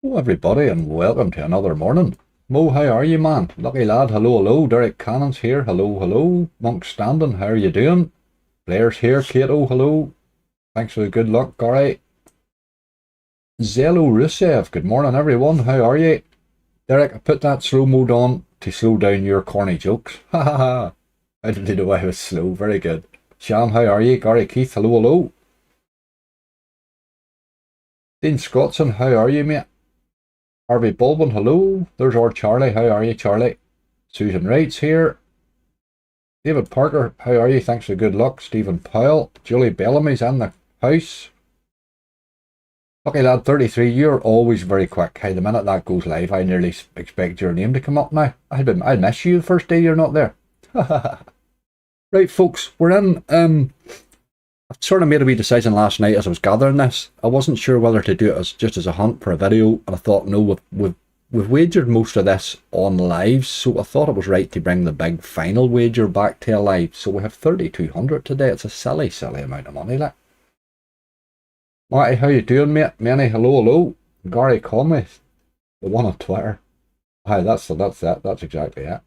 Hello everybody and welcome to another morning. Mo, how are you, man? Lucky lad, hello, hello. Derek Cannon's here, hello, hello. Monk Standing, how are you doing? Blair's here, Kato, hello. Thanks for the good luck, Gary. Zelo Rusev, good morning everyone, how are you? Derek, I put that slow mode on to slow down your corny jokes. Ha ha ha. I didn't know I was slow, very good. Sham, how are you? Gary Keith, hello, hello. Dean Scottson, how are you, mate? Harvey Bulbin, hello. There's our Charlie, how are you, Charlie? Susan Wright's here. David Parker, how are you? Thanks for good luck. Stephen Powell. Julie Bellamy's in the house. Lucky lad 33, you're always very quick. Hey, the minute that goes live, I nearly expect your name to come up now. I'd miss you the first day you're not there. Right, folks, we're in. I sort of made a wee decision last night as I was gathering this. I wasn't sure whether to do it as just as a hunt for a video, and I thought, no, we've wagered most of this on lives, so I thought it was right to bring the big final wager back to a live. So we have 3,200 today. It's a silly amount of money, like. Matty, how you doing, mate? Manny, hello, hello. Gary Conway, the one on Twitter. Hi, that's exactly it.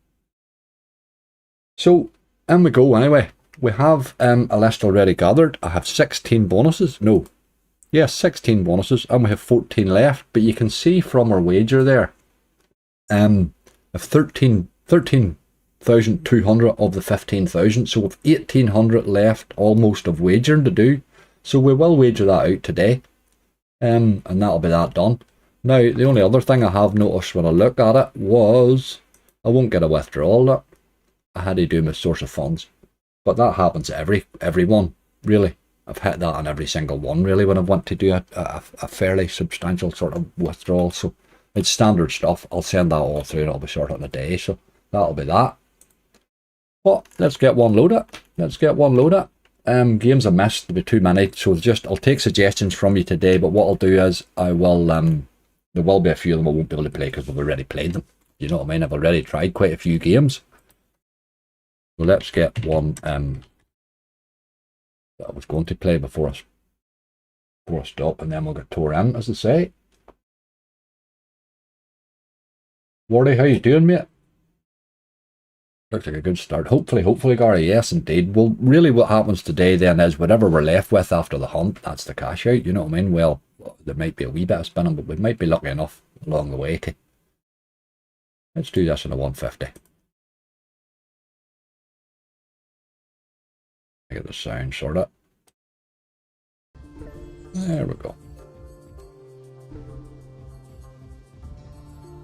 So, in we go anyway. We have a list already gathered. I have 16 bonuses. No. Yes, 16 bonuses, and we have 14 left. But you can see from our wager there, I have 13,200 of the 15,000. So we have 1,800 left almost of wagering to do. So we will wager that out today. And that'll be that done. Now, the only other thing I have noticed when I look at it was I won't get a withdrawal. Look, I had to do my source of funds. But that happens to everyone, really. I've hit that on every single one, really, when I want to do a fairly substantial sort of withdrawal. So it's standard stuff. I'll send that all through and I'll be sorted in a day. So that'll be that. But let's get one loaded. Games I missed, there'll be too many. So I'll take suggestions from you today. But what I'll do is there will be a few of them I won't be able to play because we've already played them. You know what I mean? I've already tried quite a few games. So let's get one that I was going to play before I stop, and then we'll get tore in, as I say. Wardy, how you doing, mate? Looks like a good start. Hopefully, Gary, yes, indeed. Well, really what happens today then is whatever we're left with after the hunt, that's the cash out, you know what I mean? Well, there might be a wee bit of spinning, but we might be lucky enough along the way to. Let's do this on a 150. Get the sound sorted. There we go.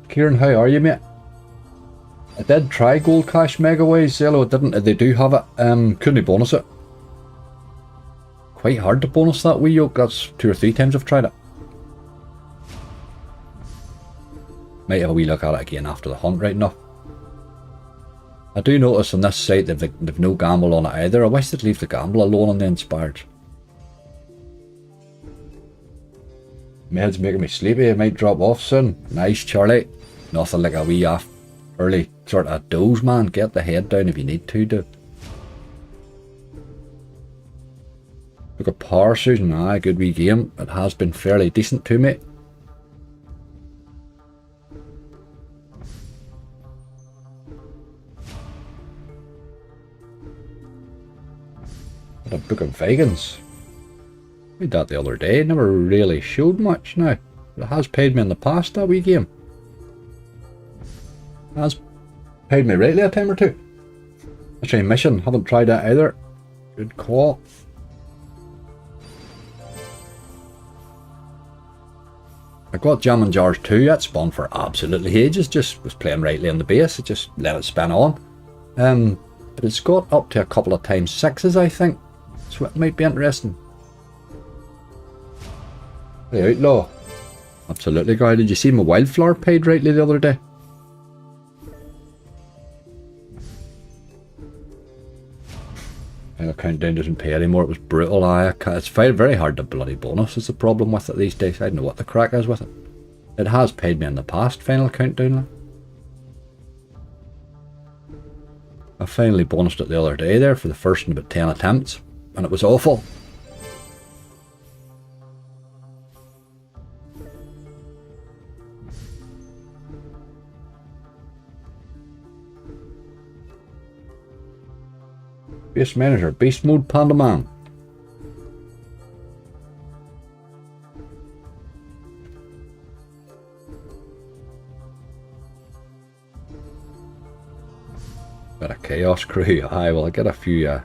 Kieran, how are you, mate? I did try Gold Cash Megaways, Zello. They do have it. Couldn't bonus it. Quite hard to bonus that wee yoke. That's 2 or 3 times I've tried it. Might have a wee look at it again after the hunt, right enough. I do notice on this site they've no gamble on it either. I wish they'd leave the gamble alone on the inspired. My head's making me sleepy. I might drop off soon. Nice, Charlie. Nothing like a wee early sort of doze, man. Get the head down if you need to, do. Look at Power, Susan. Aye, good wee game. It has been fairly decent to me. A Book of Vegans. I did that the other day. Never really showed much now. But it has paid me in the past, that wee game. It has paid me rightly a time or two. Actually, Mission. Haven't tried that either. Good call. I got Jam and Jars 2. That spun for absolutely ages. Just was playing rightly on the base. It just let it spin on. But it's got up to a couple of times 6s, I think. So it might be interesting. The Outlaw. Absolutely, guy. Did you see my Wildflower paid rightly the other day? The countdown doesn't pay anymore. It was brutal. It's very hard to bloody bonus is the problem with it these days. I don't know what the crack is with it. It has paid me in the past, Final Countdown. I finally bonused it the other day there for the first in about 10 attempts. And it was awful. Base manager, beast mode, panda man. Bit of chaos crew. Aye, well I get a few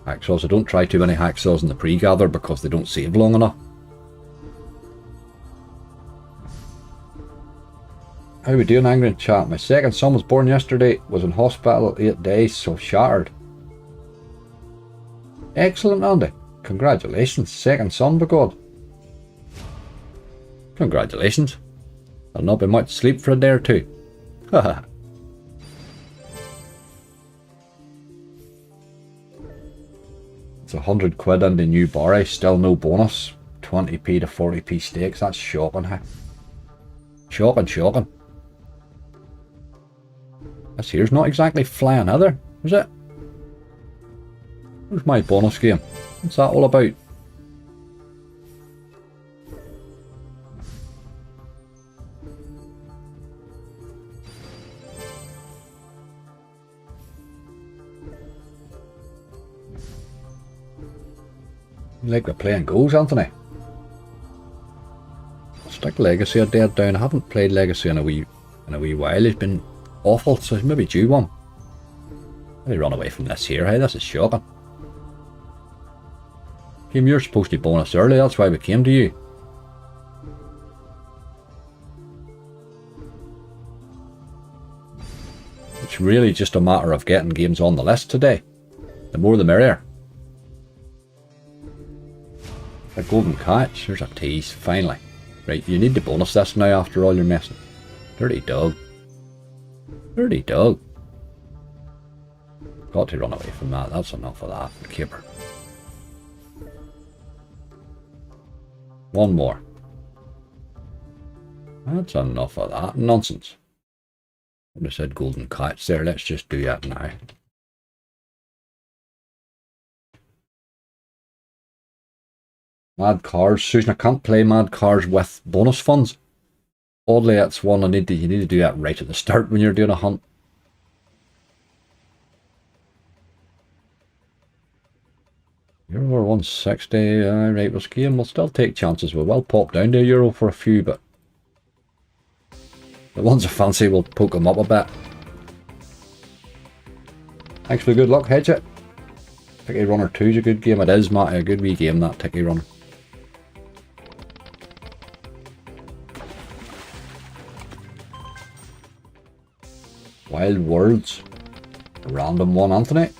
hacksaws. I don't try too many hacksaws in the pre-gather because they don't save long enough. How we doing, angry in chat? My second son was born yesterday, was in hospital 8 days, so shattered. Excellent, Andy. Congratulations. Second son, by God. Congratulations. There'll not be much sleep for a day or two. Haha. It's 100 quid in the new Barry, still no bonus. 20p to 40p stakes, that's shocking, huh? Shocking, shocking. This here's not exactly flying either, is it? Where's my bonus game? What's that all about? You like the playing goals, Anthony? Stick Legacy are dead down. I haven't played Legacy in a wee while. It's been awful, so maybe due one. Maybe run away from this here, hey? This is shocking. Game, you're supposed to be bonus early, that's why we came to you. It's really just a matter of getting games on the list today. The more the merrier. A golden catch, there's a tease, finally. Right, you need to bonus this now after all your messing. Dirty dog. Dirty dog. Got to run away from that, that's enough of that. Keeper. One more. That's enough of that nonsense. I would have said golden catch there, let's just do that now. Mad cars, Susan, I can't play mad cars with bonus funds. Oddly, that's one you need to do that right at the start when you're doing a hunt. Euro 160, right, this game will still take chances. We will pop down to a euro for a few, but the ones I fancy will poke them up a bit. Thanks for the good luck, hedge it. Ticky Runner 2 is a good game. It is, Matty, a good wee game, that Ticky Runner. Wild Worlds. A random one, Anthony.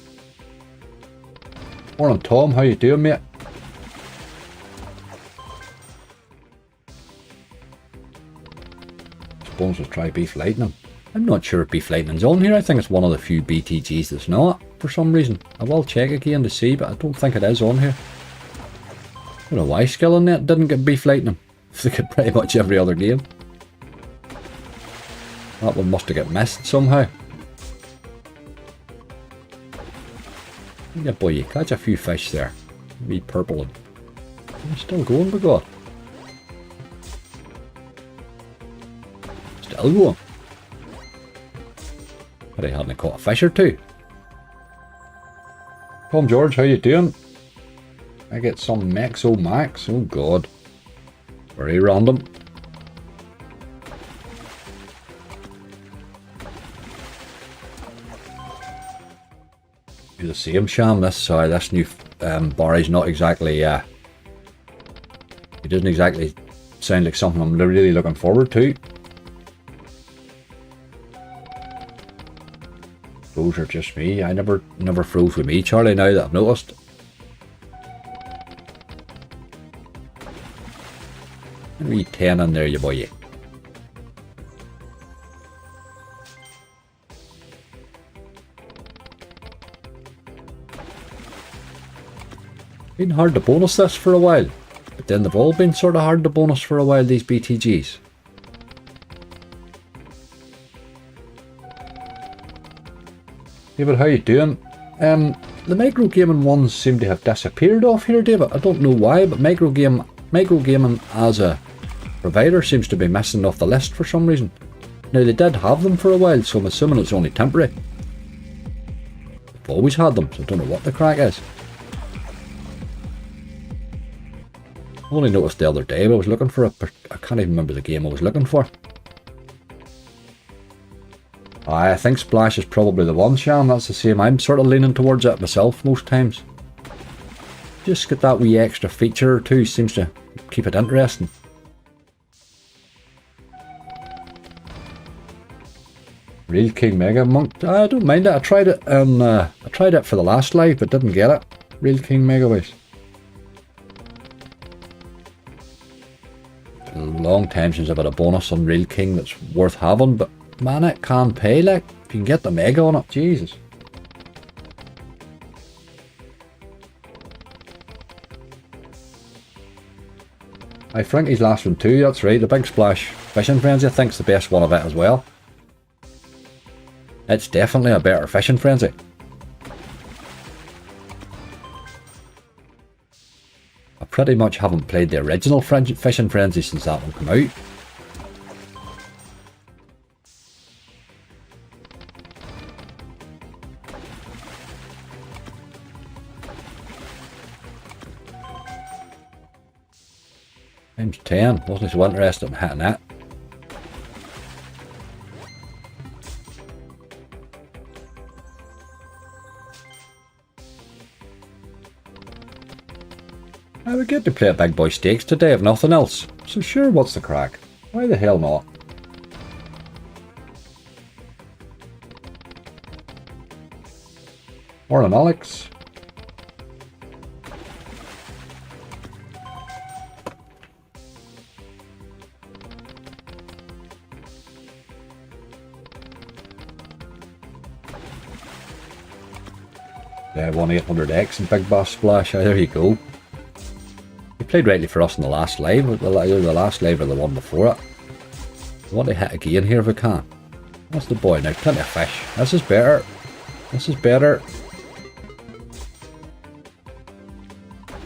Morning, Tom. How you doing, mate? Suppose we'll try Beef Lightning. I'm not sure if Beef Lightning's on here. I think it's one of the few BTGs that's not, for some reason. I will check again to see, but I don't think it is on here. I don't know why Skill in Net didn't get Beef Lightning. They get pretty much every other game. That one must have got missed somehow. Yeah, boy, you catch a few fish there. Wee purple one. You're still going, by God. Still going. But I hadn't caught a fish or two. Tom George, how you doing? I get some Mexo Max. Oh God. Very random. Do the same, Sham. This new Barry's not exactly it doesn't exactly sound like something I'm really looking forward to. Those are just me. I never froze with me, Charlie, now that I've noticed. A wee 10 in there, you boy. Been hard to bonus this for a while, but then they've all been sort of hard to bonus for a while, these BTGs. David, how you doing? The micro gaming ones seem to have disappeared off here, David. I don't know why, but micro gaming as a provider seems to be missing off the list for some reason. Now they did have them for a while, so I'm assuming it's only temporary. always had them, so I don't know what the crack is. I only noticed the other day, but I was looking for I can't even remember the game I was looking for. I think Splash is probably the one, Shan. That's the same. I'm sort of leaning towards it myself most times. Just get that wee extra feature or two, seems to keep it interesting. Real King Mega Monk. I don't mind it. I tried it and I tried it for the last live, but didn't get it. Real King Mega Wise. Long time since I've had a bonus on Real King that's worth having, but man, it can pay. Like, if you can get the Mega on it, Jesus. Aye, Frankie's last one too, that's right. The Big Splash Fishing Frenzy, I think's the best one of it as well. It's definitely a better Fishing Frenzy. I pretty much haven't played the original Fishing Frenzy since that one came out. Times 10, wasn't so interested in hitting that. I would get to play a Big Boy Stakes today if nothing else, so sure, what's the crack? Why the hell not? Morning, Alex. Yeah, 1-800X and Big Bass Splash. There you go. He played rightly for us in the last live, either the last live or the one before it. I want to hit again here if we can. That's the boy now. Plenty of fish. This is better. This is better.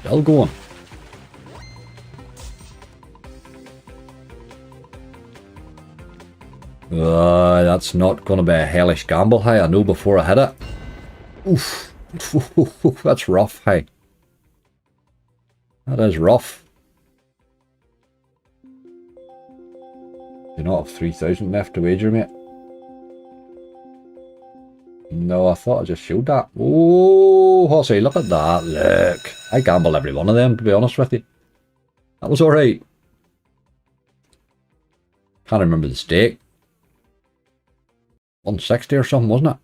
Still going. That's not going to be a hellish gamble, hey. I know before I hit it. Oof. That's rough, hey. That is rough. You not have 3,000 left to wager, mate? No, I thought I just showed that. Oh, Hossy, look at that. Look. I gambled every one of them, to be honest with you. That was alright. Can't remember the stake. 160 or something, wasn't it?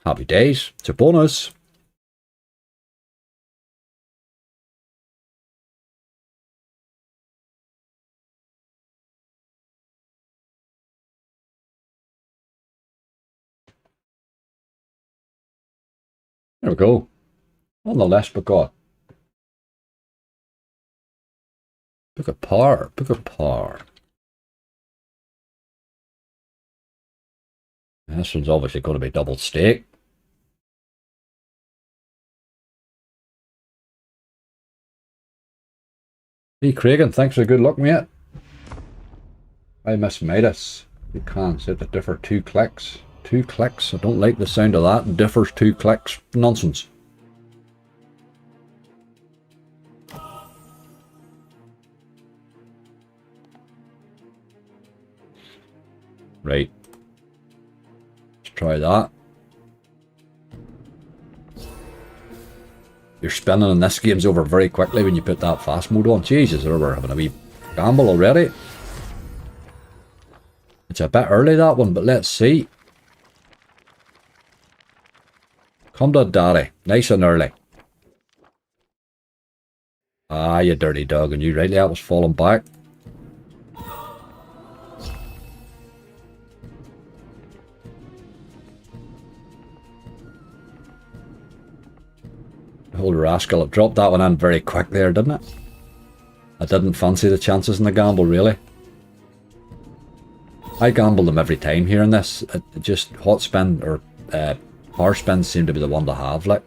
Happy days. It's a bonus. There we go. On the list, but God. Book of par. Book of par. This one's obviously going to be double stake. Hey, Cragen, thanks for good luck, mate. I miss Midas. You can set to differ 2 clicks. 2 clicks. I don't like the sound of that. Differs 2 clicks. Nonsense. Right. Let's try that. Your spinning in this game's over very quickly when you put that fast mode on. Jesus, we're having a wee gamble already. It's a bit early, that one, but let's see. Come to daddy. Nice and early. Ah, you dirty dog, and you rightly that was falling back. The old rascal, it dropped that one in very quick there, didn't it? I didn't fancy the chances in the gamble, really. I gamble them every time here in this. It just hot spin or power spins seem to be the one to have, like.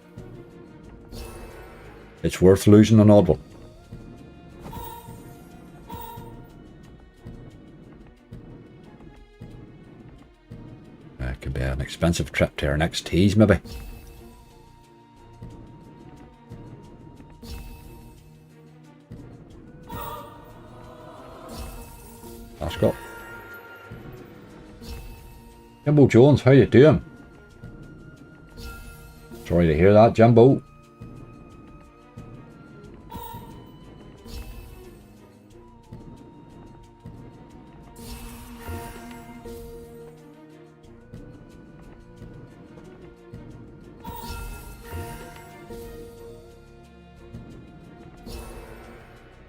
It's worth losing an odd one. It could be an expensive trip to our next tease, maybe. Jimbo Jones, how you doing? Sorry to hear that, Jimbo.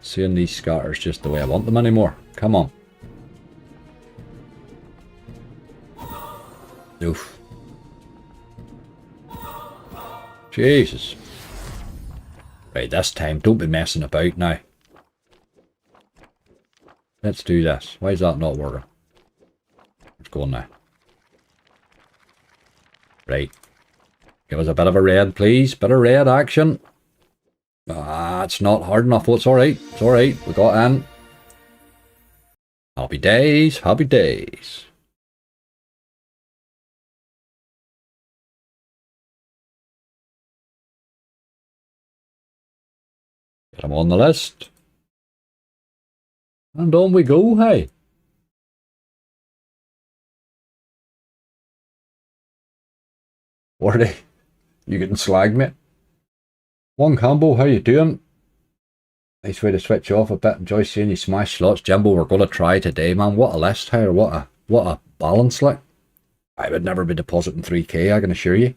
Seeing these scatters just the way I want them anymore. Come on. Oof. Jesus. Right, this time, don't be messing about now. Let's do this. Why is that not working? Let's go on now. Right. Give us a bit of a red, please. Bit of red action. Ah, it's not hard enough. Oh, it's alright. It's alright. We got in. Happy days. Happy days. Get him on the list. And on we go, hey. Wardy, you getting slagged, mate? One combo, how you doing? Nice way to switch off a bit. Enjoy seeing you smash slots. Jimbo, we're going to try today, man. What a list here. What a balance, like. I would never be depositing 3k, I can assure you.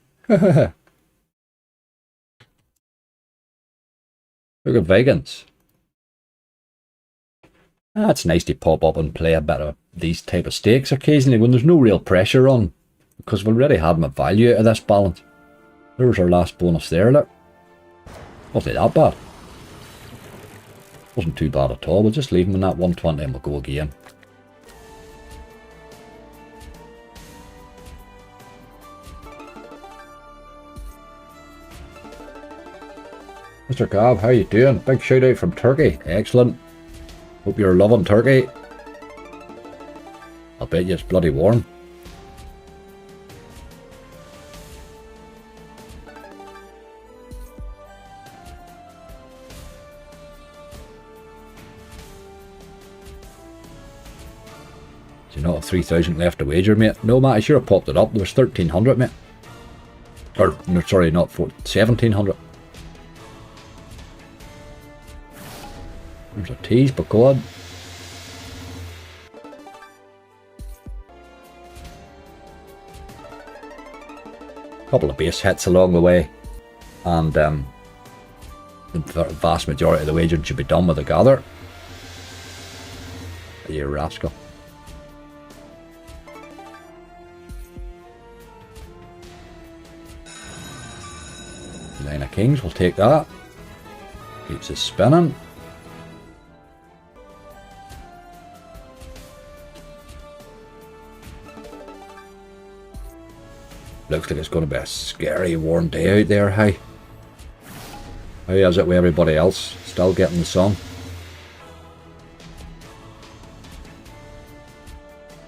Look at Vegans. It's nice to pop up and play a bit of these type of stakes occasionally when there's no real pressure on, because we've already had my value out of this balance. There's our last bonus there, look. Wasn't that bad. Wasn't too bad at all. We'll just leave him in that 120 and we'll go again. Mr. Gab, how you doing? Big shout out from Turkey. Excellent. Hope you're loving Turkey. I'll bet you it's bloody warm. Do you not have 3,000 left to wager, mate? No, mate, I should have popped it up. There was 1,300, mate. Or, no, sorry, not 1,700. There's a tease, but God. Couple of base hits along the way, and the vast majority of the wagering should be done with a gather. You rascal. Line of Kings, we'll take that. Keeps us spinning. Looks like it's going to be a scary warm day out there, hey? How is it with everybody else? Still getting the sun?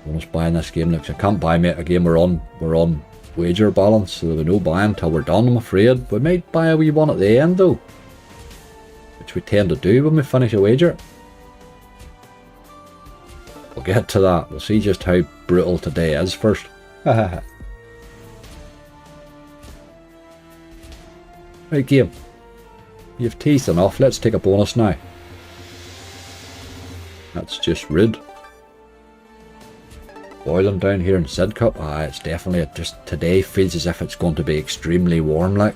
Bonus buying this game. Looks I can't buy, mate. Again, we're on wager balance, so there'll be no buying till we're done, I'm afraid. We might buy a wee one at the end though, which we tend to do when we finish a wager. We'll get to that. We'll see just how brutal today is first. Right, game. You've teased enough. Let's take a bonus now. That's just rude. Boiling down here in Sid Cup. It's definitely just today feels as if it's going to be extremely warm, like.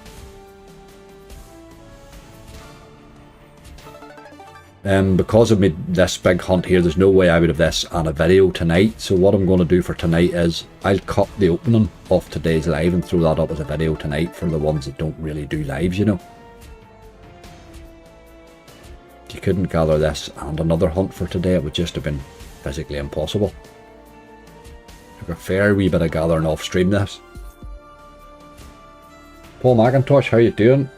Because of this big hunt here, there's no way I would have this on a video tonight. So what I'm going to do for tonight is I'll cut the opening of today's live and throw that up as a video tonight for the ones that don't really do lives, you know. If you couldn't gather this and another hunt for today, it would just have been physically impossible. Took a fair wee bit of gathering off stream this. Paul McIntosh, how you doing?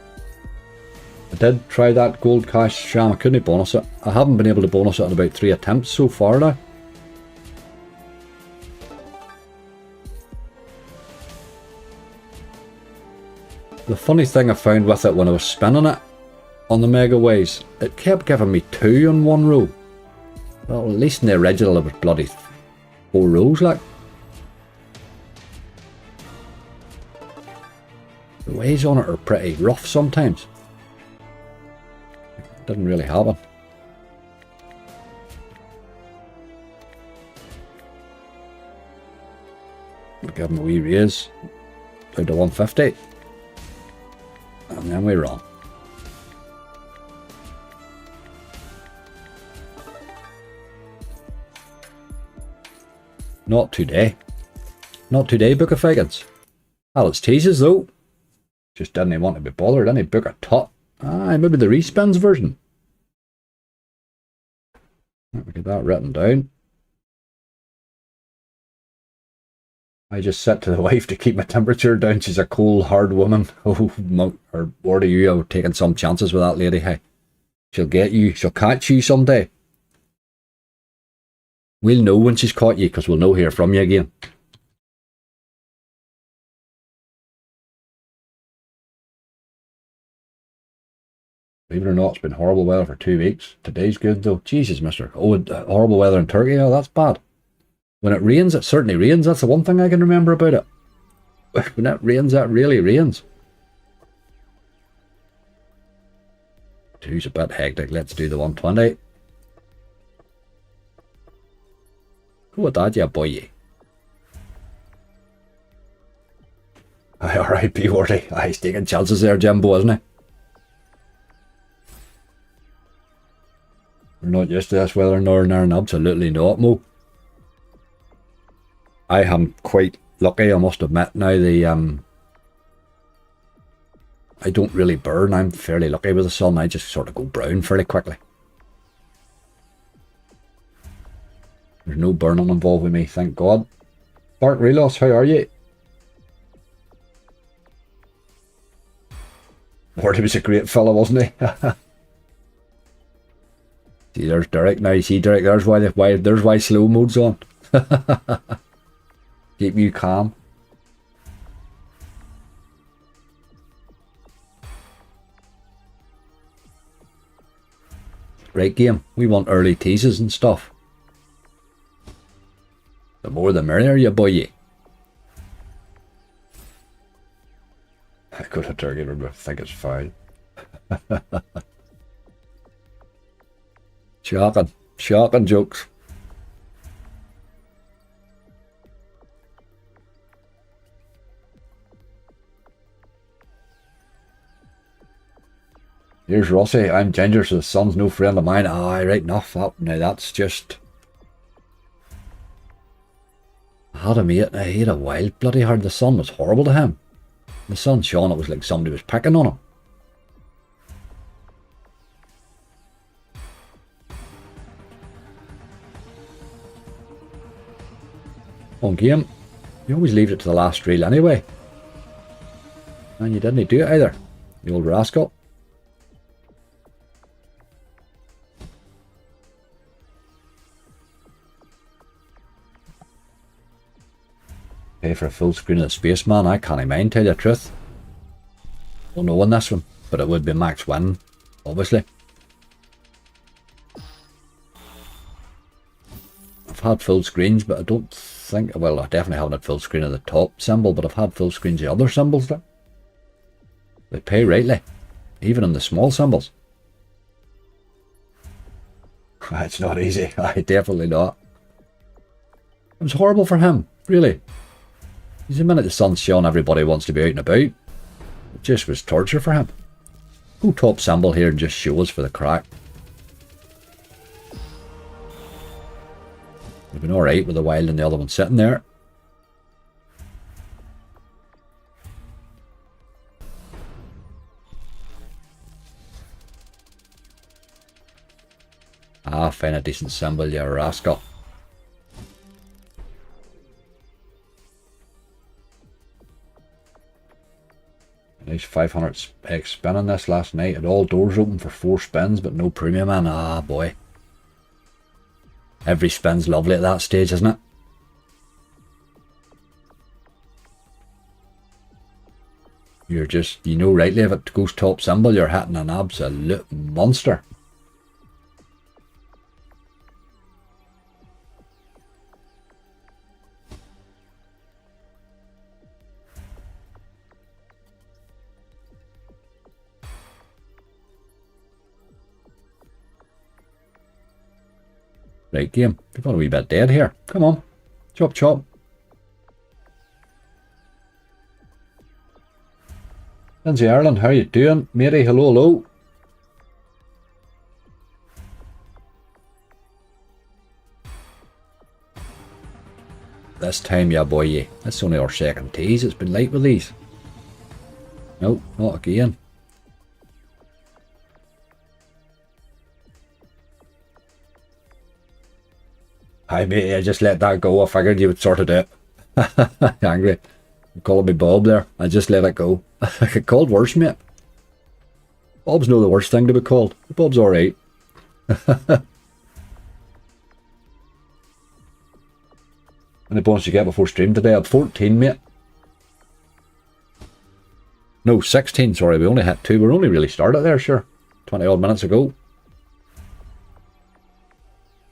I did try that gold cash sham. I couldn't bonus it. I haven't been able to bonus it in about 3 attempts so far now. The funny thing I found with it when I was spinning it on the mega ways, it kept giving me 2 in one row. Well, at least in the original it was bloody 4 rows, like. The waves on it are pretty rough sometimes. Didn't really happen. We'll give him a wee raise down to 150. And then we run. Not today. Not today, Book of Fagans. Alice teases though. Just didn't want to be bothered. Didn't book a tot. Aye, maybe the respins version. Let me get that written down. I just said to the wife to keep my temperature down. She's a cold, hard woman. Oh, or what are you? I'm taking some chances with that lady. Hey, she'll get you. She'll catch you someday. We'll know when she's caught you because we'll know hear from you again. Believe it or not, it's been horrible weather for 2 weeks. Today's good though. Jesus, mister. Oh, horrible weather in Turkey. Oh, that's bad. When it rains, it certainly rains. That's the one thing I can remember about it. When it rains, it really rains. Two's a bit hectic. Let's do the 120. Go with that, yeah, boy. Aye, alright, be worthy. Aye, he's taking chances there, Jimbo, isn't he? We're not used to this weather in Northern Ireland. Absolutely not, Mo. I am quite lucky, I must admit now. I don't really burn. I'm fairly lucky with the sun. I just sort of go brown fairly quickly. There's no burning involved with me, thank God. Dark Relos, how are you? Morty was a great fella, wasn't he? See, there's Derek now. See, Derek, there's why slow mode's on. Keep you calm. Great game. We want early teases and stuff. The more the merrier, you boy. I could have targeted, but I think it's fine. Shocking jokes. Here's Rossi. I'm Ginger, so the sun's no friend of mine. Aye, right enough. Now that's just... I had a mate, I hate a wild bloody hard. The sun was horrible to him. The sun shone, it was like somebody was picking on him. On game, you always leave it to the last reel anyway. And you didn't do it either, the old rascal. Pay for a full screen of the Spaceman, I can't mind, tell you the truth. Don't know on this one, but it would be max win, obviously. I've had full screens, but I don't think, well, I definitely haven't had full screen of the top symbol, but I've had full screens of the other symbols there. They pay rightly, even on the small symbols. It's not easy, definitely not. It was horrible for him, really. The minute the sun's shone, everybody wants to be out and about. It just was torture for him. Go top symbol here and just show us for the crack. We've been alright with the wild and the other one sitting there. Ah, find a decent symbol, you rascal. Nice 500x spin on this last night. Had all doors open for 4 spins, but no premium man. Ah, boy. Every spin's lovely at that stage, isn't it? You're just, you know rightly, if it goes top symbol, you're hitting an absolute monster. Right, game. You've got a wee bit dead here. Come on. Chop, chop. Lindsay Ireland, how you doing? Matey, hello, hello. This time, yeah, boy, yeah. That's only our second tease. It's been late with these. No, not again. Hi, mate, I just let that go. I figured you would sort it out. Angry. You calling me Bob there. I just let it go. I get called worse, mate. Bob's no the worst thing to be called. Bob's alright. Any bonus you get before stream today? I'm 14, mate. No, 16, sorry. We only hit 2. We're only really started there, sure. 20 odd minutes ago.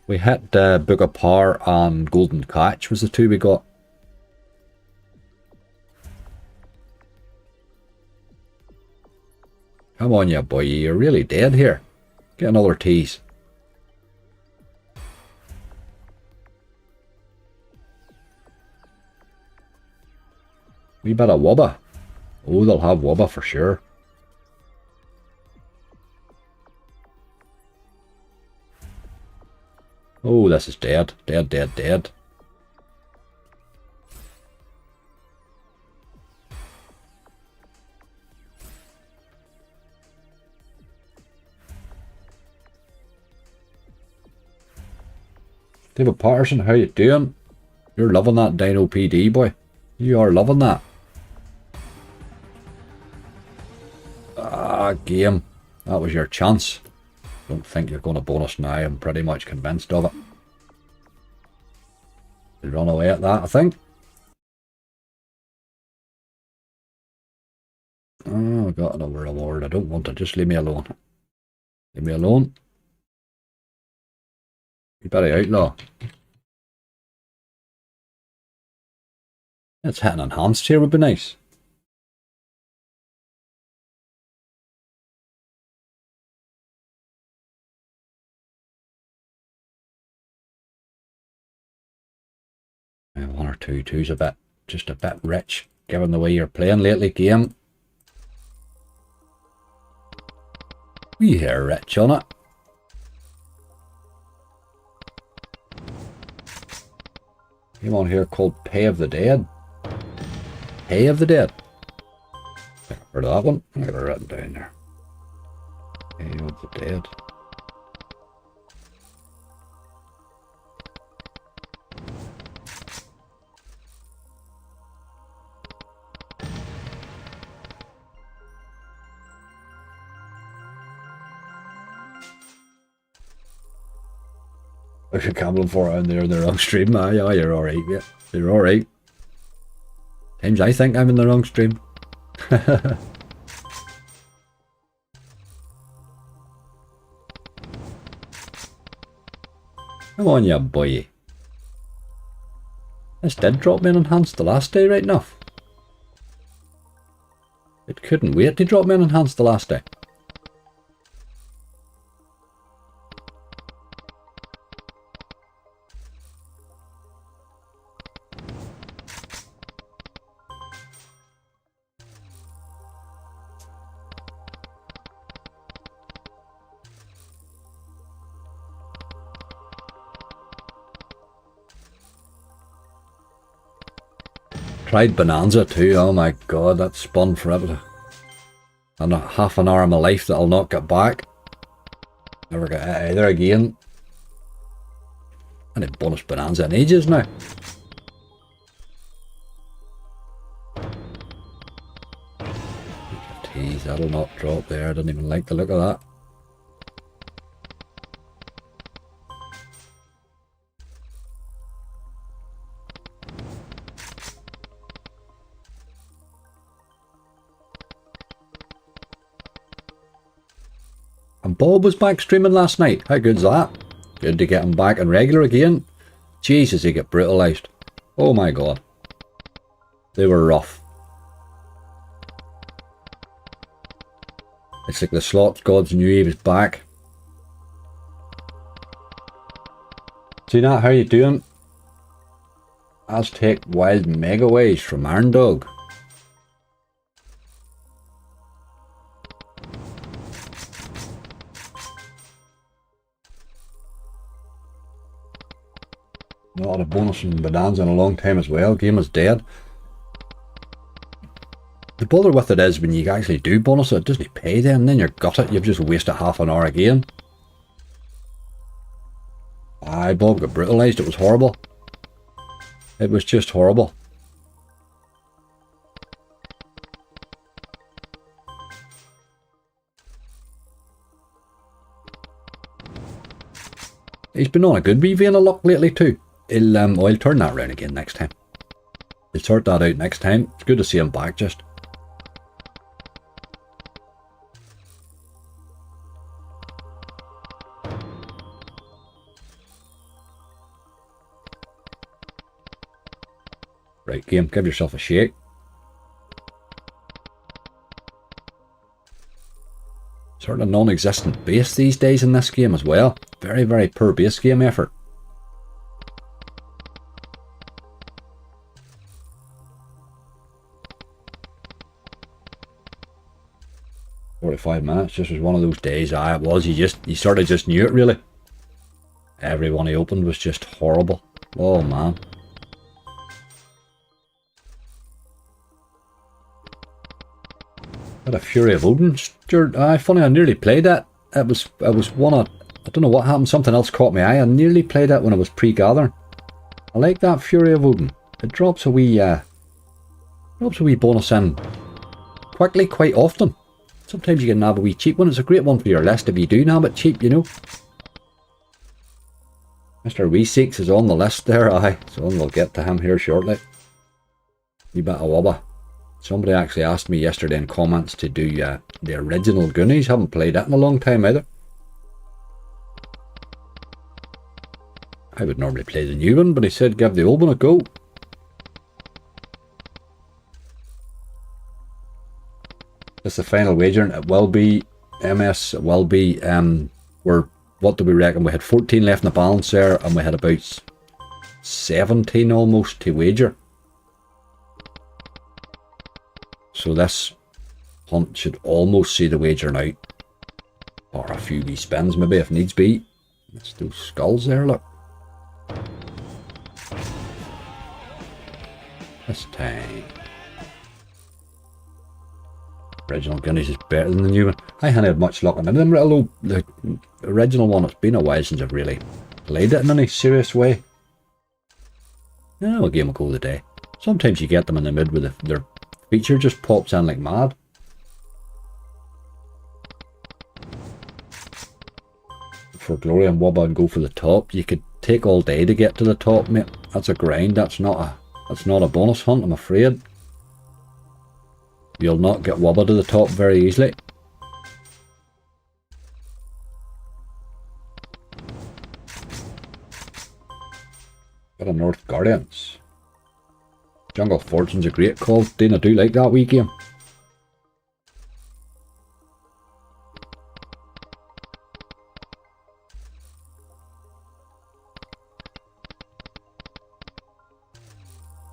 We hit Book of Power and Golden Catch was the 2 we got. Come on, you boy. You're really dead here. Get another tease. Wee bit of wubba. Oh, they'll have wubba for sure. Oh, this is dead. Dead, dead, dead. David Patterson, how you doing? You're loving that Dino PD, boy. You are loving that. Ah, game. That was your chance. Don't think you're going to bonus now. I'm pretty much convinced of it. You run away at that, I think. Oh, I got another reward. I don't want to. Just leave me alone. Leave me alone. You better outlaw. Let's hit an enhanced here would be nice. One or two twos just a bit rich, given the way you're playing lately, game. We hear rich on it. Game on here called Pay of the Dead. Pay of the Dead. I think I've heard of that one. I got it written down there. Pay of the Dead. If you're gambling for it and they're in the wrong stream, yeah, you're alright, mate. You're alright. Times I think I'm in the wrong stream. Come on, you boy. This did drop me an enhanced the last day, right enough. It couldn't wait to drop me an enhanced the last day. Tried Bonanza too, oh my god, that spun forever. And a half an hour of my life that I'll not get back. Never get it either again. I need bonus Bonanza in ages now. Jeez, that'll not drop there, I didn't even like the look of that. And Bob was back streaming last night. How good's that? Good to get him back in regular again. Jesus, he get brutalised. Oh my god. They were rough. It's like the slot gods knew he was back. See that? How you doing? Aztec Wild Megaways from Iron Dog. Not had a bonus and bonanza in a long time as well. Game is dead. The bother with it is when you actually do bonus it doesn't pay them, then you're got it. You've just wasted half an hour again. Aye, Bob got brutalised. It was horrible. It was just horrible. He's been on a good wee vein of luck lately too. He'll turn that around again next time. He'll sort that out next time. It's good to see him back just. Right, game, give yourself a shake. Sort of non-existent base these days in this game as well. Very, very poor base game effort. $45. This was one of those days. It was. You sort of just knew it really. Every one he opened was just horrible. Oh man. Had a Fury of Odin. Funny, I nearly played that. It was one of, I don't know what happened, something else caught my eye. I nearly played that when I was pre-gathering. I like that Fury of Odin. It drops a wee bonus in quickly, quite often. Sometimes you can nab a wee cheap one. It's a great one for your list if you do nab it cheap, you know. Mr. Weeseeks is on the list there, aye. So we'll get to him here shortly. Wee bit of wobba. Somebody actually asked me yesterday in comments to do the original Goonies. Haven't played that in a long time either. I would normally play the new one, but he said give the old one a go. It's the final wagering. It will be MS. It will be what do we reckon? We had 14 left in the balance there, and we had about 17 almost to wager. So this hunt should almost see the wagering out. Or a few wee spins maybe if needs be. It's those skulls there, look. This time. Original Guinness is better than the new one. I haven't had much luck on them, although the original one, it's been a while since I've really played it in any serious way. Yeah, a game will go the day. Sometimes you get them in the mid with their feature just pops in like mad. For glory and wobba and go for the top. You could take all day to get to the top, mate. That's a grind. That's not a bonus hunt, I'm afraid. You'll not get wobba to the top very easily. Got a North Guardians. Jungle Fortune's a great call. Dean, I do like that wee game.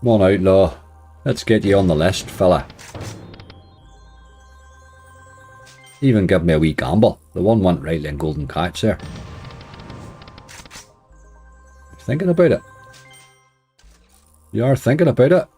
Come on, Outlaw. Let's get you on the list, fella. Even give me a wee gamble. The one went rightly in golden catch there. Thinking about it. You are thinking about it.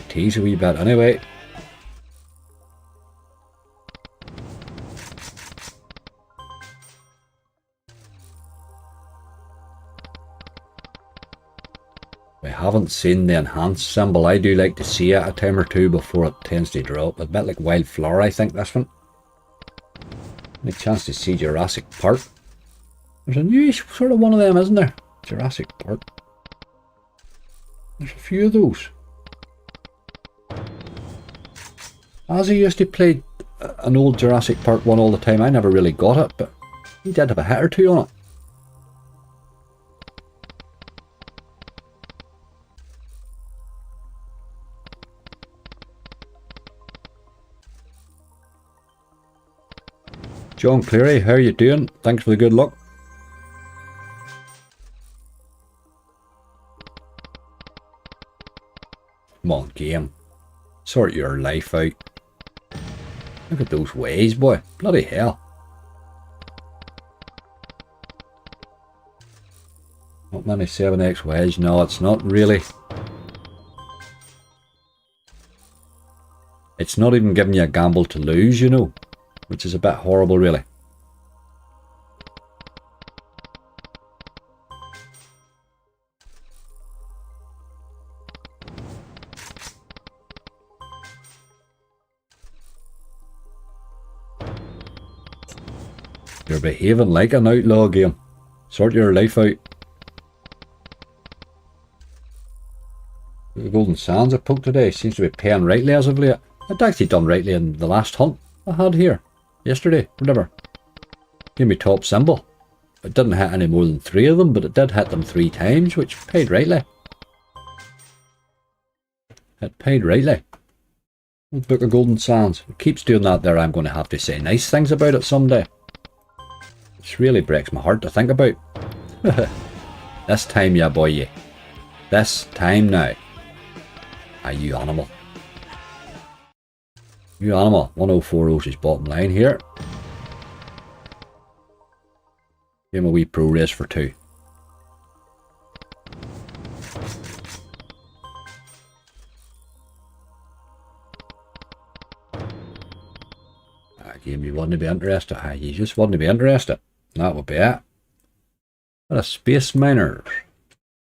Tease a wee bit anyway. We haven't seen the enhanced symbol. I do like to see it a time or two before it tends to drop. A bit like Wildflower, I think, this one. Any chance to see Jurassic Park? There's a new sort of one of them, isn't there? Jurassic Park. There's a few of those. As he used to play an old Jurassic Park one all the time. I never really got it, but he did have a hit or two on it. John Cleary, how are you doing? Thanks for the good luck. Come on, game. Sort your life out. Look at those ways, boy. Bloody hell. Not many 7x ways. No, it's not really. It's not even giving you a gamble to lose, you know. Which is a bit horrible, really. You're behaving like an outlaw, game. Sort your life out. The Golden Sands I poked today seems to be paying rightly as of late. I'd actually done rightly in the last hunt I had here. Yesterday, whatever. Gave me top symbol. It didn't hit any more than 3 of them, but it did hit them 3 times, which paid rightly. It paid rightly. Old Book of Golden Sands. It keeps doing that there. I'm going to have to say nice things about it someday. It really breaks my heart to think about. This time, yeah boy, yeah. This time now. Ah, you animal. You animal. 104 is bottom line here. Give him a wee pro race for 2. Game, you wouldn't be interested. You just wouldn't be interested. That would be it. What a space miners.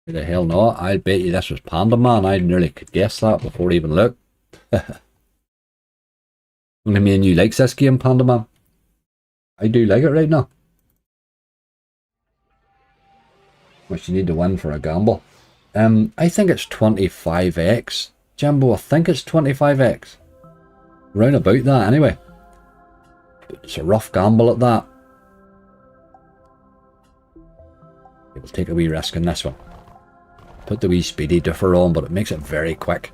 Who the hell not? I'll bet you this was Panda Man. I nearly could guess that before I even looked. Only me and you likes this game, Panda Man. I do like it right now. Which you need to win for a gamble. I think it's 25x. Jumbo, I think it's 25x. Round about that anyway. It's a rough gamble at that. We'll take a wee risk in this one. Put the wee speedy differ on, but it makes it very quick.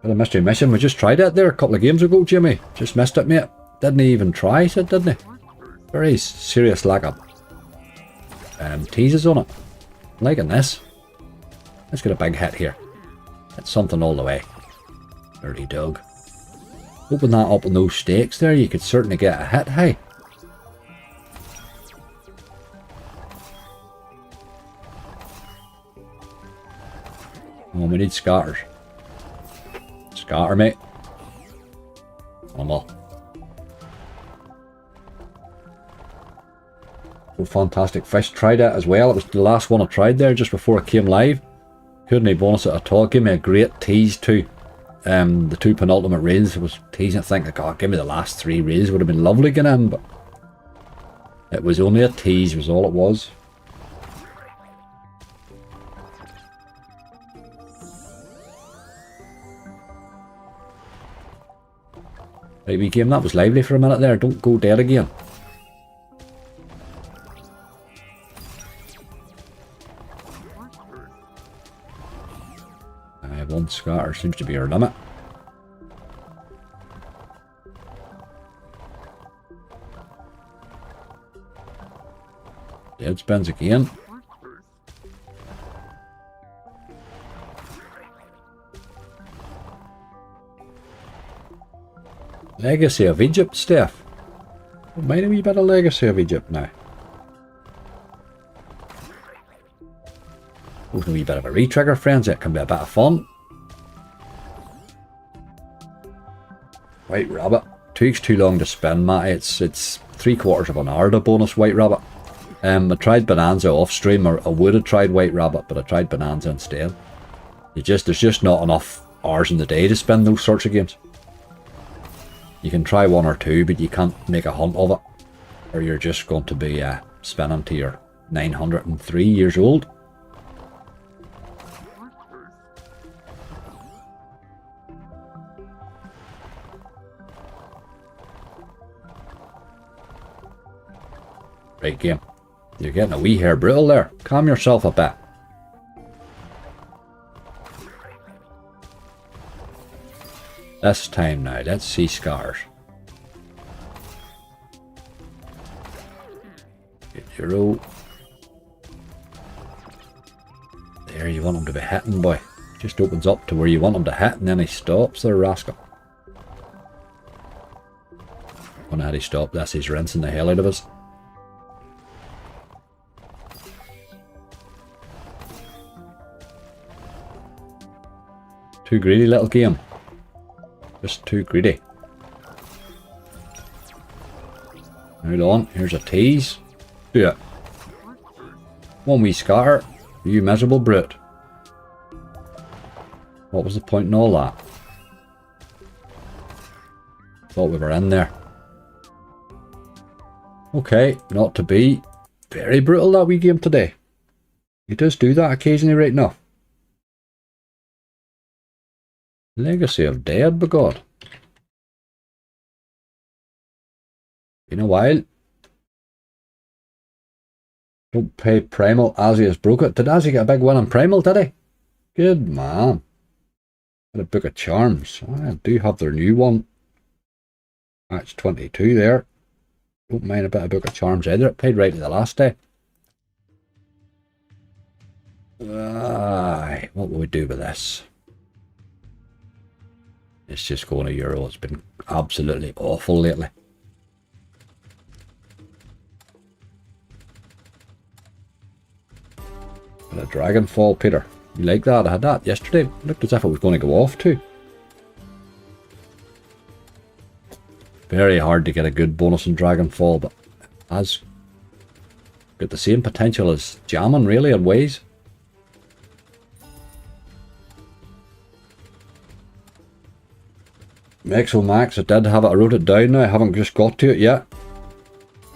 Bit of mystery mission. We just tried it there a couple of games ago, Jimmy. Just missed it, mate. Didn't he even try, said, didn't he? Very serious lack of teases on it. I'm liking this. Let's get a big hit here. That's something all the way. Dirty dog. Open that up on those stakes there, you could certainly get a hit, hey. Oh, we need scatters. Scatter, mate. Animal. Oh, fantastic fish. Tried it as well. It was the last one I tried there just before it came live. Couldn't bonus it at all. Give me a great tease too. The 2 penultimate reels was teasing. I think, God, give me the last 3 reels. Would have been lovely getting in, but it was only a tease, was all it was. Right, wee game, that was lively for a minute there. Don't go dead again. One scatter seems to be our limit. Dead spins again. Legacy of Egypt, Steph. Mind a wee bit of Legacy of Egypt now. Goes a wee bit of a re-trigger, friends. It can be a bit of fun. White rabbit. Takes too long to spin, Matty. It's 3/4 of an hour to bonus white rabbit. I tried Bonanza off stream, or I would have tried white rabbit, but I tried Bonanza instead. There's just not enough hours in the day to spin those sorts of games. You can try one or two, but you can't make a hunt of it, or you're just going to be spinning till you're 903 years old. Right, game. You're getting a wee hair brutal there. Calm yourself a bit. This time now, let's see scars. Get your roll. There, you want him to be hitting, boy. Just opens up to where you want him to hit, and then he stops there, rascal. When had he stopped, that's he's rinsing the hell out of us. Too greedy, little game. Just too greedy. Hold on, here's a tease. Do it. One wee scatter. You miserable brute. What was the point in all that? Thought we were in there. Okay, not to be. Very brutal that wee game today. He does do that occasionally right now. Legacy of Dead, by God. Been a while. Don't pay Primal. Azzy has broke it. Did Azzy get a big win on Primal, did he? Good man. Got a book of charms. I do have their new one. Match 22 there. Don't mind a bit of book of charms either. It paid right to the last day. Aye, what will we do with this? It's just going to Euro. It's been absolutely awful lately. And a dragon fall, Peter. You like that? I had that yesterday. It looked as if it was going to go off too. Very hard to get a good bonus in dragon fall, but has got the same potential as jamming really in ways. Mexo Max, I did have it. I wrote it down now. I haven't just got to it yet.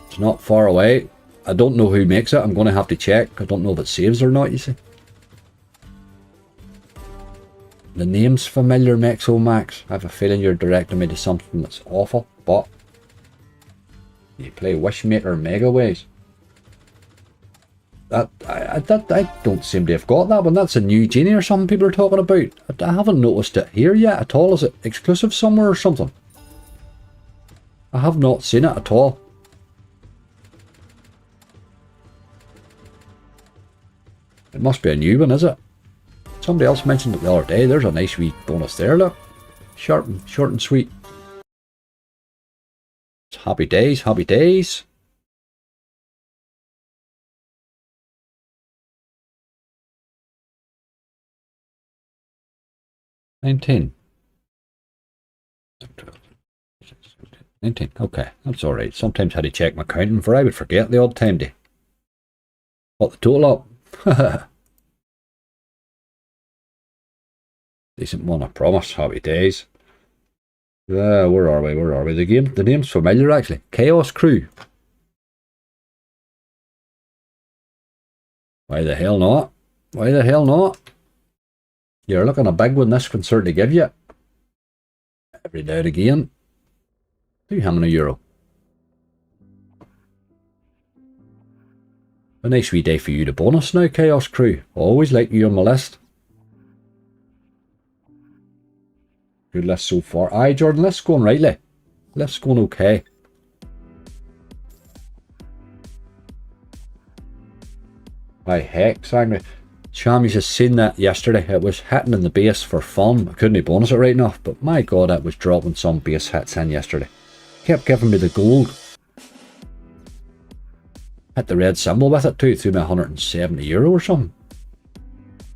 It's not far away. I don't know who makes it. I'm going to have to check. I don't know if it saves or not, you see. The name's familiar, Mexo Max. I have a feeling you're directing me to something that's awful, but you play Wishmaker Mega Ways. I don't seem to have got that one. That's a new genie or something people are talking about. I haven't noticed it here yet at all. Is it exclusive somewhere or something? I have not seen it at all. It must be a new one, is it? Somebody else mentioned it the other day. There's a nice wee bonus there, look. Short and sweet. It's happy days, happy days. $19. $19. Okay, that's alright. Sometimes I had to check my counting for I would forget the odd time to put the total up. Decent one, I promise. Happy days. Where are we? Where are we? The name's familiar actually. Chaos Crew. Why the hell not? Why the hell not? You're looking a big one this can certainly give you. Every now and again. Do how many euro? A nice wee day for you to bonus now, Chaos Crew. Always like you on my list. Good list so far. Aye, Jordan, list's going rightly. List's going okay. By heck, angry. Sham, you just seen that yesterday. It was hitting in the base for fun. I couldn't bonus it right enough, but my god, it was dropping some base hits in yesterday. Kept giving me the gold. Hit the red symbol with it too, threw me €170 or something.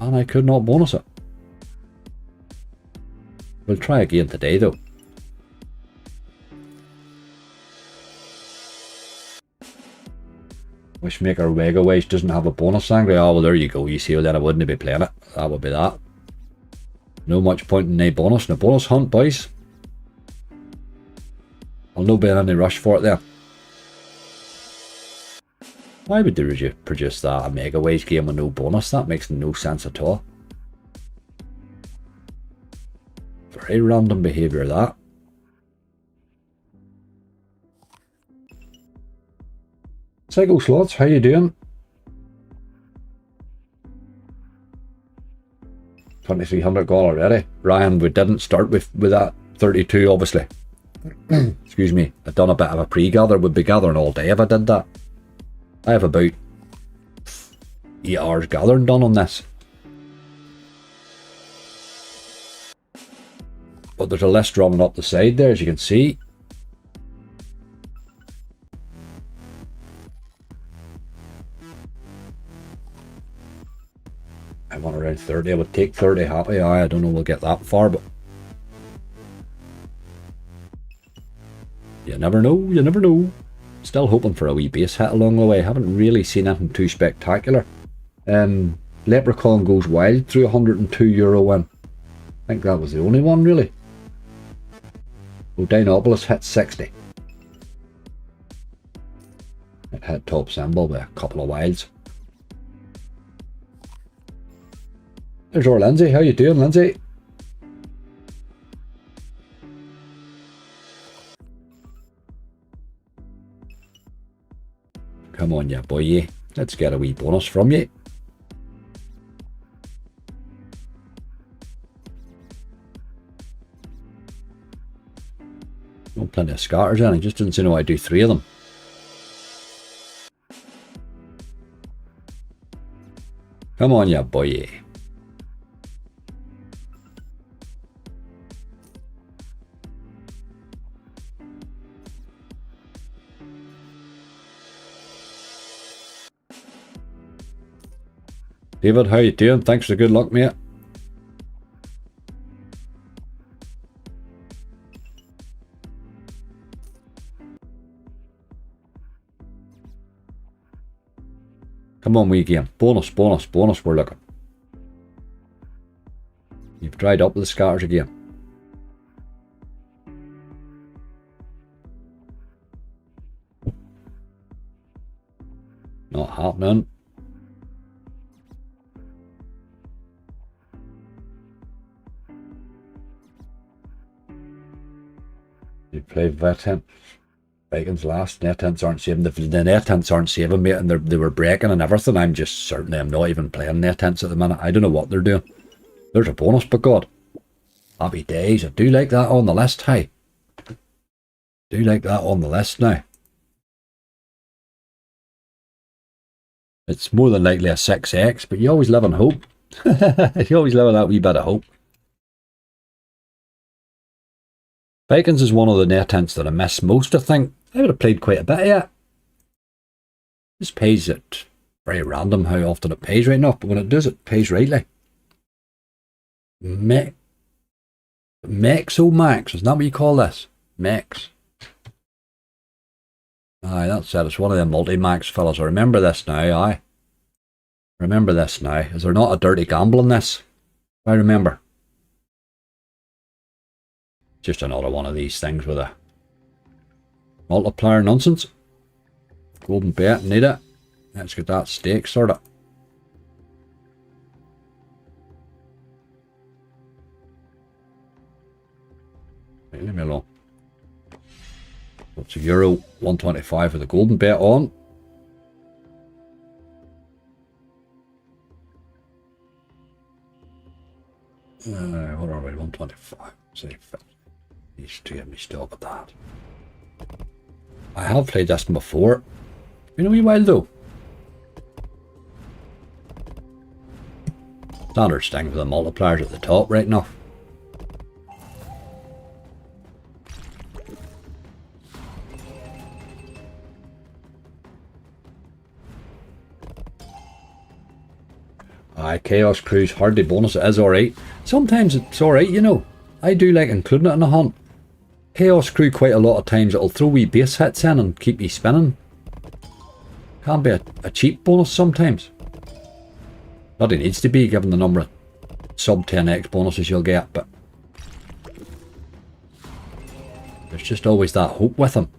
And I could not bonus it. We'll try again today though. Wishmaker Wegaways doesn't have a bonus angle. Oh, well, there you go. You see, well, then I wouldn't be playing it. That would be that. No much point in a bonus. No bonus hunt, boys. I'll no be in any rush for it there. Why would they produce that? A Megaways game with no bonus? That makes no sense at all. Very random behaviour, that. Psycho Slots, how you doing? 2300 gone already. Ryan, we didn't start with that 32, obviously. Excuse me. I've done a bit of a pre-gather. Would be gathering all day if I did that. I have about 8 hours gathering done on this. But there's a list running up the side there, as you can see. I want around 30. I would take 30 happy. I don't know we'll get that far, but you never know, you never know. Still hoping for a wee base hit along the way. Haven't really seen anything too spectacular. Leprechaun Goes Wild through €102 win. I think that was the only one really. Dinopolis hit 60. It hit top symbol with a couple of wilds. There's our Lindsay. How you doing, Lindsay? Come on, ya boy. Let's get a wee bonus from you. No, plenty of scatters in. I just didn't see no I do 3 of them. Come on, ya boy. David, how you doing? Thanks for the good luck, mate. Come on, wee game. Bonus, bonus, bonus we're looking. You've dried up with the scatters again. Not happening. You play vet hint. Vikings last. Net hints aren't saving. The net hints aren't saving, mate, and they were breaking and everything. I'm just certain I'm not even playing net hints at the minute. I don't know what they're doing. There's a bonus, but God. Happy days. I do like that on the list, hey. Do like that on the list now. It's more than likely a 6x, but you always live in hope. You always live in that wee bit of hope. Vikings is one of the net hints that I miss most, I think. I would have played quite a bit of it. This pays it very random how often it pays right now, but when it does, it pays rightly. Mexo Max, isn't that what you call this? Mex. Aye, that's it. It's one of them multi-max fellas. I remember this now, aye. Remember this now. Is there not a dirty gamble in this? I remember. Just another one of these things with a multiplier nonsense. Golden bet, need it. Let's get that stake sorted. Right, leave me alone. It's €1 125 with the golden bet on. What are we? 125. Say these two of me still got that. I have played this one before. Been a wee while though. Standard sting with the multipliers at the top right now. Aye, Chaos Crew's hardly bonus. It is alright. Sometimes it's alright, you know. I do like including it in a hunt. Chaos Crew quite a lot of times it'll throw wee base hits in and keep you spinning. Can be a cheap bonus sometimes. Not it needs to be given the number of sub 10x bonuses you'll get, but there's just always that hope with them.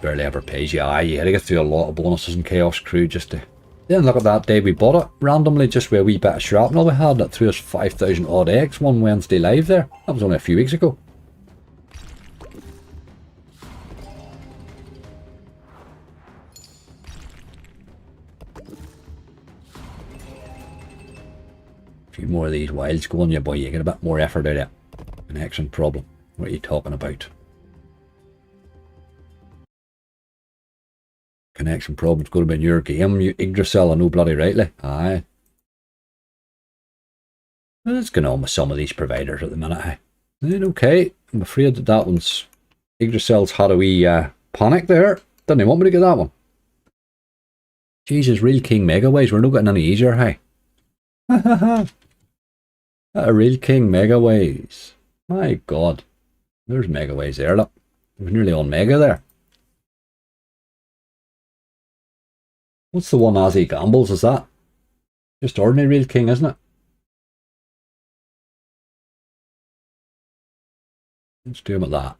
Barely ever pays you. You had to get through a lot of bonuses in Chaos Crew just to... Then look at that day we bought it randomly, just with a wee bit of shrapnel we had, and it threw us 5,000 odd X one Wednesday live there. That was only a few weeks ago. A few more of these wilds going, you boy, you get a bit more effort out of it. Connection problem. What are you talking about? Connection problem's going to be in your game, you Yggdrasil, I know bloody rightly. Aye. Well, it's going on with some of these providers at the minute, aye. Then okay, I'm afraid that one's... Yggdrasil's had a wee panic there. Didn't want me to get that one. Jesus, Real King Megaways, we're not getting any easier, hey. Ha ha ha. A Real King Megaways. My God. There's Megaways there, look. We're nearly on Mega there. What's the one as he gambles, is that? Just ordinary Real King, isn't it? Let's do him at that.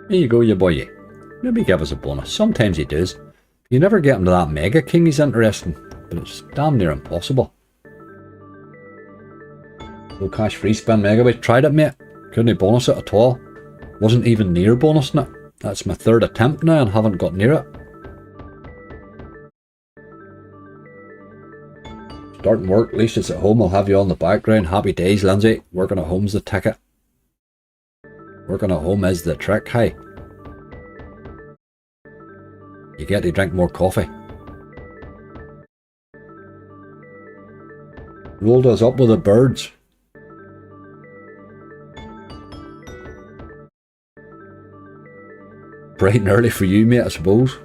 There you go, you boy. Maybe give us a bonus. Sometimes he does. You never get him to that Mega King, he's interesting. But it's damn near impossible. No cash free spin Megaways. Tried it, mate. Couldn't bonus it at all. Wasn't even near bonusing it. That's my third attempt now and haven't got near it. Starting work, at least it's at home, I'll have you on the background. Happy days, Lindsay. Working at home's the ticket. Working at home is the trick, hey. You get to drink more coffee. Rolled us up with the birds. Bright and early for you, mate, I suppose.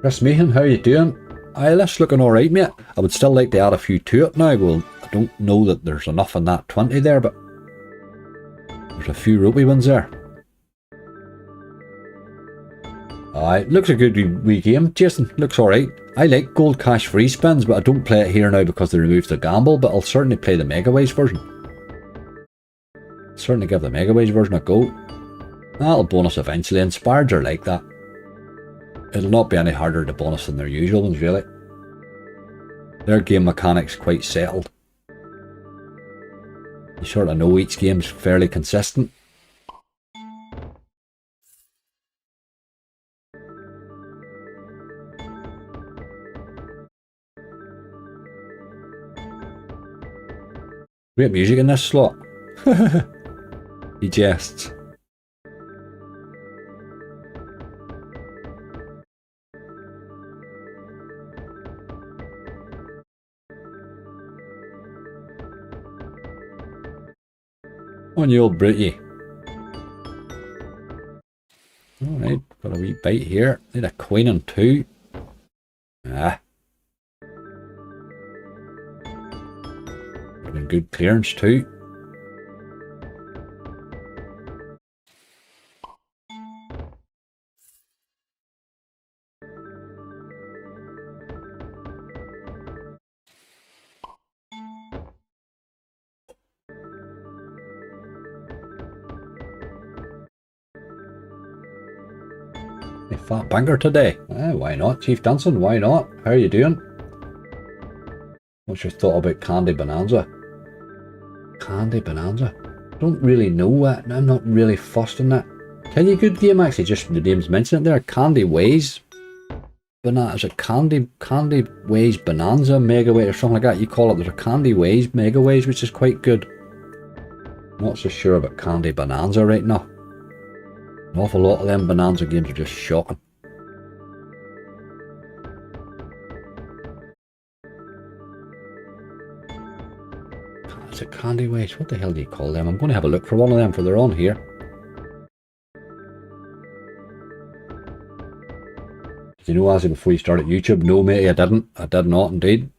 Chris Meehan, how you doing? Aye, that's looking alright, mate. I would still like to add a few to it now. Well, I don't know that there's enough in that 20 there, but there's a few ropey ones there. Aye, looks a good wee game, Jason. Looks alright. I like gold cash free spins, but I don't play it here now because they removed the gamble, but I'll certainly play the Megaways version. Certainly give the Megaways version a go. That'll bonus eventually. Inspireds are like that. It'll not be any harder to bonus than their usual ones, really. Their game mechanics quite settled. You sort of know each game's fairly consistent. Great music in this slot. He jests. On you old Brutie. Alright, got a wee bite here. Need a queen and two. Ah. Been good clearance too. A fat banker today. Why not? Chief Danson, why not? How are you doing? What's your thought about Candy Bonanza? Candy Bonanza? Don't really know it. I'm not really fussed on that. Tell you, good game actually, just the names mentioned it there. Candy Ways. Is it Candy Ways Bonanza Megaway or something like that? You call it. There's a Candy Ways Megaways, which is quite good. Not so sure about Candy Bonanza right now. An awful lot of them Bonanza games are just shocking. Is it Candy Ways? What the hell do you call them? I'm going to have a look for one of them, for they're on here. Did you know, Azzy, before you started YouTube? No, mate, I didn't. I did not indeed.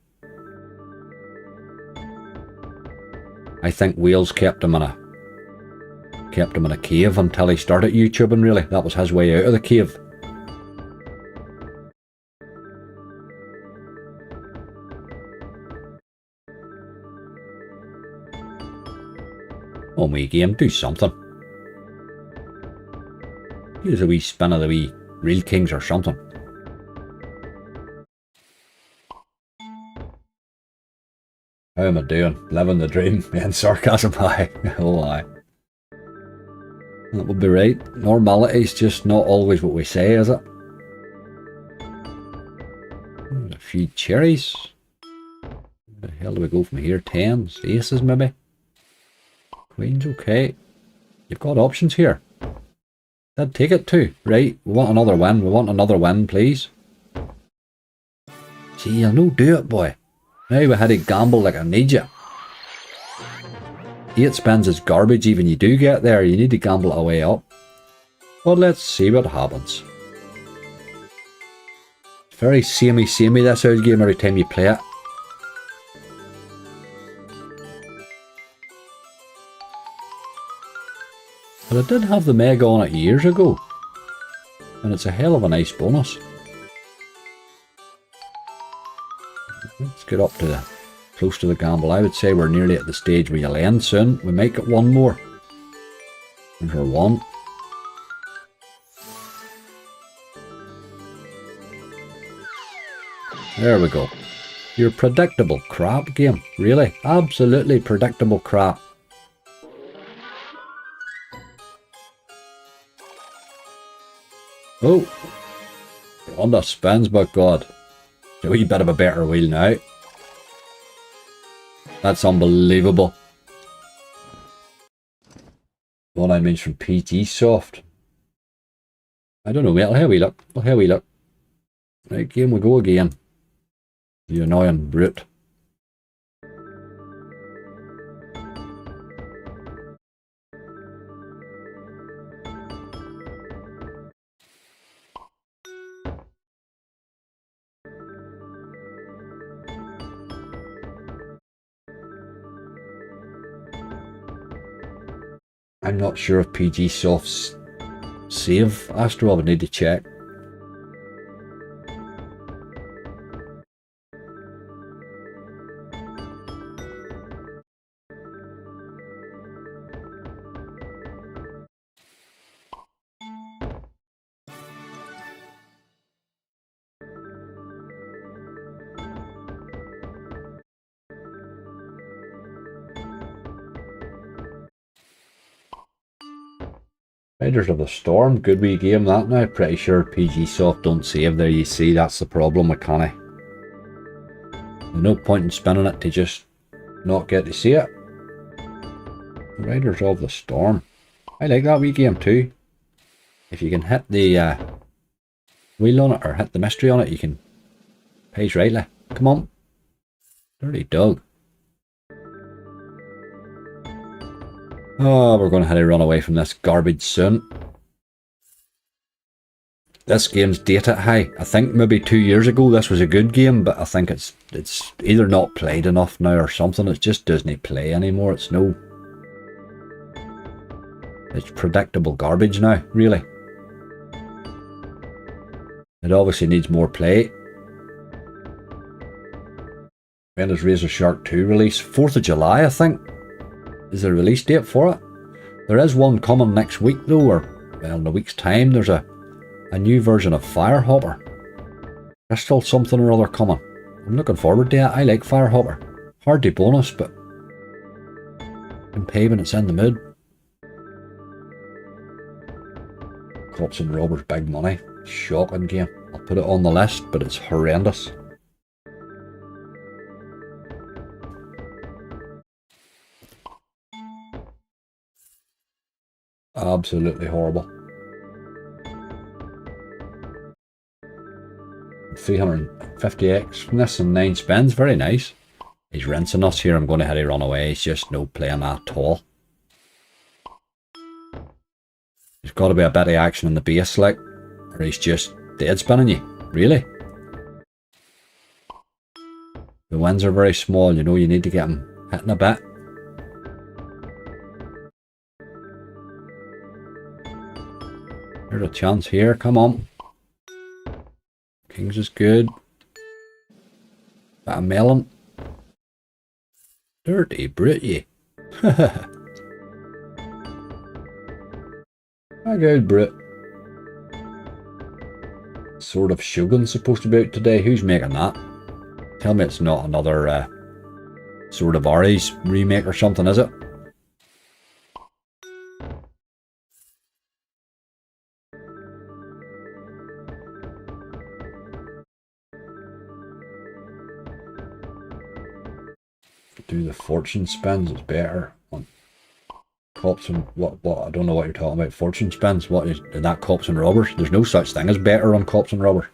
I think Wales kept him in a cave until he started YouTubing, really. That was his way out of the cave. Oh, me game, do something. Use a wee spin of the wee Real Kings or something. How am I doing? Living the dream. Man, sarcasm high. Oh, aye. That would be right. Normality's just not always what we say, is it? A few cherries. Where the hell do we go from here? Tens, aces maybe? Queens, okay. You've got options here. I'd take it too. Right, we want another win. We want another win, please. See, you'll no do it, boy. Now we had to gamble like I need you. 8 spins is garbage even you do get there. You need to gamble it away up. But let's see what happens. It's very samey this old game every time you play it. But I did have the Mega on it years ago. And it's a hell of a nice bonus. Let's get up to close to the gamble. I would say we're nearly at the stage where you'll end soon. We might get one more. There's our one. There we go. Your predictable crap game. Really? Absolutely predictable crap. Oh. On the spins, but God. A wee bit of a better wheel now. That's unbelievable. What I mean from PG Soft. I don't know, mate. I'll have a wee look. I'll have a wee look. Right, game we go again. You annoying brute. I'm not sure if PG Soft's save Astro. I would need to check. Riders of the Storm, good wee game that now. Pretty sure PG Soft don't save there, you see, that's the problem with Canny. No point in spinning it to just not get to see it. Riders of the Storm. I like that wee game too. If you can hit the wheel on it or hit the mystery on it, you can pays rightly. Come on. Dirty dog. Oh, we're going to have to run away from this garbage soon. This game's dated high. I think maybe 2 years ago this was a good game, but I think it's either not played enough now or something. It just doesn't play anymore. It's predictable garbage now, really. It obviously needs more play. When does Razor Shark 2 release? 4th of July, I think, is the release date for it. There is one coming next week though, or well, in a week's time. There's a new version of Firehopper. There's still something or other coming. I'm looking forward to it. I like Firehopper. Hard to bonus, but can pay when it's in the mood. Cops and Robbers, big money. Shocking game. I'll put it on the list, but it's horrendous. Absolutely horrible. 350x from this and 9 spins. Very nice. He's rinsing us here. I'm going to have to run away. He's just no playing at all. There's got to be a bit of action in the base, like, or he's just dead spinning you. Really? The wins are very small, you know, you need to get them hitting a bit. There's a chance here, come on. Kings is good. Bit of melon. Dirty Brit, How good, Brit. Sword of Shogun's supposed to be out today. Who's making that? Tell me it's not another Sword of Aries remake or something, is it? Do the fortune spins, it's better. On cops and what I don't know what you're talking about. Fortune spins, what is that? Cops and robbers? There's no such thing as better on cops and robbers.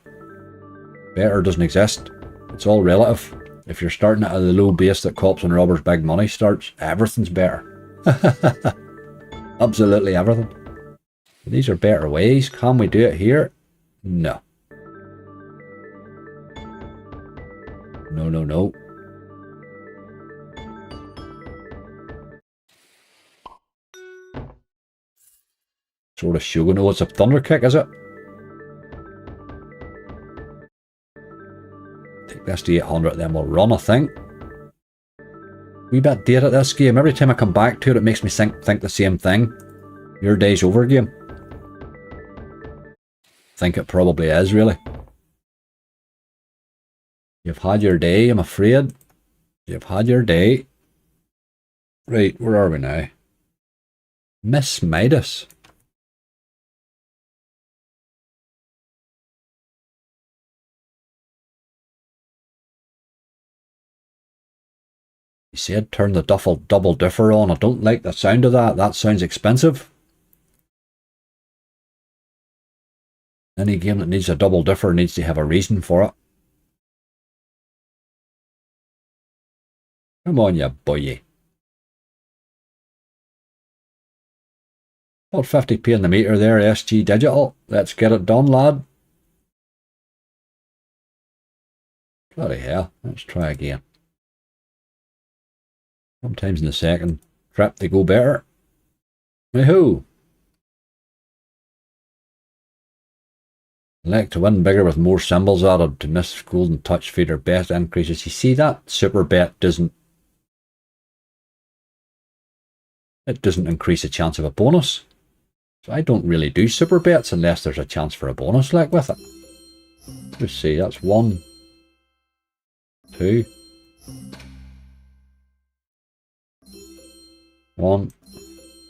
Better doesn't exist. It's all relative. If you're starting at the low base that cops and robbers big money starts, everything's better. Absolutely everything. These are better ways. Can we do it here? No. No, no, no. Sort of Shogun. Oh, it's a thunder kick, is it? Take this to 800, then we'll run, I think. Wee bit date at this game. Every time I come back to it, it makes me think the same thing. Your day's over, game. Think it probably is, really. You've had your day, I'm afraid. You've had your day. Right, where are we now? Miss Midas. He said turn the double differ on. I don't like the sound of that. That sounds expensive. Any game that needs a double differ needs to have a reason for it. Come on, you boy. About 50p in the meter there, SG Digital. Let's get it done, lad. Bloody hell. Let's try again. Sometimes in the second trip they go better. Woohoo! Like to win bigger with more symbols added to miss golden touch feeder bet increases. You see that super bet doesn't increase the chance of a bonus. So I don't really do super bets unless there's a chance for a bonus like with it. Let's see, that's 1, 2, 1,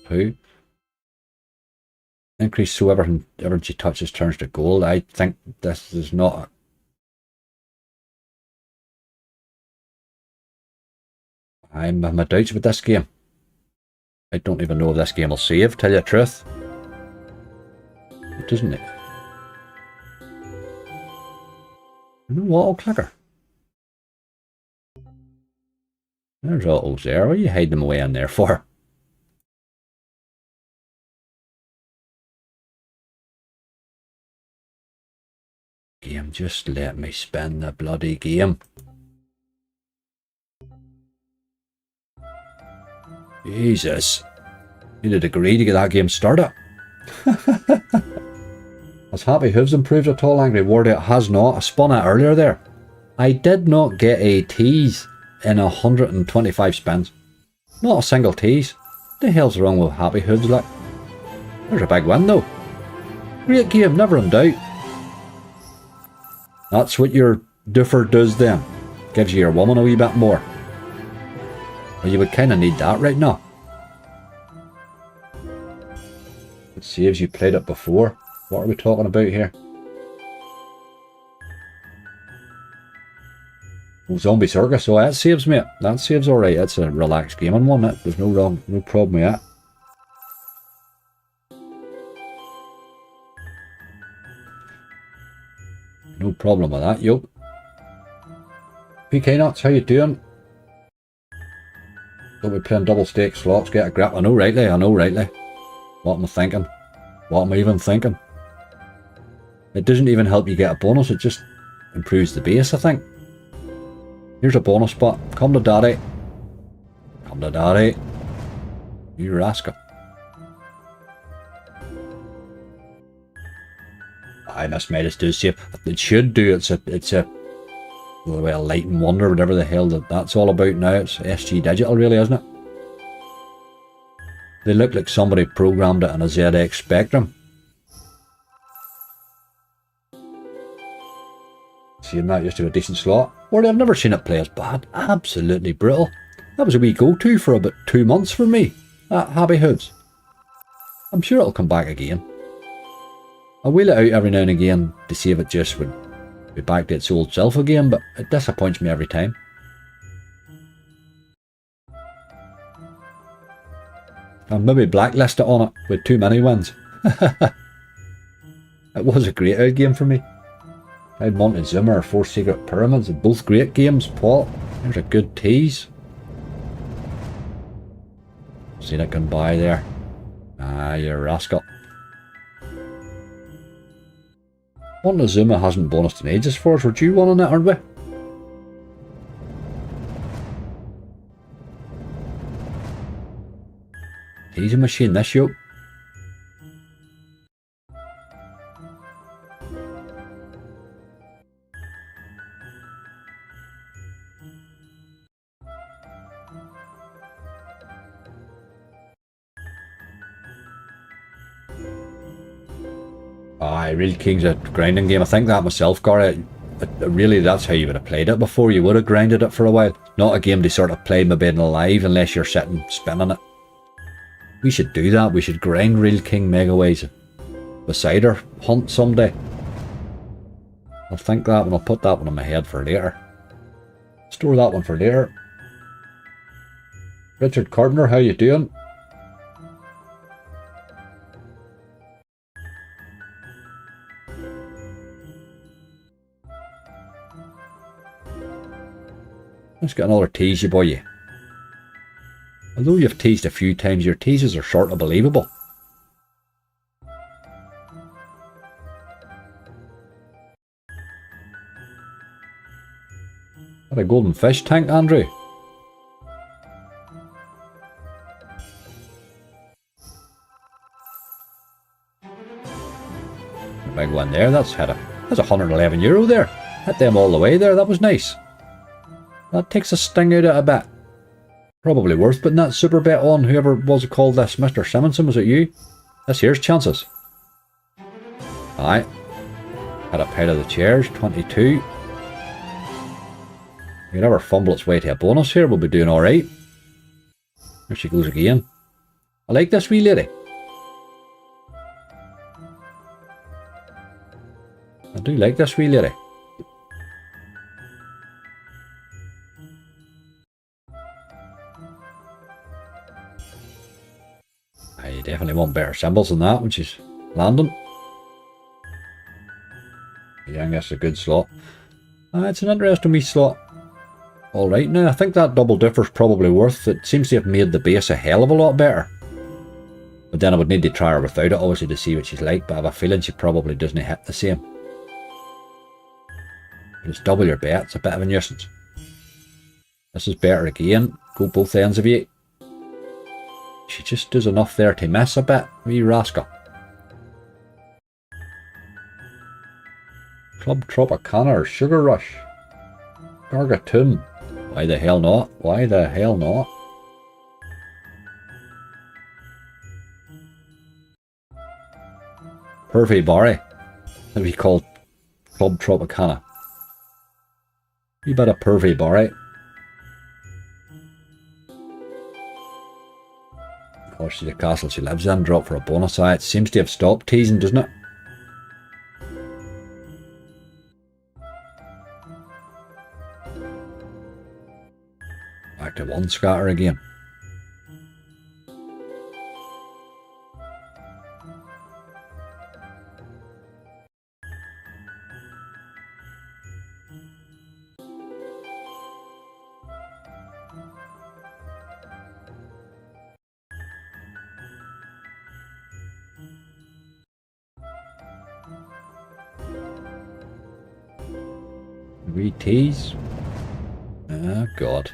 2. Increase so everything she touches turns to gold. I think this is not I have my doubts with this game. I don't even know if this game will save, tell you the truth. It doesn't it? No auto clicker. There's autos there. What are you hiding them away in there for? Game, just let me spin the bloody game. Jesus. Need a degree to get that game started. Has Happy Hooves improved at all, Angry Wardy? It has not. I spun it earlier there. I did not get a tease in 125 spins. Not a single tease. What the hell's wrong with Happy Hooves, like? There's a big win though. Great game, never in doubt. That's what your doofer does then. Gives you your woman a wee bit more. Well, you would kind of need that right now. It saves you played it before. What are we talking about here? Oh, Zombie Circus. Oh, that saves, mate. That saves alright. It's a relaxed gaming one. There's no problem with that. No problem with that, yo. PK Nuts, how you doing? Don't be playing double stake slots, get a grip. I know rightly. What am I thinking? What am I even thinking? It doesn't even help you get a bonus, it just improves the base, I think. Here's a bonus spot. Come to daddy. Come to daddy. You rascal. I made us do shape. It should do. It's a well, Light and Wonder, whatever the hell that's all about now. It's SG Digital, really, isn't it? They look like somebody programmed it on a ZX Spectrum. Seeing that used to be a decent slot. Well, I've never seen it play as bad. Absolutely brutal. That was a wee go-to for about 2 months for me. That Happy Hoods. I'm sure it'll come back again. I'll wheel it out every now and again to see if it just would be back to its old self again, but it disappoints me every time. I've maybe blacklisted on it with too many wins. It was a great out game for me. I had Montezuma or Four Secret Pyramids, both great games. Paul, there's a good tease. Seen it going by there. Ah, you rascal. Montezuma hasn't bonused in ages for us. We're due one on it, aren't we? He's a machine, this yoke. Aye, Real King's a grinding game. I think that myself, Gary. Really, that's how you would have played it before. You would have grinded it for a while. Not a game to sort of play maybe in live unless you're sitting spinning it. We should do that. We should grind Real King Megaways beside our hunt someday. I'll think that one. I'll put that one in my head for later. Store that one for later. Richard Carpenter, how you doing? Let's get another tease, you boy. Although you've teased a few times, your teases are sort of believable. Got a golden fish tank, Andrew. A big one there. That's €111 there. Hit them all the way there. That was nice. That takes a sting out of a bit. Probably worth putting that super bet on. Whoever was called this, Mr. Simonson, was it you? This here's chances. Aye. Had a pair of the chairs, 22. If it ever fumble its way to a bonus here, we'll be doing alright. There she goes again. I like this wee lady. I do like this wee lady. I definitely want better symbols than that when she's landing. Yeah, I guess a good slot. It's an interesting wee slot. Alright, now I think that double differ's probably worth it. Seems to have made the base a hell of a lot better. But then I would need to try her without it, obviously, to see what she's like, but I have a feeling she probably doesn't hit the same. But it's double your bet, it's a bit of a nuisance. This is better again. Go both ends of you. She just does enough there to miss a bit, wee rascal. Club Tropicana or Sugar Rush. Gargatoon. Why the hell not? Why the hell not? Purvey Barry. That'd be called Club Tropicana. You bit of Purvey Barry. Oh, she's a castle she lives in. Drop for a bonus. It seems to have stopped teasing, doesn't it? Back to one scatter again. Wee tease. Oh, God.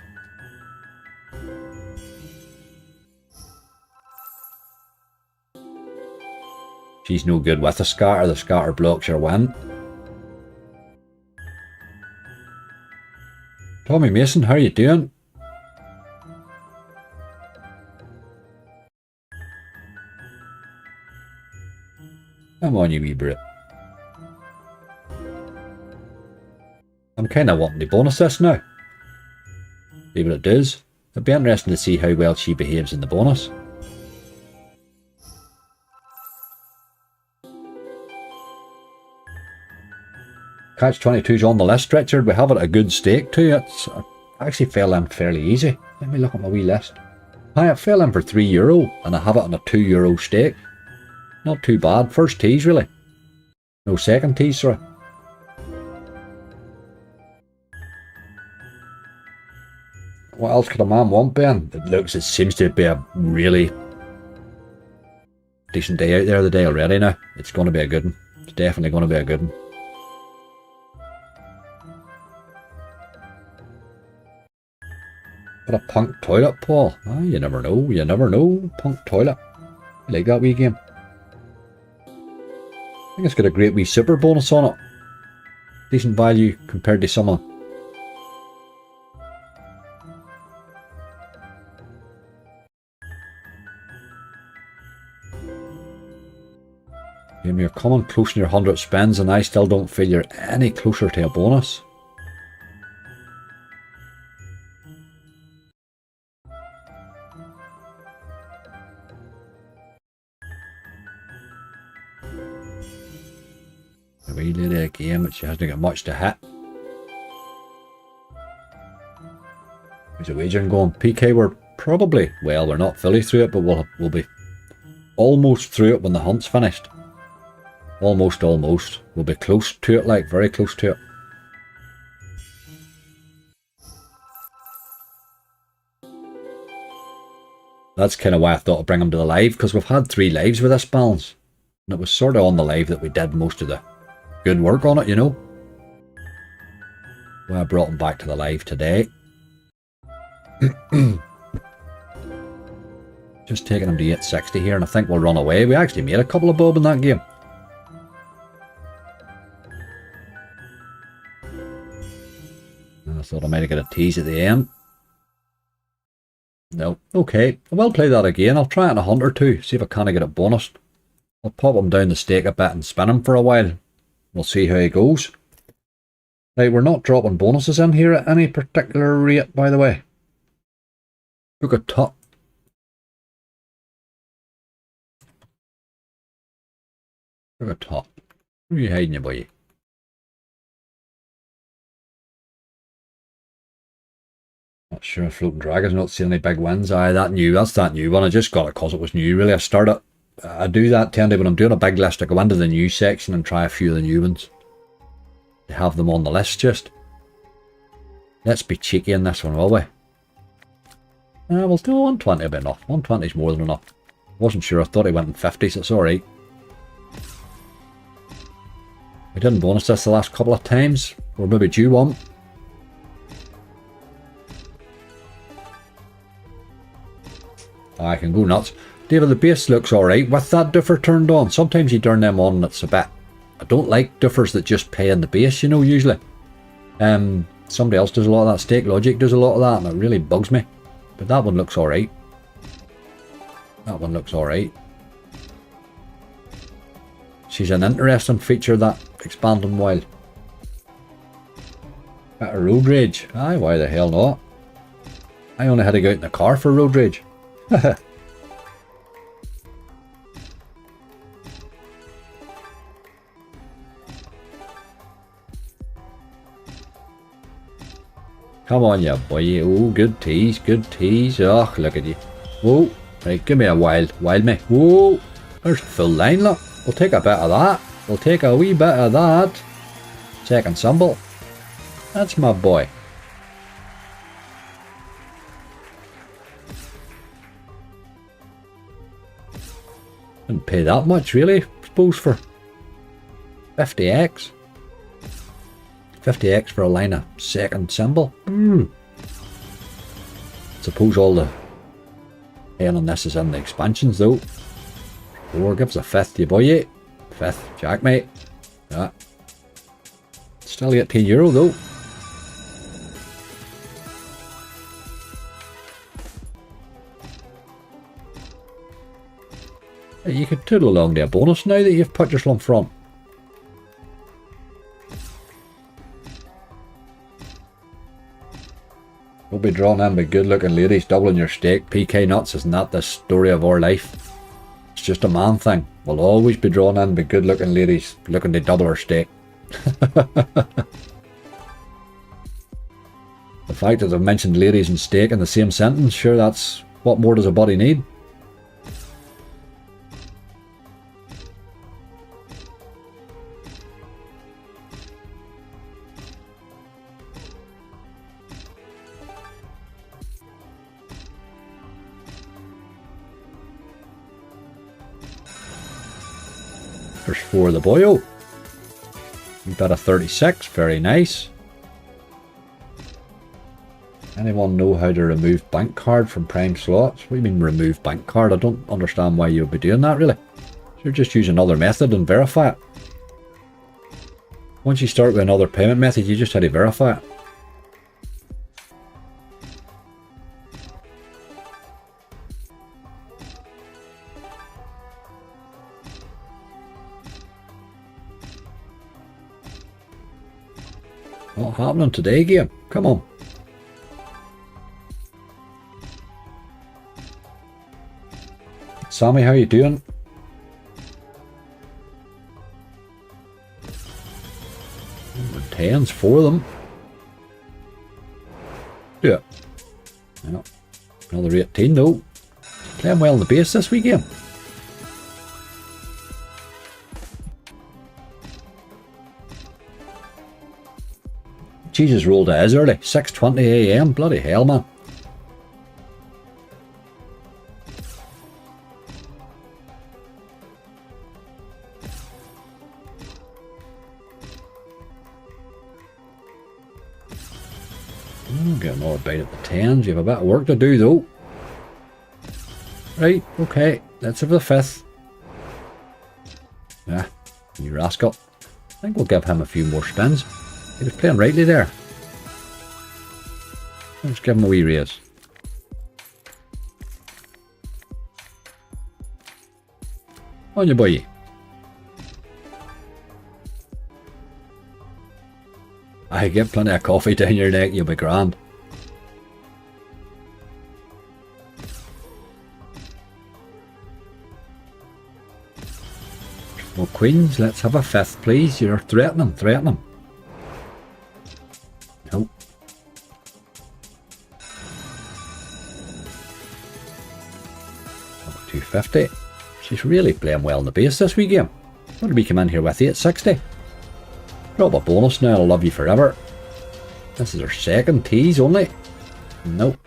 She's no good with the scatter. The scatter blocks your win. Tommy Mason, how are you doing? Come on, you wee Brit. I'm kind of wanting to bonus this now. See what it does. It'll be interesting to see how well she behaves in the bonus. Catch 22's on the list, Richard. We have it a good stake too. It's actually fell in fairly easy. Let me look at my wee list. Hi, it fell in for €3 and I have it on a €2 stake. Not too bad. First tease really. No second tease, sorry. What else could a man want, Ben? It seems to be a really decent day out there the day already now. It's going to be a good one. It's definitely going to be a good one. But a punk toilet, Paul. Ah, you never know. You never know. Punk toilet. I like that wee game. I think it's got a great wee super bonus on it. Decent value compared to some of them. You're coming close to your 100 spins and I still don't feel you're any closer to a bonus. A wee lady again, but she hasn't got much to hit. There's a wagering going. PK, we're probably, well, we're not fully through it, but we'll be almost through it when the hunt's finished. Almost. We'll be close to it, like very close to it. That's kind of why I thought I'd bring him to the live, because we've had 3 lives with this balance. And it was sort of on the live that we did most of the good work on it, you know. Well, I brought him back to the live today. Just taking him to 860 here, and I think we'll run away. We actually made a couple of bob in that game. I thought I might have got a tease at the end. No. Okay. I will play that again. I'll try it in a hunt or two. See if I can't get it bonused. I'll pop him down the stake a bit and spin him for a while. We'll see how he goes. Now, we're not dropping bonuses in here at any particular rate, by the way. Look at top. Look at top. Where are you hiding, you boy? Not sure. Floating Dragons, not seeing any big wins. Aye, that's that new one. I just got it because it was new, really. I do that tend to when I'm doing a big list. I go into the new section and try a few of the new ones. To have them on the list just. Let's be cheeky in this one, will we? We'll do 120 a bit enough. 120 is more than enough. Wasn't sure. I thought he went in 50s. So it's alright. We didn't bonus this the last couple of times. Or maybe due one. I can go nuts. David, the base looks alright with that differ turned on. Sometimes you turn them on and it's a bit... I don't like differs that just pay in the base, you know, usually. Somebody else does a lot of that. Stake Logic does a lot of that and it really bugs me. But that one looks alright. That one looks alright. She's an interesting feature, that expanding wild. Bit of road rage. Aye, why the hell not? I only had to go out in the car for road rage. Come on, you boy. Oh, good tease, good tease. Oh, look at you. Whoa. Right, give me a wild me. Whoa. There's a full line, look. We'll take a bit of that. We'll take a wee bit of that. Second symbol. That's my boy. Didn't pay that much, really, I suppose, for 50x. 50x for a line of second symbol. Suppose all the paying on this is in the expansions though. 4 gives a 5th, you boy, yeah. 5th, jack mate. Yeah. Still €18 though. You could toodle along to a bonus now that you've put yourself in front. You'll be drawn in by good looking ladies doubling your stake. PK nuts, isn't that the story of our life? It's just a man thing. We'll always be drawn in by good looking ladies looking to double our stake. The fact that I've mentioned ladies and stake in the same sentence, sure, that's what more does a body need? There's 4 of the boyo. We've got a 36, very nice. Anyone know how to remove bank card from prime slots? What do you mean remove bank card? I don't understand why you'll be doing that really. So just use another method and verify it. Once you start with another payment method, you just had to verify it. Not happening today, game. Come on. Sammy, how you doing? Tens, 4 of them. Yeah. Yeah. Another 18 though. Playing well in the base this weekend. Jesus rolled it is early. 6:20 AM. Bloody hell, man. Get another bite at the 10s. You have a bit of work to do though. Right, okay. Let's have the 5th. Yeah, you rascal. I think we'll give him a few more spins. He was playing rightly there. Let's give him a wee raise. On your boy. I get plenty of coffee down your neck, you'll be grand. More queens, let's have a 5th please. You're threatening. Nope. Number 250. She's really playing well in the base this weekend. What did we come in here with? 860. Drop a bonus now, I'll love you forever. This is her second tease only. Nope.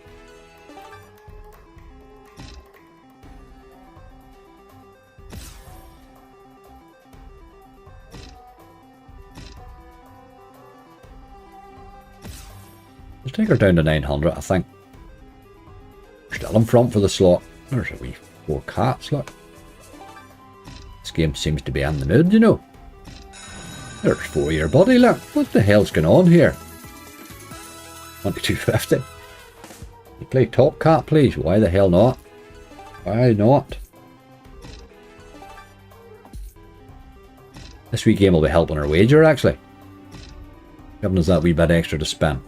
Let's take her down to 900, I think. We're still in front for the slot. There's a wee 4 cats, look. This game seems to be in the mood, you know. There's 4 your body, look. What the hell's going on here? 2250. You play top cat, please. Why the hell not? Why not? This wee game will be helping our wager, actually. Giving us that wee bit extra to spend.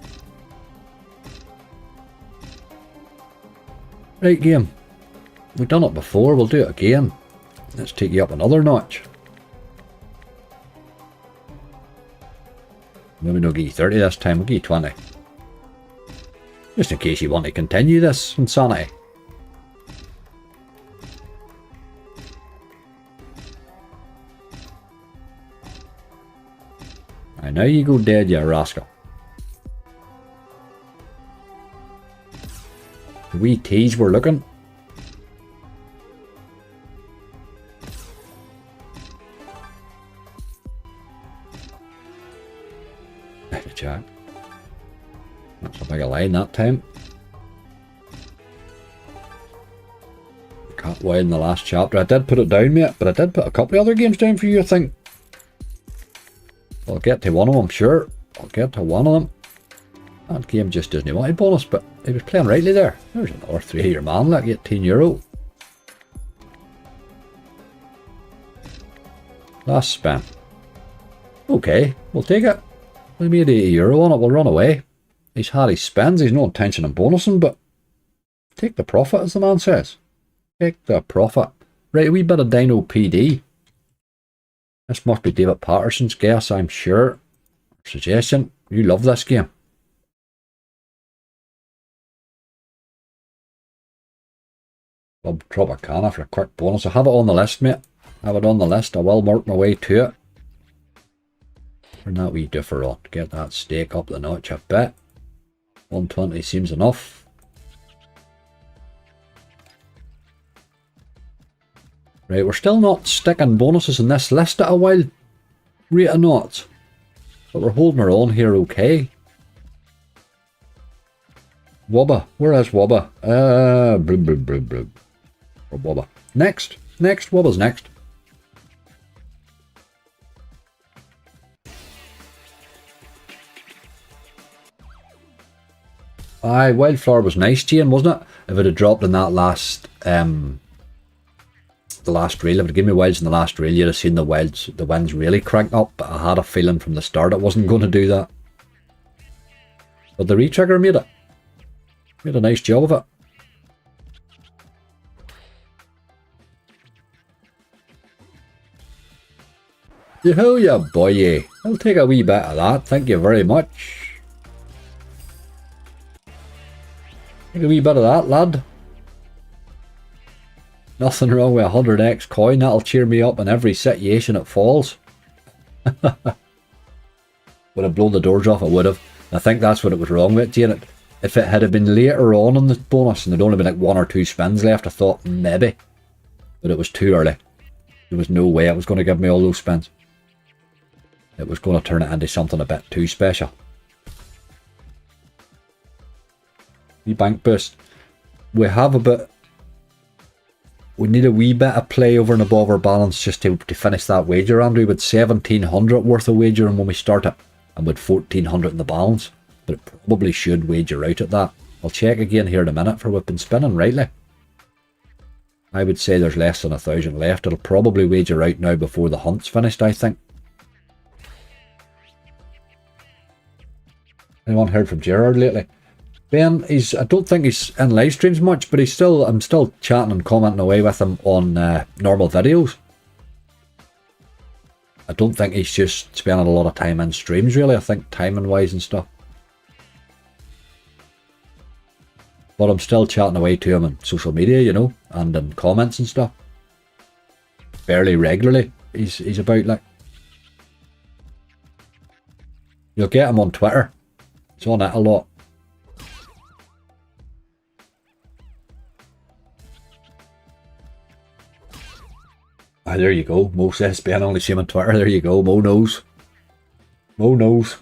Right, game. We've done it before, we'll do it again. Let's take you up another notch. Maybe not give you 30 this time, we'll give you 20. Just in case you want to continue this insanity. I know you go dead, you rascal. The wee tease we're looking. The jack. That's a big line that time. Cat wild in the last chapter. I did put it down, mate, but I did put a couple of other games down for you, I think. I'll get to one of them, sure. I'll get to one of them. That game just doesn't want a bonus, but he was playing rightly there. There's another 3-year man, like €18. Last spin. Okay, we'll take it. We made €80 on it, we'll run away. He's had his spends, he's no intention of bonusing, but take the profit, as the man says. Take the profit. Right, a wee bit of Dino PD. This must be David Patterson's guess, I'm sure. Suggestion, you love this game. I'll drop a can for a quick bonus. I have it on the list, mate. I have it on the list. I will mark my way to it. Turn that wee differ on. Get that stake up the notch a bit. 120 seems enough. Right, we're still not sticking bonuses in this list at a wild rate of knots. But we're holding our own here okay. Wubba. Where is Wubba? Wubba. Next. Wubba's next. Aye, Wildflower was nice, Jane, wasn't it? If it had dropped in that last, the last reel, if it had given me wilds in the last reel, you'd have seen the winds really crank up, but I had a feeling from the start it wasn't going to do that. But the retrigger made it. Made a nice job of it. Yoo-hoo, ya boy. I'll take a wee bit of that, thank you very much. Take a wee bit of that, lad. Nothing wrong with 100x coin, that'll cheer me up in every situation it falls. Would have blown the doors off, I would have. I think that's what it was wrong with, Jane. If it had been later on in the bonus and there'd only been like 1 or 2 spins left, I thought maybe. But it was too early. There was no way it was going to give me all those spins. It was going to turn it into something a bit too special. Wee bank boost. We have a bit. We need a wee bit of play over and above our balance just to finish that wager, Andrew. With 1700 worth of wagering when we start it, and with 1400 in the balance. But it probably should wager out at that. I'll check again here in a minute for we've been spinning rightly. I would say there's less than 1,000 left. It'll probably wager out now before the hunt's finished, I think. Anyone heard from Gerard lately? Ben, I don't think he's in live streams much, but I'm still chatting and commenting away with him on normal videos. I don't think he's just spending a lot of time in streams, really. I think timing wise and stuff. But I'm still chatting away to him on social media, you know, and in comments and stuff. Fairly regularly, he's about, like. You'll get him on Twitter. He's on it a lot. Ah, there you go. Mo says Ben only see him on Twitter. There you go. Mo knows. Mo knows.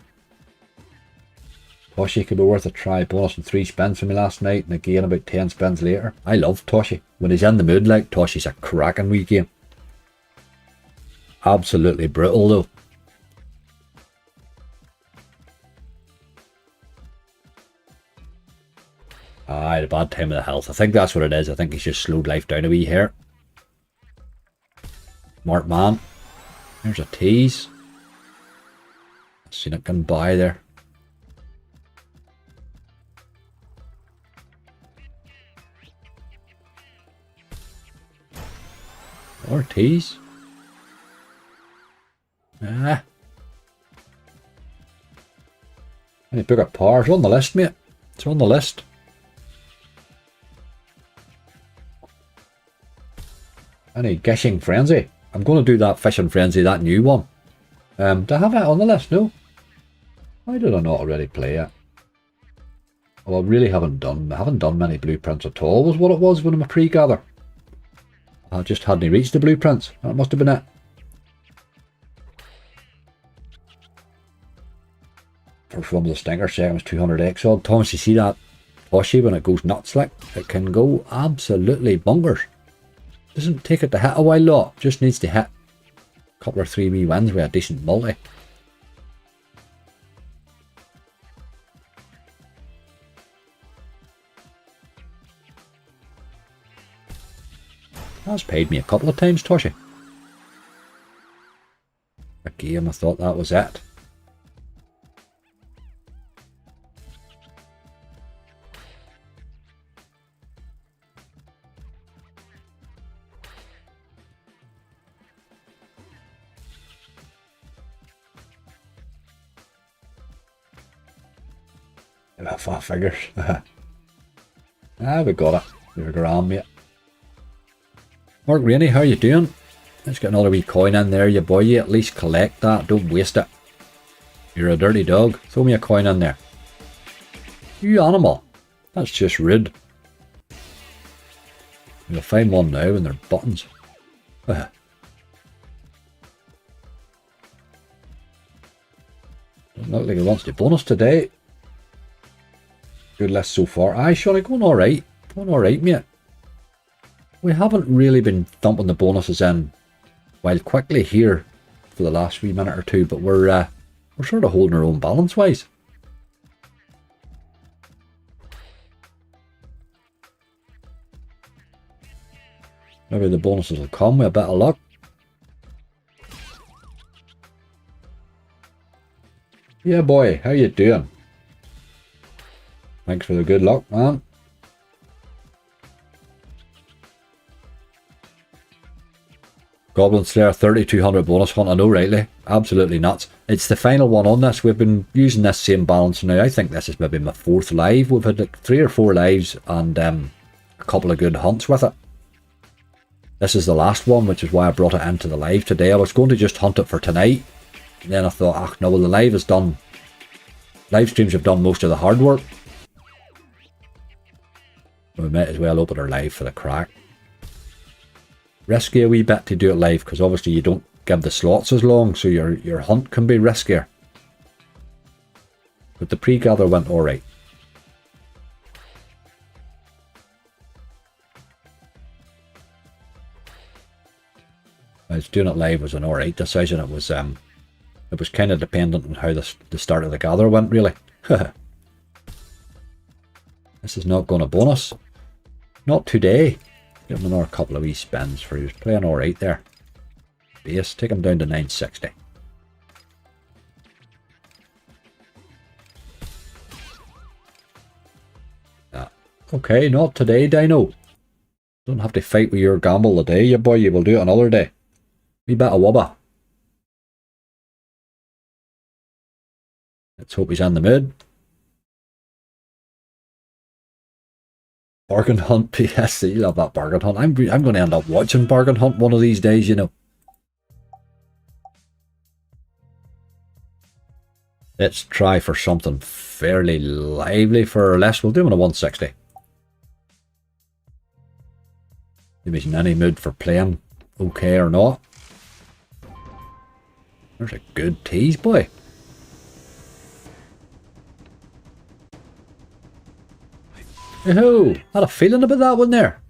Toshi could be worth a try. Bonus in 3 spins for me last night, and again about 10 spins later. I love Toshi. When he's in the mood, like, Toshi's a cracking wee game. Absolutely brutal though. Aye, the bad time of the health. I think that's what it is. I think he's just slowed life down a wee here. Smart man. There's a tease. Seen it come by there. Or tease. Ah. Any bigger power? It's on the list, mate. It's on the list. Any Gishing Frenzy? I'm going to do that Fishing Frenzy, that new one. Do I have it on the list? No. Why did I not already play it? Well, I really haven't done many blueprints at all, was what it was when I'm a pre-gather. I just hadn't reached the blueprints. That must have been it. First one was a stinker, second was 200x odd. Thomas, you see that Toshi when it goes nuts like? It can go absolutely bonkers. Doesn't take it to hit a while lot, just needs to hit a couple or 3 wee wins with a decent multi. That's paid me a couple of times, Toshi. A game, I thought that was it. About 5 figures. Ah, we got it. We were grand, mate. Mark Rainey, how you doing? Let's get another wee coin in there, you boy. You at least collect that. Don't waste it. You're a dirty dog. Throw me a coin in there. You animal. That's just rude. You'll find one now and they're buttons. Doesn't look like he wants to bonus today. Good list so far. Aye, Shawnee, going alright. Going alright, mate. We haven't really been thumping the bonuses in while quickly here for the last wee minute or two, but we're sort of holding our own balance wise. Maybe the bonuses will come with a bit of luck. Yeah, boy, how you doing? Thanks for the good luck, man. Goblin Slayer 3200 bonus hunt. I know, rightly. Absolutely nuts. It's the final one on this. We've been using this same balance now. I think this is maybe my 4th live. We've had like 3 or 4 lives and a couple of good hunts with it. This is the last one, which is why I brought it into the live today. I was going to just hunt it for tonight. And then I thought, ah, no, well, the live is done. Live streams have done most of the hard work. We might as well open our live for the crack. Risky a wee bit to do it live because obviously you don't give the slots as long, so your hunt can be riskier. But the pre-gather went alright. I was doing it live was an alright decision. It was kind of dependent on how the start of the gather went, really. This is not going to bonus. Not today. Give him another couple of wee spins for he was playing alright there. Base, take him down to 960. Okay, not today, Dino. Don't have to fight with your gamble today, you boy. You will do it another day. Wee bit of wubba. Let's hope he's in the mood. Bargain Hunt PSC, love that Bargain Hunt. I'm going to end up watching Bargain Hunt one of these days, you know. Let's try for something fairly lively for less. We'll do him on a 160. If he's in any mood for playing okay or not. There's a good tease, boy. Oh, had a feeling about that one there.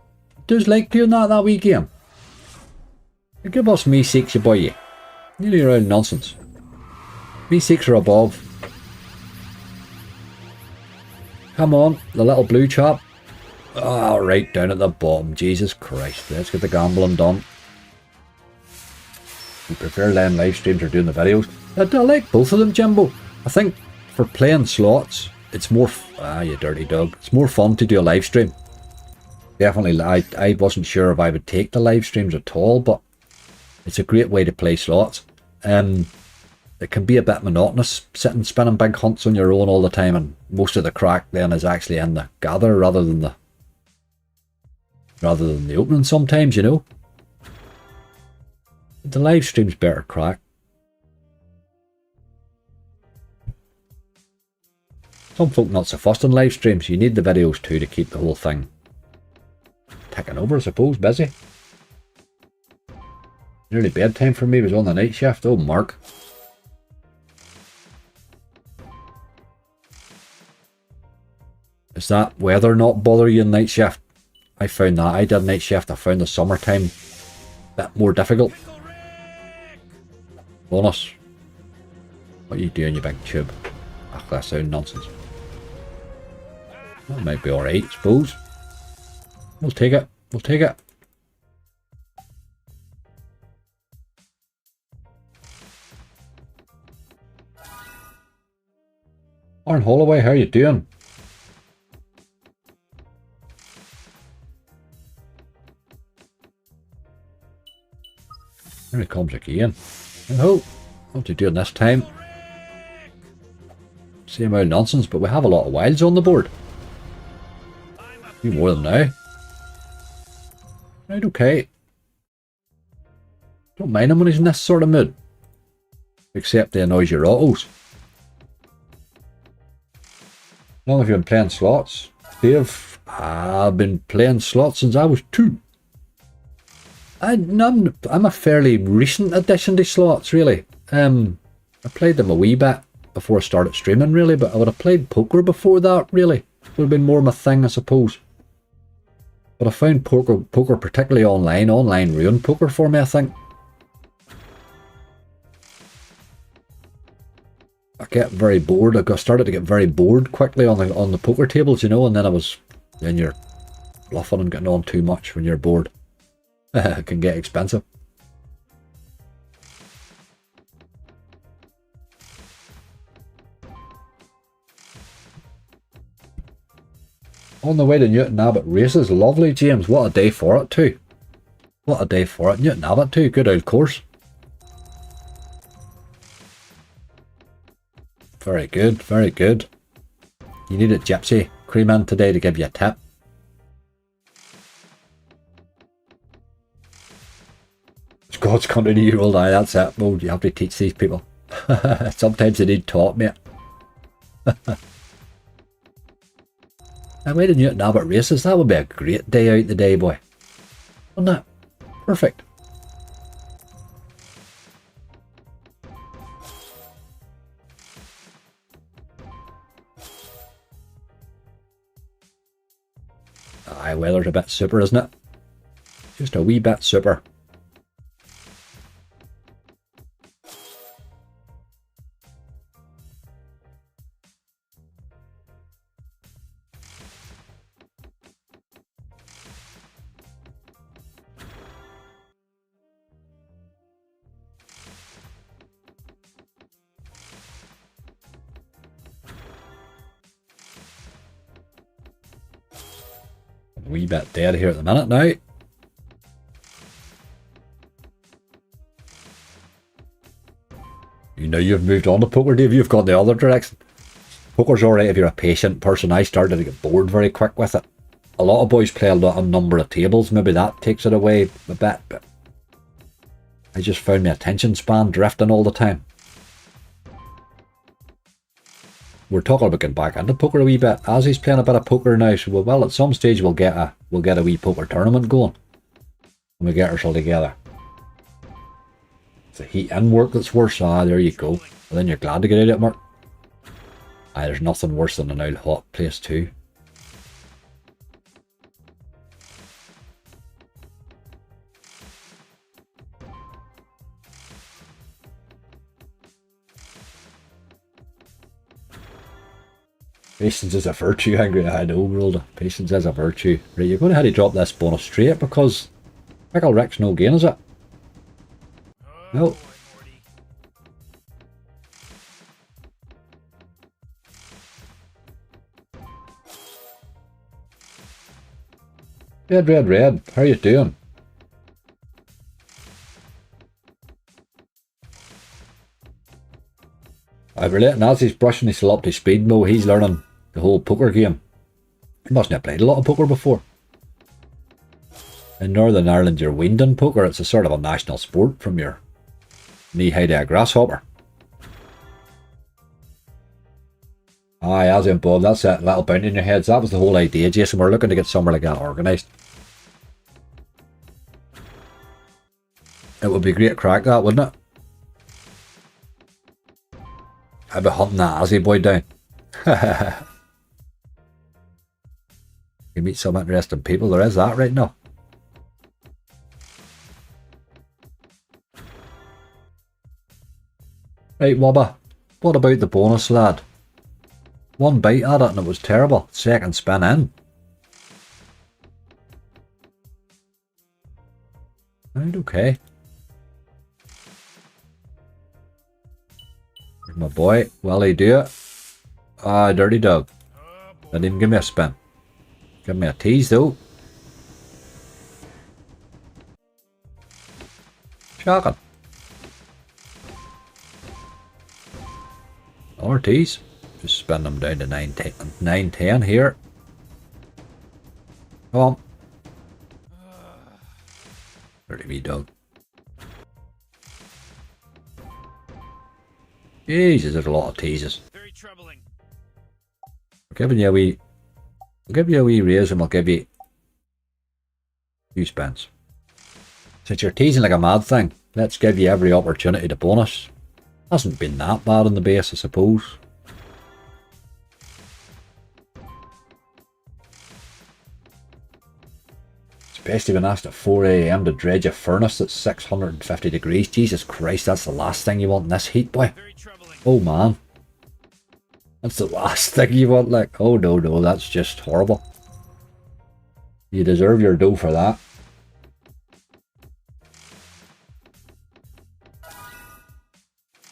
Does like doing that wee game. You give us me 6, you boy, you. Nearly around nonsense. Me 6 or above. Come on, the little blue chap. Oh, right down at the bottom. Jesus Christ. Let's get the gambling done. We prefer laying live streams or doing the videos. I like both of them, Jimbo. I think for playing slots, it's more, you dirty dog. It's more fun to do a live stream. Definitely, I wasn't sure if I would take the live streams at all, but it's a great way to play slots. It can be a bit monotonous, sitting spinning big hunts on your own all the time, and most of the crack then is actually in the gather rather than the opening sometimes, you know. The live stream's better crack. Some folk not so fussed on live streams. You need the videos too to keep the whole thing ticking over, I suppose. Busy. Nearly bedtime for me. Was on the night shift. Oh, Mark. Is that weather not bother you in night shift? I found that. I did night shift. I found the summertime a bit more difficult. Bonus. What are you doing, you big tube? Ah, that sound nonsense. That might be alright, I suppose. We'll take it. We'll take it. Aaron Holloway, how are you doing? Here he comes again. Oh, what's he doing this time? Same old nonsense, but we have a lot of wilds on the board. A few more than now. Right, okay. Don't mind him when he's in this sort of mood. Except he annoys your autos. How long have you been playing slots? Dave, I've been playing slots since I was 2. I'm a fairly recent addition to slots, really. I played them a wee bit before I started streaming, really, but I would have played poker before that, really. Would have been more my thing, I suppose. But I found poker particularly online ruined poker for me, I think. I get very bored. I started to get very bored quickly on the poker tables, you know, and then you're bluffing and getting on too much when you're bored. It can get expensive. On the way to Newton Abbot races, lovely James. What a day for it too. What a day for it. Newton Abbot too, good old course. Very good, very good. You need a gypsy cream in today to give you a tip. God's continuity-year-old eye, that's it. Well, you have to teach these people. Sometimes they need taught, mate. Now, way to Newton Abbot races, that would be a great day out today, boy. Wouldn't it? Perfect. Aye, weather's a bit super, isn't it? Just a wee bit super. A wee bit dead here at the minute now. You know you've moved on to poker, Dave. You've gone the other direction. Poker's alright if you're a patient person. I started to get bored very quick with it. A lot of boys play a number of tables. Maybe that takes it away a bit, but I just found my attention span drifting all the time. We're talking about getting back into poker a wee bit. As he's playing a bit of poker now, so well, at some stage we'll get a wee poker tournament going when we get ourselves together. It's the heat in work that's worse. Ah, there you go. Well, then you're glad to get out of it, Mark. Aye, there's nothing worse than an old hot place too. Patience is a virtue, angry. I know, Rolda. Patience is a virtue. Right, you're going to have to drop this bonus straight because Pickle Rick's no gain, is it? No. Red, how are you doing? I'm relating as he's brushing his up to speed mode, he's learning the whole poker game. He mustn't have played a lot of poker before. In Northern Ireland, you're weaned in poker. It's a sort of a national sport from your knee-high to a grasshopper. Aye, as in Bob, that's it. Little bounty in your heads. That was the whole idea, Jason. We're looking to get somewhere like that organised. It would be great crack, that, wouldn't it? I'd be hunting that Aussie boy down. You meet some interesting people. There is that right now. Right, Wobba. What about the bonus, lad? One bite at it and it was terrible. Second spin in. Right, okay. My boy, will he do it? Ah, dirty dog. Didn't even give me a spin. Give me a tease though. Shocking. Or tease. Just spin them down to 910 here. Come on. Dirty wee dog. Jesus, there's a lot of teases. Very troubling. We're giving you a wee. We'll give you a wee raise and we'll give you a few spins. Since you're teasing like a mad thing, let's give you every opportunity to bonus. Hasn't been that bad on the base, I suppose. Especially when asked at 4 AM to dredge a furnace that's 650 degrees. Jesus Christ, that's the last thing you want in this heat, boy. Oh man. That's the last thing you want, like, oh no, that's just horrible. You deserve your dough for that.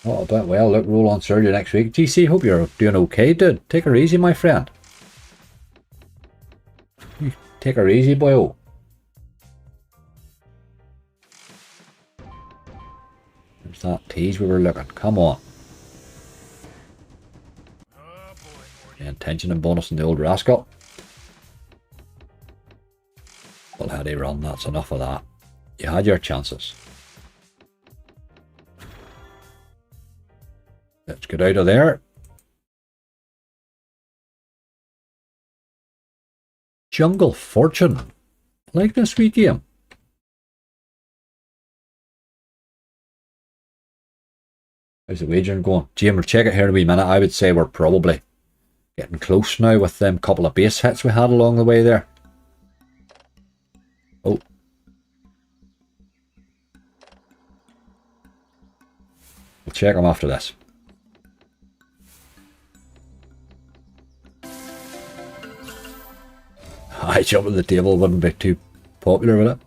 Oh, I bet. Well, look, roll on surgery next week. GC, hope you're doing okay, dude. Take her easy, my friend. Take her easy, boyo. There's that tease we were looking. Come on. Intention and bonus in the old rascal. Well, how do you run? That's enough of that. You had your chances. Let's get out of there. Jungle Fortune. I like this wee game. How's the wagering going? Jim, we'll check it here in a wee minute. I would say we're probably getting close now with them couple of base hits we had along the way there. Oh. We'll check them after this. I jumping the table wouldn't be too popular with it.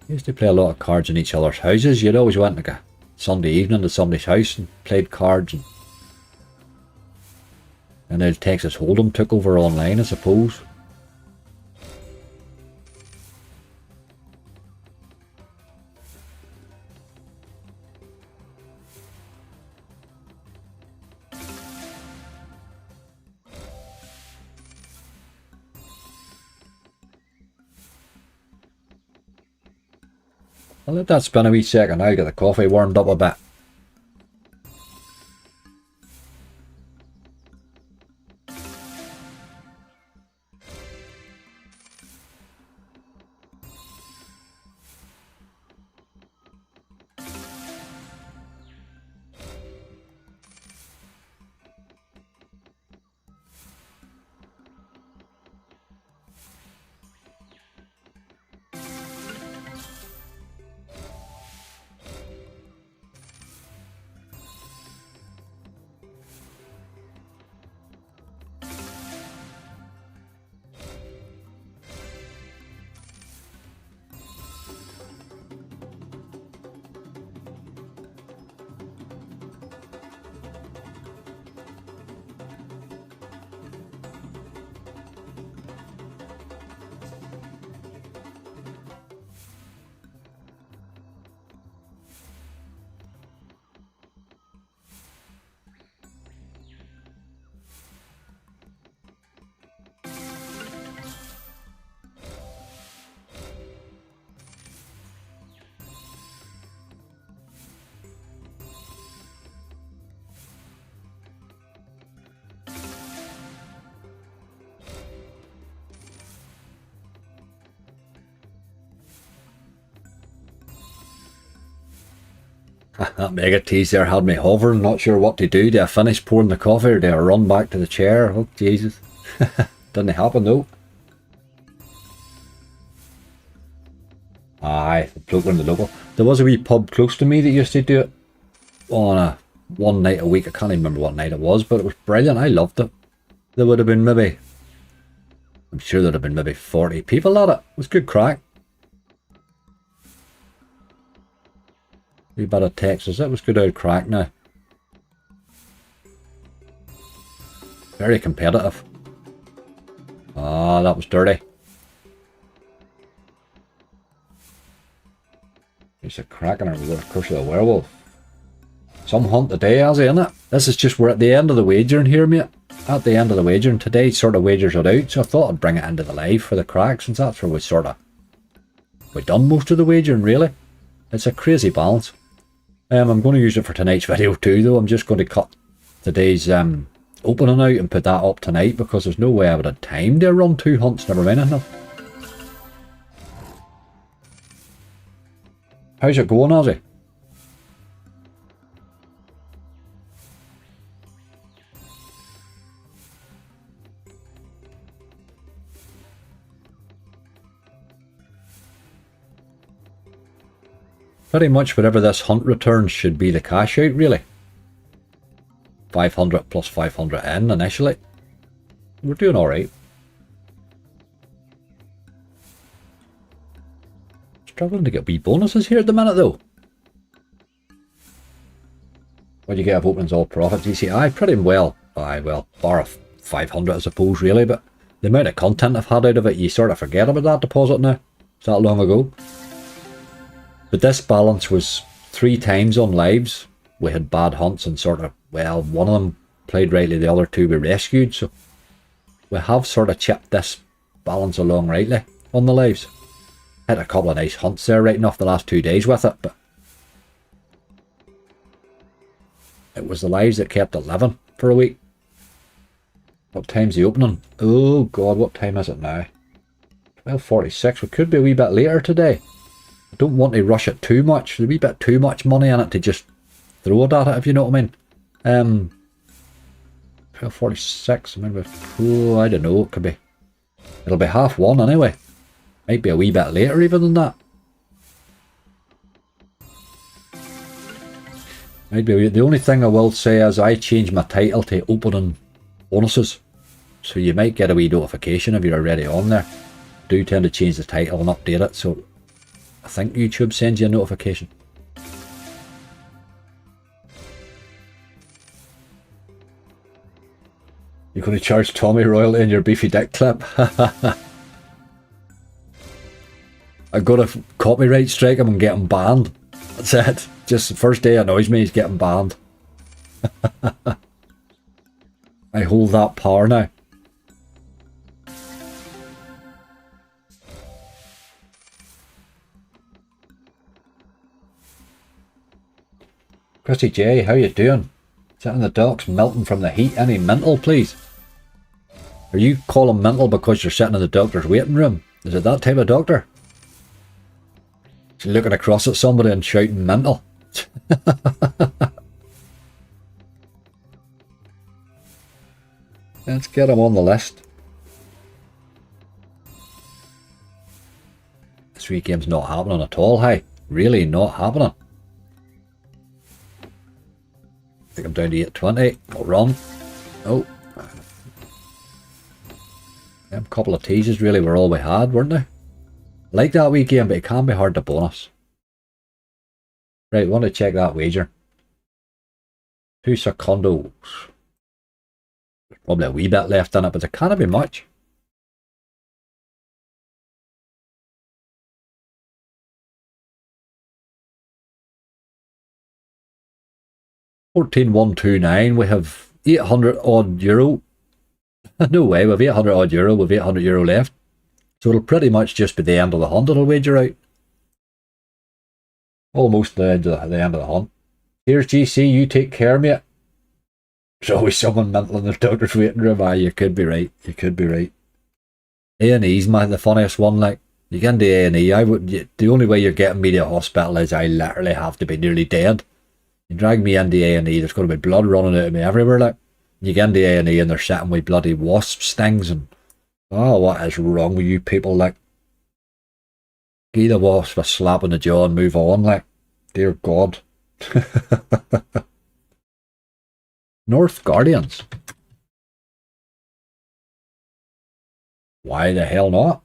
Used to play a lot of cards in each other's houses. You'd always went like a Sunday evening to somebody's house and played cards, and then Texas Hold'em took over online, I suppose. I'll let that spin a wee second. I'll get the coffee warmed up a bit. That mega tease there had me hovering, not sure what to do. Do I finish pouring the coffee or do I run back to the chair? Oh, Jesus. Didn't happen though. Aye, the bloke in the local. There was a wee pub close to me that used to do it on a one night a week. I can't even remember what night it was, but it was brilliant. I loved it. There would have been maybe, I'm sure there'd have been maybe 40 people at it. It was good crack. Wee bit of Texas. It was good old crack now. Very competitive. Ah, that was dirty. He's a cracking her with the curse of the werewolf. Some hunt today, has he, innit? This is just, we're at the end of the wagering here, mate. At the end of the wagering. Today sort of wagers it out, so I thought I'd bring it into the live for the crack, since that's where we've done most of the wagering, really. It's a crazy balance. I'm going to use it for tonight's video too, though. I'm just going to cut today's opening out and put that up tonight, because there's no way I would have time to run 2 hunts, never mind anything. How's it going, Ozzy? Pretty much whatever this hunt returns should be the cash out, really. 500 plus 500 in initially. We're doing alright. Struggling to get wee bonuses here at the minute though. What do you get of openings all profits? You see, pretty well. Well, bar 500 I suppose really, but the amount of content I've had out of it, you sort of forget about that deposit now. It's that long ago. But this balance was 3 times on lives. We had bad hunts and sort of, well, one of them played rightly, the other 2 we rescued, so we have sort of chipped this balance along rightly on the lives. Had a couple of nice hunts there right enough the last 2 days with it, but it was the lives that kept it living for a week. What time's the opening? Oh god, what time is it now? 12:46. We could be a wee bit later today. I don't want to rush it too much. There's a wee bit too much money in it to just throw it at it, if you know what I mean. 12:46. Maybe, oh, I don't know. It could be. It'll be 1:30 anyway. Might be a wee bit later even than that. Might be. The only thing I will say is I changed my title to opening bonuses, so you might get a wee notification if you're already on there. Do tend to change the title and update it, so I think YouTube sends you a notification. You're going to charge Tommy royalty in your beefy dick clip? I got a copyright strike him and get him banned. That's it. Just the first day annoys me, he's getting banned. I hold that power now. Christy J, how you doing? Sitting in the docks, melting from the heat. Any mental, please? Are you calling mental because you're sitting in the doctor's waiting room? Is it that type of doctor? She's looking across at somebody and shouting mental. Let's get him on the list. This weekend's not happening at all, hey? Really not happening. I think I'm down to 820. I'll run. Oh. A couple of teases really were all we had, weren't they? Like that weekend, but it can be hard to bonus. Right, want to check that wager. 2 secondos. There's probably a wee bit left in it, but there can't be much. €14,129. We have 800 odd euro. No way, we've 800 odd euro. We've 800 euro left. So it'll pretty much just be the end of the hunt. It'll wager out. Almost the end of the hunt. Here's GC. You take care, mate. There's always someone mental in the doctor's waiting room. Ah, you could be right. You could be right. A&E's the funniest one. Like, you get into A&E. The only way you're getting me to a hospital is I literally have to be nearly dead. You drag me into A&E, there's going to be blood running out of me everywhere, like. You get into A&E and they're setting with bloody wasp stings and... Oh, what is wrong with you people, like? Give the wasp a slap in the jaw and move on, like. Dear God. North Guardians. Why the hell not?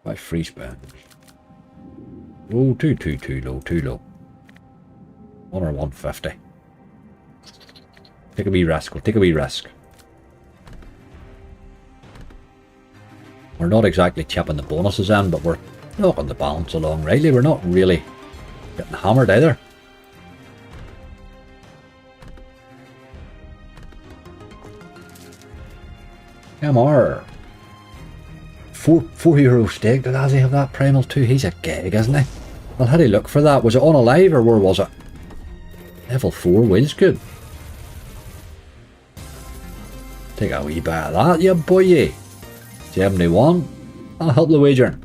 By free spin. Oh, too low, too low. 1 or 150. Take a wee risk, we'll take a wee risk. We're not exactly chipping the bonuses in, but we're knocking the balance along rightly. We're not really getting hammered either. MR. €4 stake. Did Azzy have that primal too? He's a gig, isn't he? Well, how do you look for that? Was it on a live or where was it? Level 4 wheels good. Take a wee bit of that, you boy. 71. I'll help the wagering.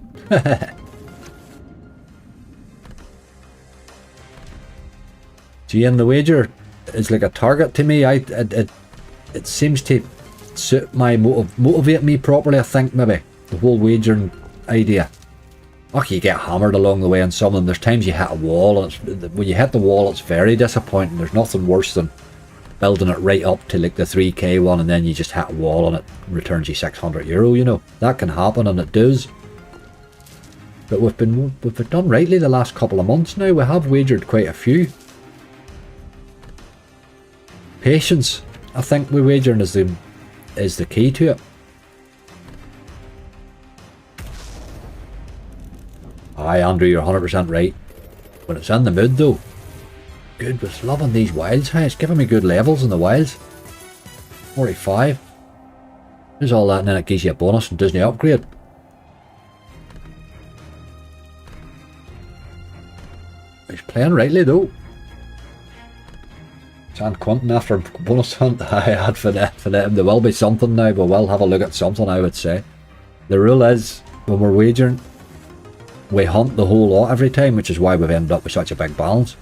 Gee, and the wager is like a target to me. It seems to suit my motivate me properly, I think, maybe. The whole wagering idea. Okay, you get hammered along the way on some of them. There's times you hit a wall, and when you hit the wall, it's very disappointing. There's nothing worse than building it right up to like the 3k one, and then you just hit a wall and it returns you €600, you know. That can happen, and it does. But we've been done rightly the last couple of months now. We have wagered quite a few. Patience, I think, with wagering is the key to it. Aye, Andrew, you're 100% right. When it's in the mood, though. Good, was loving these wilds. Hey, it's giving me good levels in the wilds. 45. There's all that, and then it gives you a bonus and Disney upgrade. He's playing rightly, though. San Quentin after bonus hunt. I had for them. There will be something now, but we'll have a look at something, I would say. The rule is, when we're wagering, we hunt the whole lot every time, which is why we've ended up with such a big balance.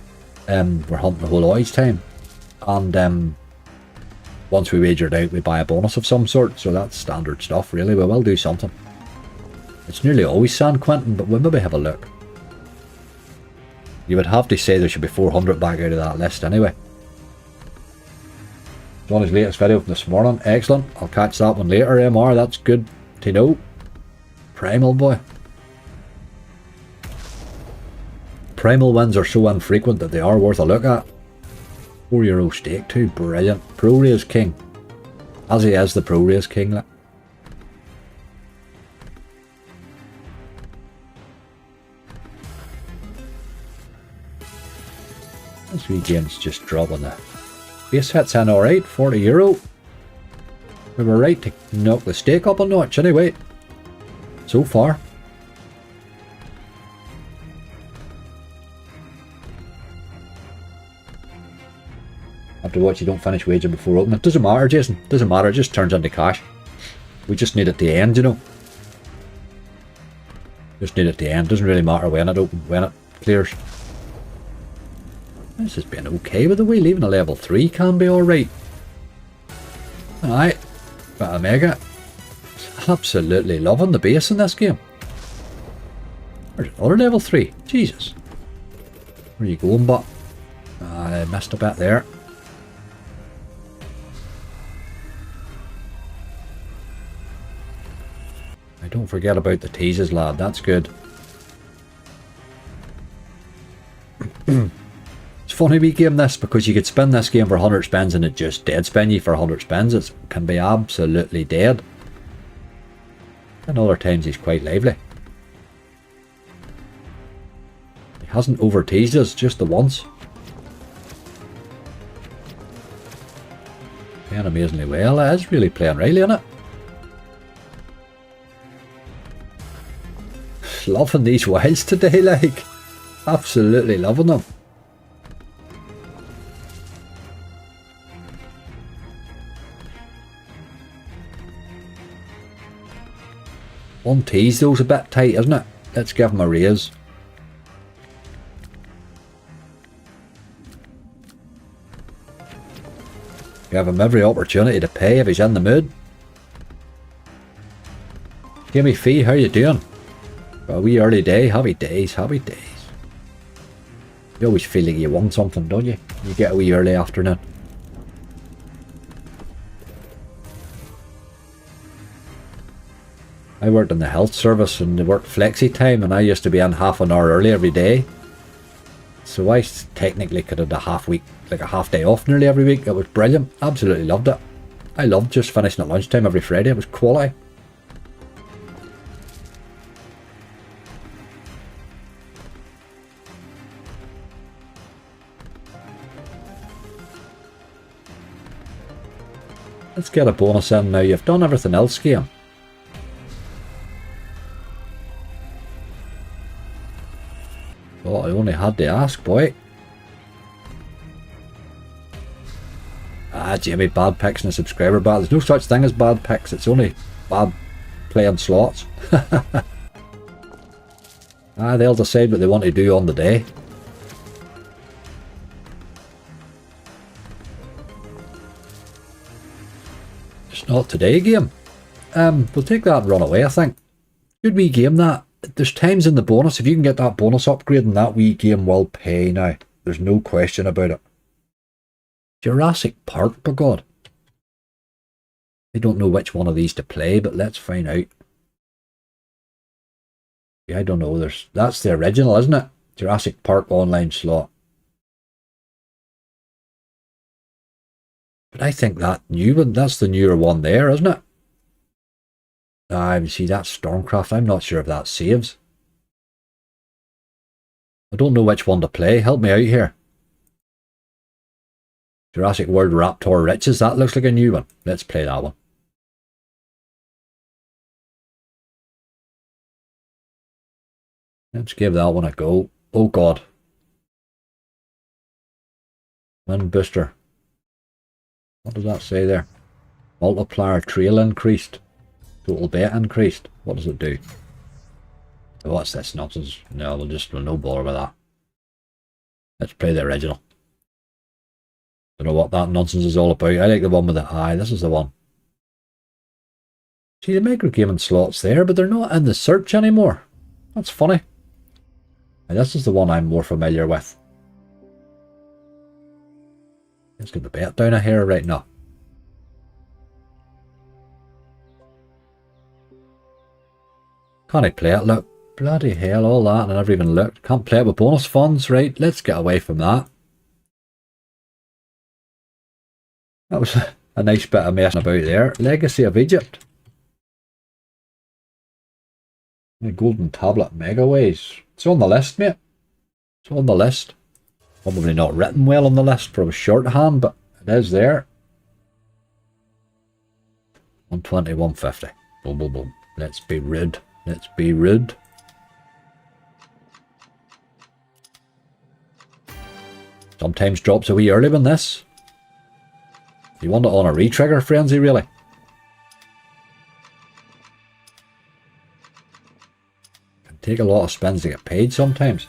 We're hunting the whole lot each time. And once we wager it out, we buy a bonus of some sort. So that's standard stuff, really. We will do something. It's nearly always San Quentin, but we'll maybe have a look. You would have to say there should be 400 back out of that list anyway. Johnny's latest video from this morning. Excellent. I'll catch that one later, MR. That's good to know. Primal boy. Primal wins are so infrequent that they are worth a look at. €4 stake too. Brilliant. Pro Race King. As he is the Pro Race King. Like. This weekend's just dropping the base hits in alright. €40. We were right to knock the stake up a notch anyway. So far. After what, you don't finish wagering before opening. It doesn't matter, Jason. Doesn't matter. It just turns into cash. We just need it to end, you know. Just need it to end. Doesn't really matter when it opens, when it clears. This has been okay with the wheel. Even a level 3 can be alright. Alright. Bit of mega. Absolutely loving the base in this game. There's another level 3. Jesus. Where are you going, but? I missed a bit there. Don't forget about the teases, lad. That's good. It's funny we game this because you could spin this game for 100 spins and it just dead spin you for 100 spins. It can be absolutely dead. And other times he's quite lively. He hasn't over teased us just the once. Playing amazingly well. It is really playing rightly, isn't it? Loving these wilds today, like. Absolutely loving them. One tease though's a bit tight, isn't it? Let's give him a raise. Give him every opportunity to pay if he's in the mood. Gimme Fee, how you doing? A wee early day, happy days, happy days. You always feel like you won something, don't you? You get a wee early afternoon. I worked in the health service and they worked flexi time, and I used to be in half an hour early every day. So I technically could have a half week, like a half day off nearly every week. It was brilliant. Absolutely loved it. I loved just finishing at lunchtime every Friday. It was quality. Let's get a bonus in now. You've done everything else, game. Oh, I only had to ask, boy. Ah, Jamie, bad picks in a subscriber battle. There's no such thing as bad picks. It's only bad playing slots. Ah, they'll decide what they want to do on the day. It's not today, game. We'll take that and run away, I think. Good wee game, that. There's times in the bonus, if you can get that bonus upgrade, and that wee game will pay now. There's no question about it. Jurassic Park, by God. I don't know which one of these to play, but let's find out. Yeah, I don't know. That's the original, isn't it? Jurassic Park online slot. But I think that new one, that's the newer one there, isn't it? See, that's Stormcraft. I'm not sure if that saves. I don't know which one to play. Help me out here. Jurassic World Raptor Riches. That looks like a new one. Let's play that one. Let's give that one a go. Oh God. Win booster. What does that say there? Multiplier trail increased. Total bet increased. What does it do? What's this nonsense? No, we'll no bother with that. Let's play the original. Don't know what that nonsense is all about. I like the one with the eye. This is the one. See, the microgaming slots there, but they're not in the search anymore. That's funny. And this is the one I'm more familiar with. Let's get the bet down here right now. Can't I play it? Look, bloody hell, all that, and I never even looked. Can't play it with bonus funds, right? Let's get away from that. That was a nice bit of messing about there. Legacy of Egypt. The Golden Tablet Megaways. It's on the list, mate. It's on the list. Probably not written well on the list for a shorthand, but it is there. 120, 150. Boom, boom, boom. Let's be rude. Let's be rude. Sometimes drops a wee early than this. You want it on a retrigger frenzy, really? Can take a lot of spins to get paid sometimes.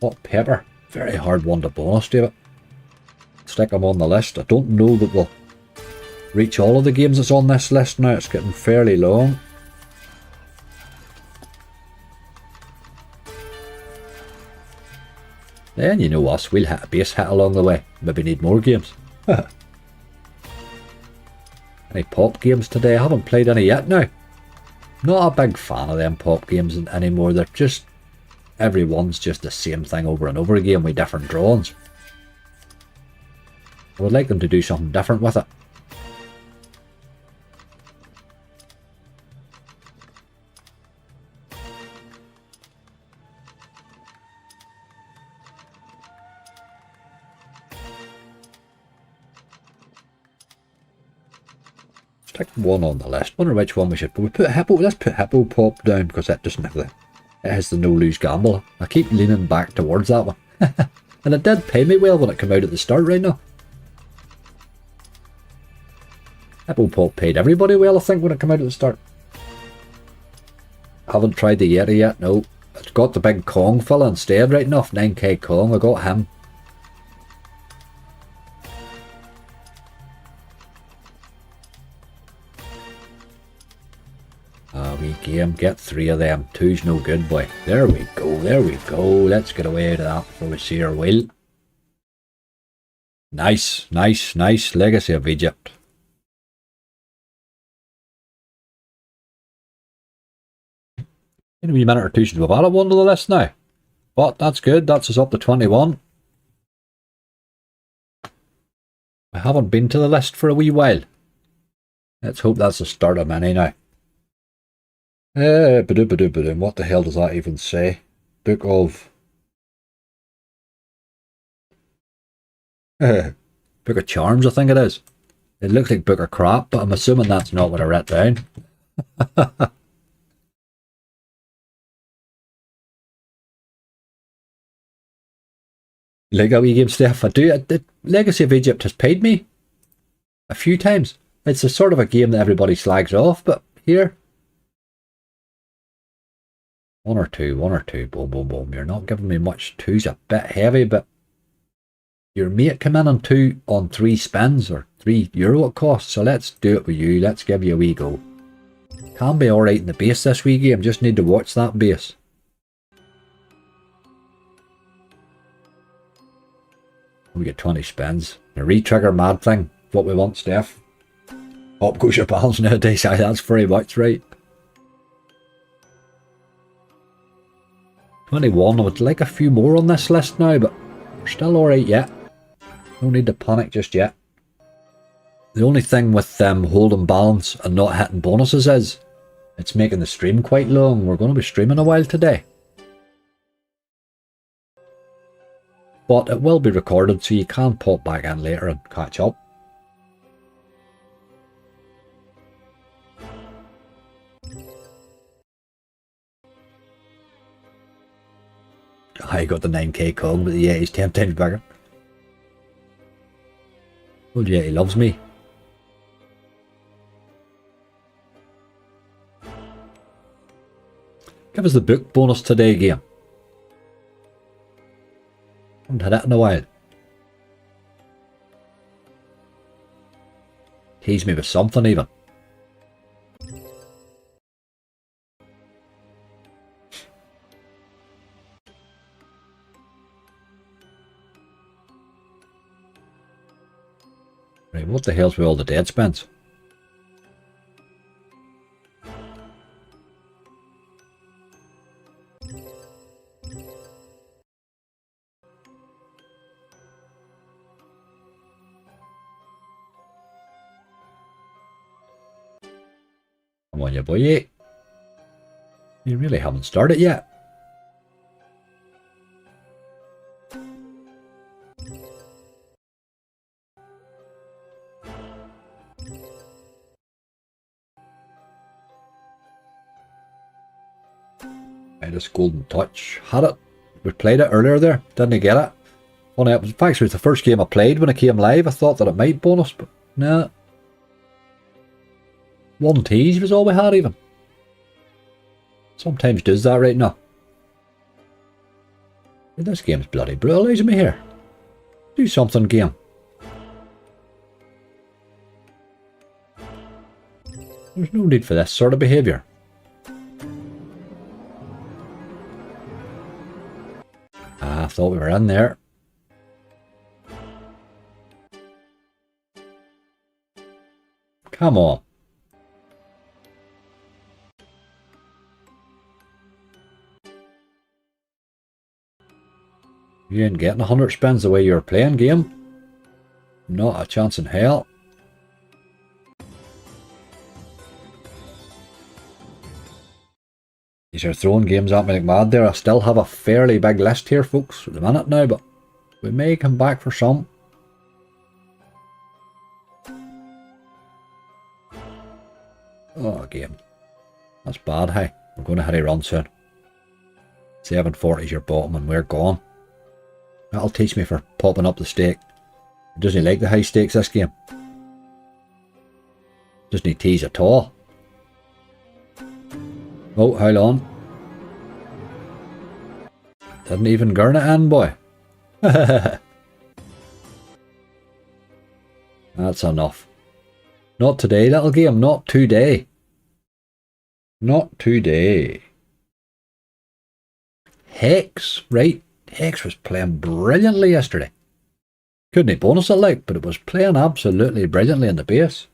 Hot pepper. Very hard one to bonus, David. Stick them on the list. I don't know that we'll reach all of the games that's on this list now. It's getting fairly long. Then you know us, we'll hit a base hit along the way. Maybe need more games. Any pop games today? I haven't played any yet now. Not a big fan of them pop games anymore. They're just... everyone's just the same thing over and over again with different drawings. I would like them to do something different with it. Stick one on the list. Wonder which one we should put. We put Hippo. Let's put Hippo Pop down because that doesn't have the... it has the no lose gamble. I keep leaning back towards that one. And it did pay me well when it came out at the start right now. Hippo Pop paid everybody well, I think, when it came out at the start. Haven't tried the Yeti yet, no. It's got the big Kong fella instead, right enough. 9k Kong, I got him. Wee game, get 3 of them. 2's no good, boy. There we go, there we go. Let's get away to that before we see our wheel. Nice, nice, nice. Legacy of Egypt. In a wee minute or two should have added one to the list now. But that's good, that's us up to 21. I haven't been to the list for a wee while. Let's hope that's the start of many now. What the hell does that even say? Book of... Book of Charms, I think it is. It looks like Book of Crap, but I'm assuming that's not what I wrote down. Like a wee game, Steph. The Legacy of Egypt has paid me a few times. It's a sort of a game that everybody slags off, but here... One or two, boom, boom, boom. You're not giving me much. 2's a bit heavy, but your mate come in on 2 on 3 spins, or €3 it costs, so let's do it with you. Let's give you a wee go. Can be alright in the base this wee game, just need to watch that base. We get 20 spins. A re-trigger mad thing, what we want, Steph. Up goes your balance nowadays, that's very much right. 21, I would like a few more on this list now, but we're still alright yet. No need to panic just yet. The only thing with holding balance and not hitting bonuses is it's making the stream quite long. We're going to be streaming a while today. But it will be recorded, so you can pop back in later and catch up. I got the 9k Kong, but the Yeti's 10 times bigger. Old Yeti loves me. Give us the book bonus today, game. Haven't had it in a while. Tease me with something even. Right, what the hell's with all the dead spins? Come on, you boy. You really haven't started yet. This golden touch. Had it. We played it earlier there. Didn't get it. Funny, it was actually the first game I played when I came live. I thought that it might bonus, but nah. 1 tease was all we had even. Sometimes does that right now. This game's bloody brutalising me here. Do something, game. There's no need for this sort of behaviour. I thought we were in there. Come on. You ain't getting 100 spins the way you're playing, game. Not a chance in hell. These are throwing games at me like mad there. I still have a fairly big list here, folks, at the minute now, but we may come back for some. Oh, game. That's bad, hey. We're going to hit a run soon. 740 is your bottom and we're gone. That'll teach me for popping up the stake. Doesn't like the high stakes this game. Doesn't tease at all. Oh, hold on. Didn't even gurn it in, boy. That's enough. Not today, little game. Not today. Not today. Hex, right? Hex was playing brilliantly yesterday. Couldn't bonus it like, but it was playing absolutely brilliantly in the base.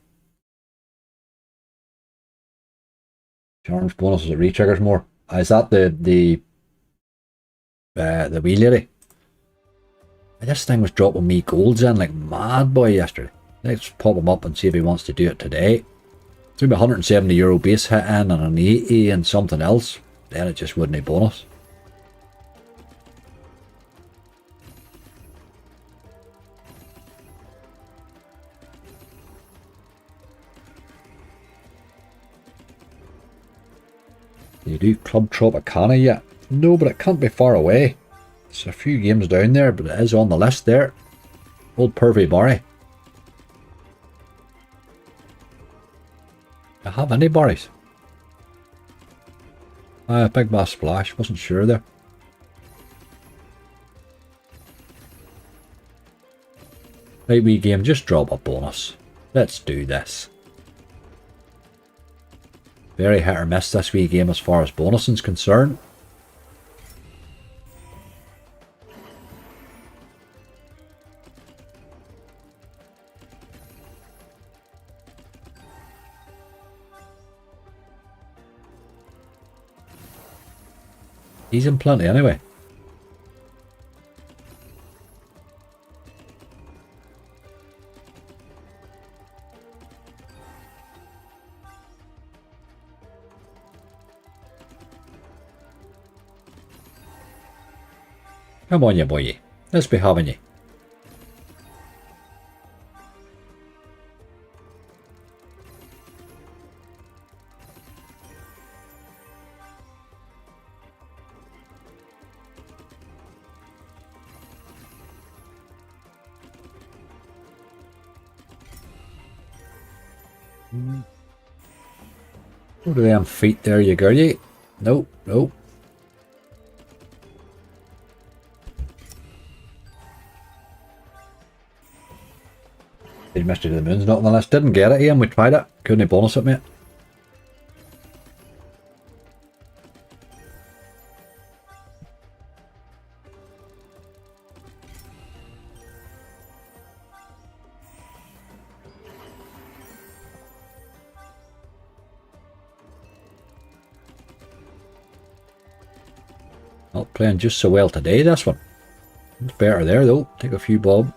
Charms bonuses it re-triggers more. Is that the wee lady? This thing was dropping me golds in like mad boy yesterday. Let's pop him up and see if he wants to do it today. Threw me €170 base hit in and an 80 and something else. Then it just wouldn't be bonus. You do Club Tropicana yet? No, but it can't be far away. It's a few games down there, but it is on the list there. Old Pervy Barry. Do I have any Barrys? Big Bass Splash, wasn't sure there. Right, wee game, just drop a bonus. Let's do this. Very hit or miss this wee game as far as bonusing's concerned. He's in plenty anyway. Come on, you boy. Let's be having you. What are them feet there, you girlie? Nope, nope. Mystery of the Moon's not on the list. Didn't get it, Ian. We tried it. Couldn't bonus it, mate. Not playing just so well today, this one. It's better there, though. Take a few bob.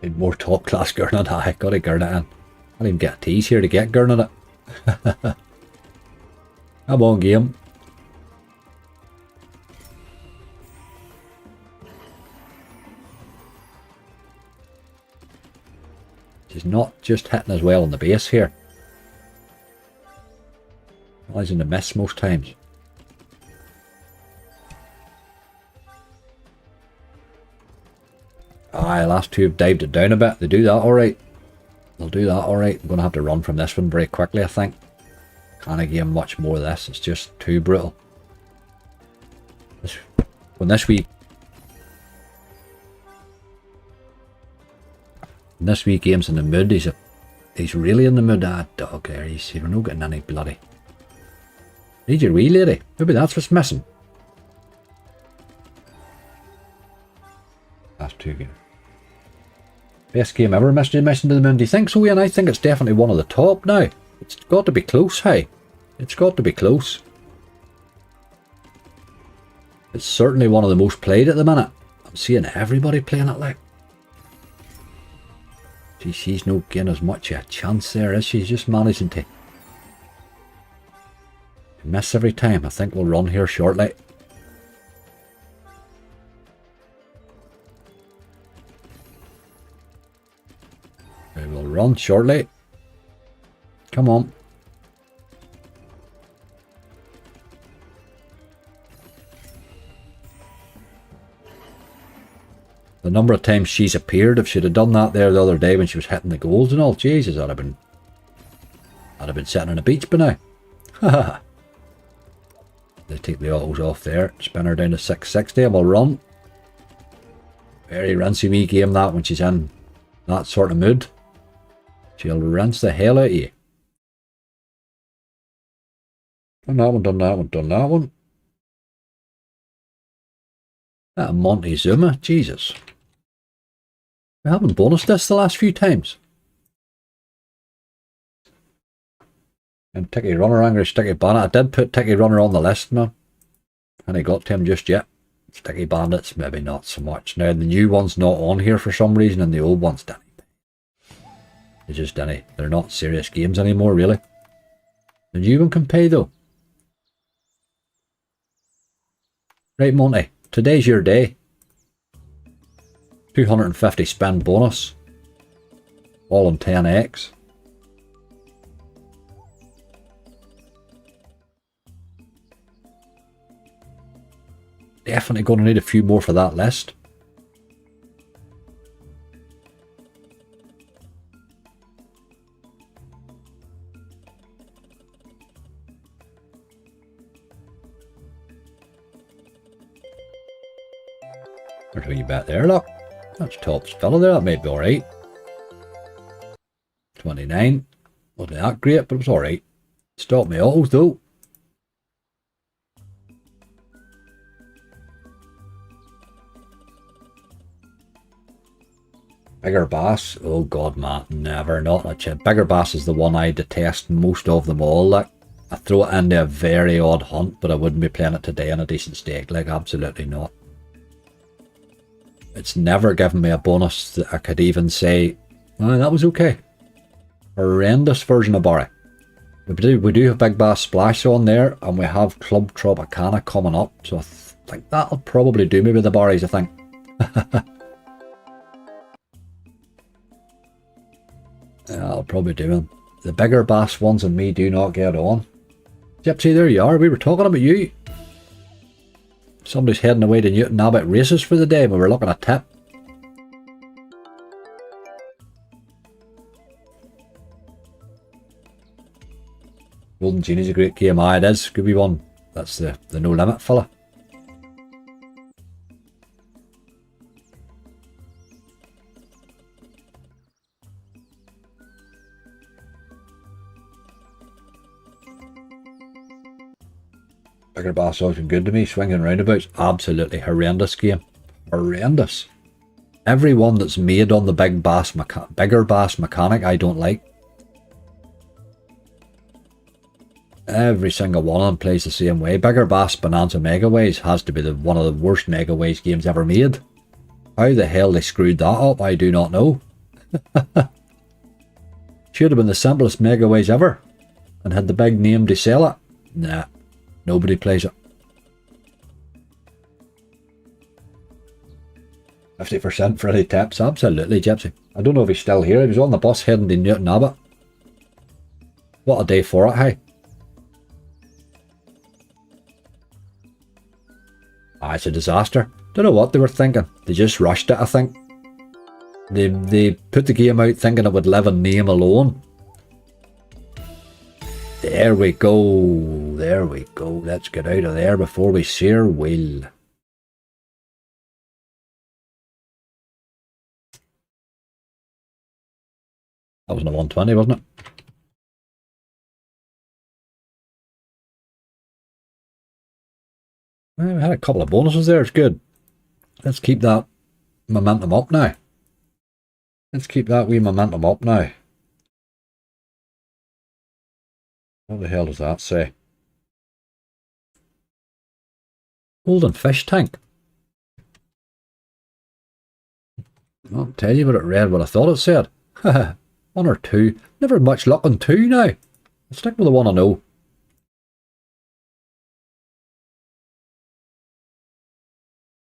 Need more top class Gurnet. I gotta Gurnet in. I didn't even get a tease here to get Gurnet it. Come on, game. She's not just hitting as well on the base here. Always in the miss most times. Aye, last two have dived it down a bit. They do that alright. They'll do that alright. I'm going to have to run from this one very quickly, I think. Can't game much more of this. It's just too brutal. When this wee game's in the mood, he's really in the mood. Ah, dog there. You're not getting any bloody. Need your wee lady. Maybe that's what's missing. Last two games. Best game ever, Mystery Mission to the Moon. Do you think so, Ian? I think it's definitely one of the top now. It's got to be close, hey. It's got to be close. It's certainly one of the most played at the minute. I'm seeing everybody playing it like. She's not getting as much a chance there, is she? She's just managing to miss every time. I think we'll run here shortly. We will run shortly. Come on. The number of times she's appeared, if she'd have done that there the other day when she was hitting the goals and all, Jesus, I'd have been sitting on a beach by now. Haha. They take the autos off there, spin her down to 660 and we'll run. Very rinsey wee game that when she's in that sort of mood. She'll rinse the hell out of you. Done that one, done that one, done that one. That Montezuma, Jesus. We haven't bonused this the last few times. And Ticky Runner, Angry Sticky Bandit. I did put Ticky Runner on the list, man. And I got to him just yet. Sticky Bandits, maybe not so much. Now, the new one's not on here for some reason, and the old one's didn't. They just didn't. They're not serious games anymore, really. The new one can pay, though. Right, Monty. Today's your day. 250 spend bonus. All on 10x. Definitely going to need a few more for that list. There's a wee bet there, look. That's top fella there, that may be alright. 29. Wasn't that great, but it was alright. Stopped me autos though. Bigger Bass, oh god man, never, not a chip. Bigger Bass is the one I detest most of them all. Like, I throw it into a very odd hunt, but I wouldn't be playing it today on a decent stake, like absolutely not. It's never given me a bonus that I could even say, oh, that was okay. Horrendous version of Barry. We do have Big Bass Splash on there, and we have Club Tropicana coming up, so I think that'll probably do me with the Barries, I think. Yeah, I'll probably do them. The bigger bass ones and me do not get on. Gypsy, there you are. We were talking about you. Somebody's heading away to Newton Abbott races for the day, but we're looking at tip. Golden Genie's a great game. It is. Could be one. That's the no limit fella. Bigger Bass always been good to me. Swinging roundabouts, absolutely horrendous game. Horrendous. Every one that's made on the Bigger Bass mechanic I don't like. Every single one of them plays the same way. Bigger Bass Bonanza Megaways has to be one of the worst Megaways games ever made. How the hell they screwed that up, I do not know. Should have been the simplest Megaways ever. And had the big name to sell it. Nah. Nobody plays it. 50% for any tips. Absolutely, Gypsy. I don't know if he's still here. He was on the bus heading to Newton Abbott. What a day for it, hey? Ah, it's a disaster. Don't know what they were thinking. They just rushed it, I think. They put the game out thinking it would live in name alone. There we go. There we go. Let's get out of there before we share wheel. That was a 120, wasn't it? Well, we had a couple of bonuses there. It's good. Let's keep that momentum up now. Let's keep that wee momentum up now. What the hell does that say? Golden fish tank. I'll tell you what it read, what I thought it said. Haha, 1 or 2. Never had much luck on 2 now. I'll stick with the one I know.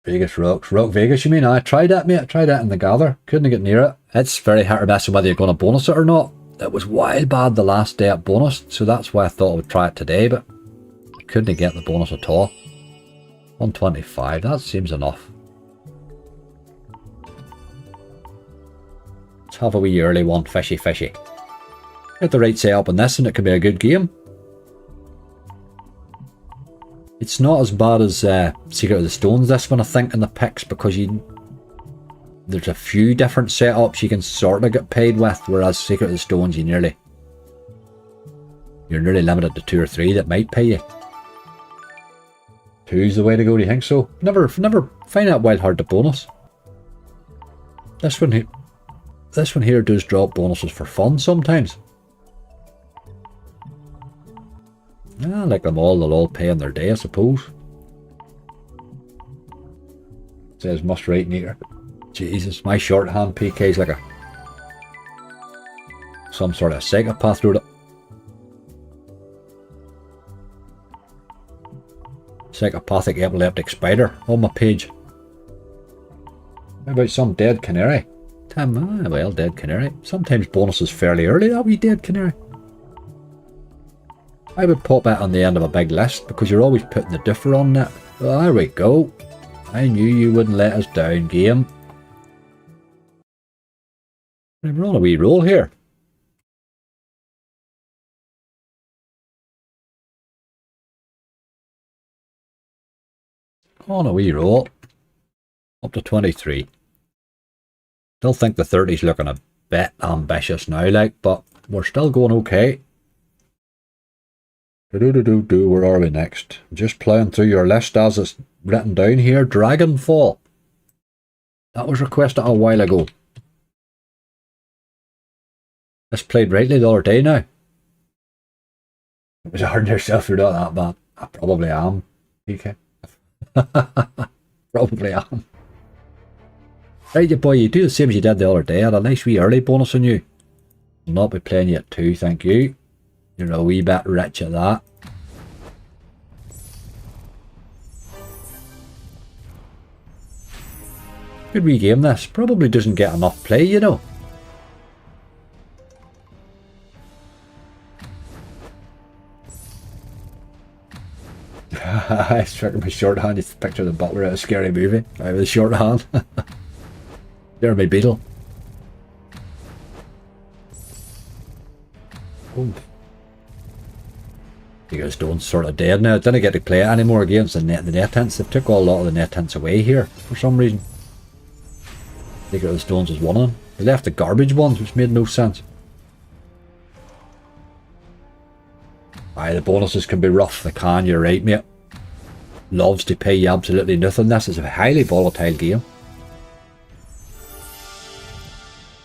Vegas Rocks. Rock Vegas, you mean? I tried that, mate. I tried that in the gather. Couldn't get near it. It's very hard to mess with whether you're going to bonus it or not. It was wild bad the last day at bonus, so that's why I thought I would try it today, but I couldn't get the bonus at all. 125, that seems enough. have a wee early one, fishy. Get the right setup on this and it could be a good game. It's not as bad as Secret of the Stones, this one, I think, in the picks, because there's a few different setups you can sort of get paid with, whereas Secret of the Stones, you're nearly limited to 2 or 3 that might pay you. 2's the way to go, do you think so? Never find that wild hard to bonus. This one here does drop bonuses for fun sometimes. Yeah, like them all, they'll all pay on their day, I suppose. It says must write neater. Jesus, my shorthand PK's like some sort of psychopath wrote it. Psychopathic epileptic spider on my page. How about some dead canary? Well, dead canary. Sometimes bonuses fairly early, that wee dead canary. I would pop that on the end of a big list because you're always putting the differ on that. Well, there we go. I knew you wouldn't let us down, game. We're on a wee roll here. On a wee roll. Up to 23. Still think the 30's looking a bit ambitious now, like, but we're still going okay. Where are we next? Just ploughing through your list as it's written down here. Dragonfall. That was requested a while ago. This played rightly the other day now. It was hard yourself, you're not that bad. I probably am, PK. Probably am. Right, you boy, you do the same as you did the other day. I had a nice wee early bonus on you. I'll not be playing you at 2, thank you. You're a wee bit rich at that. Good wee game this. Probably doesn't get enough play, you know. I struck my shorthand. It's a picture of the butler at a scary movie. I have a shorthand. Jeremy Beadle. Oh. You guys don't sort of dead now. I didn't get to play it anymore against the net hints. They took a lot of the net hints away here for some reason. Secret of the Stones was one of them. They left the garbage ones, which made no sense. Aye, the bonuses can be rough. They can, you're right, mate. Loves to pay you absolutely nothing. This is a highly volatile game.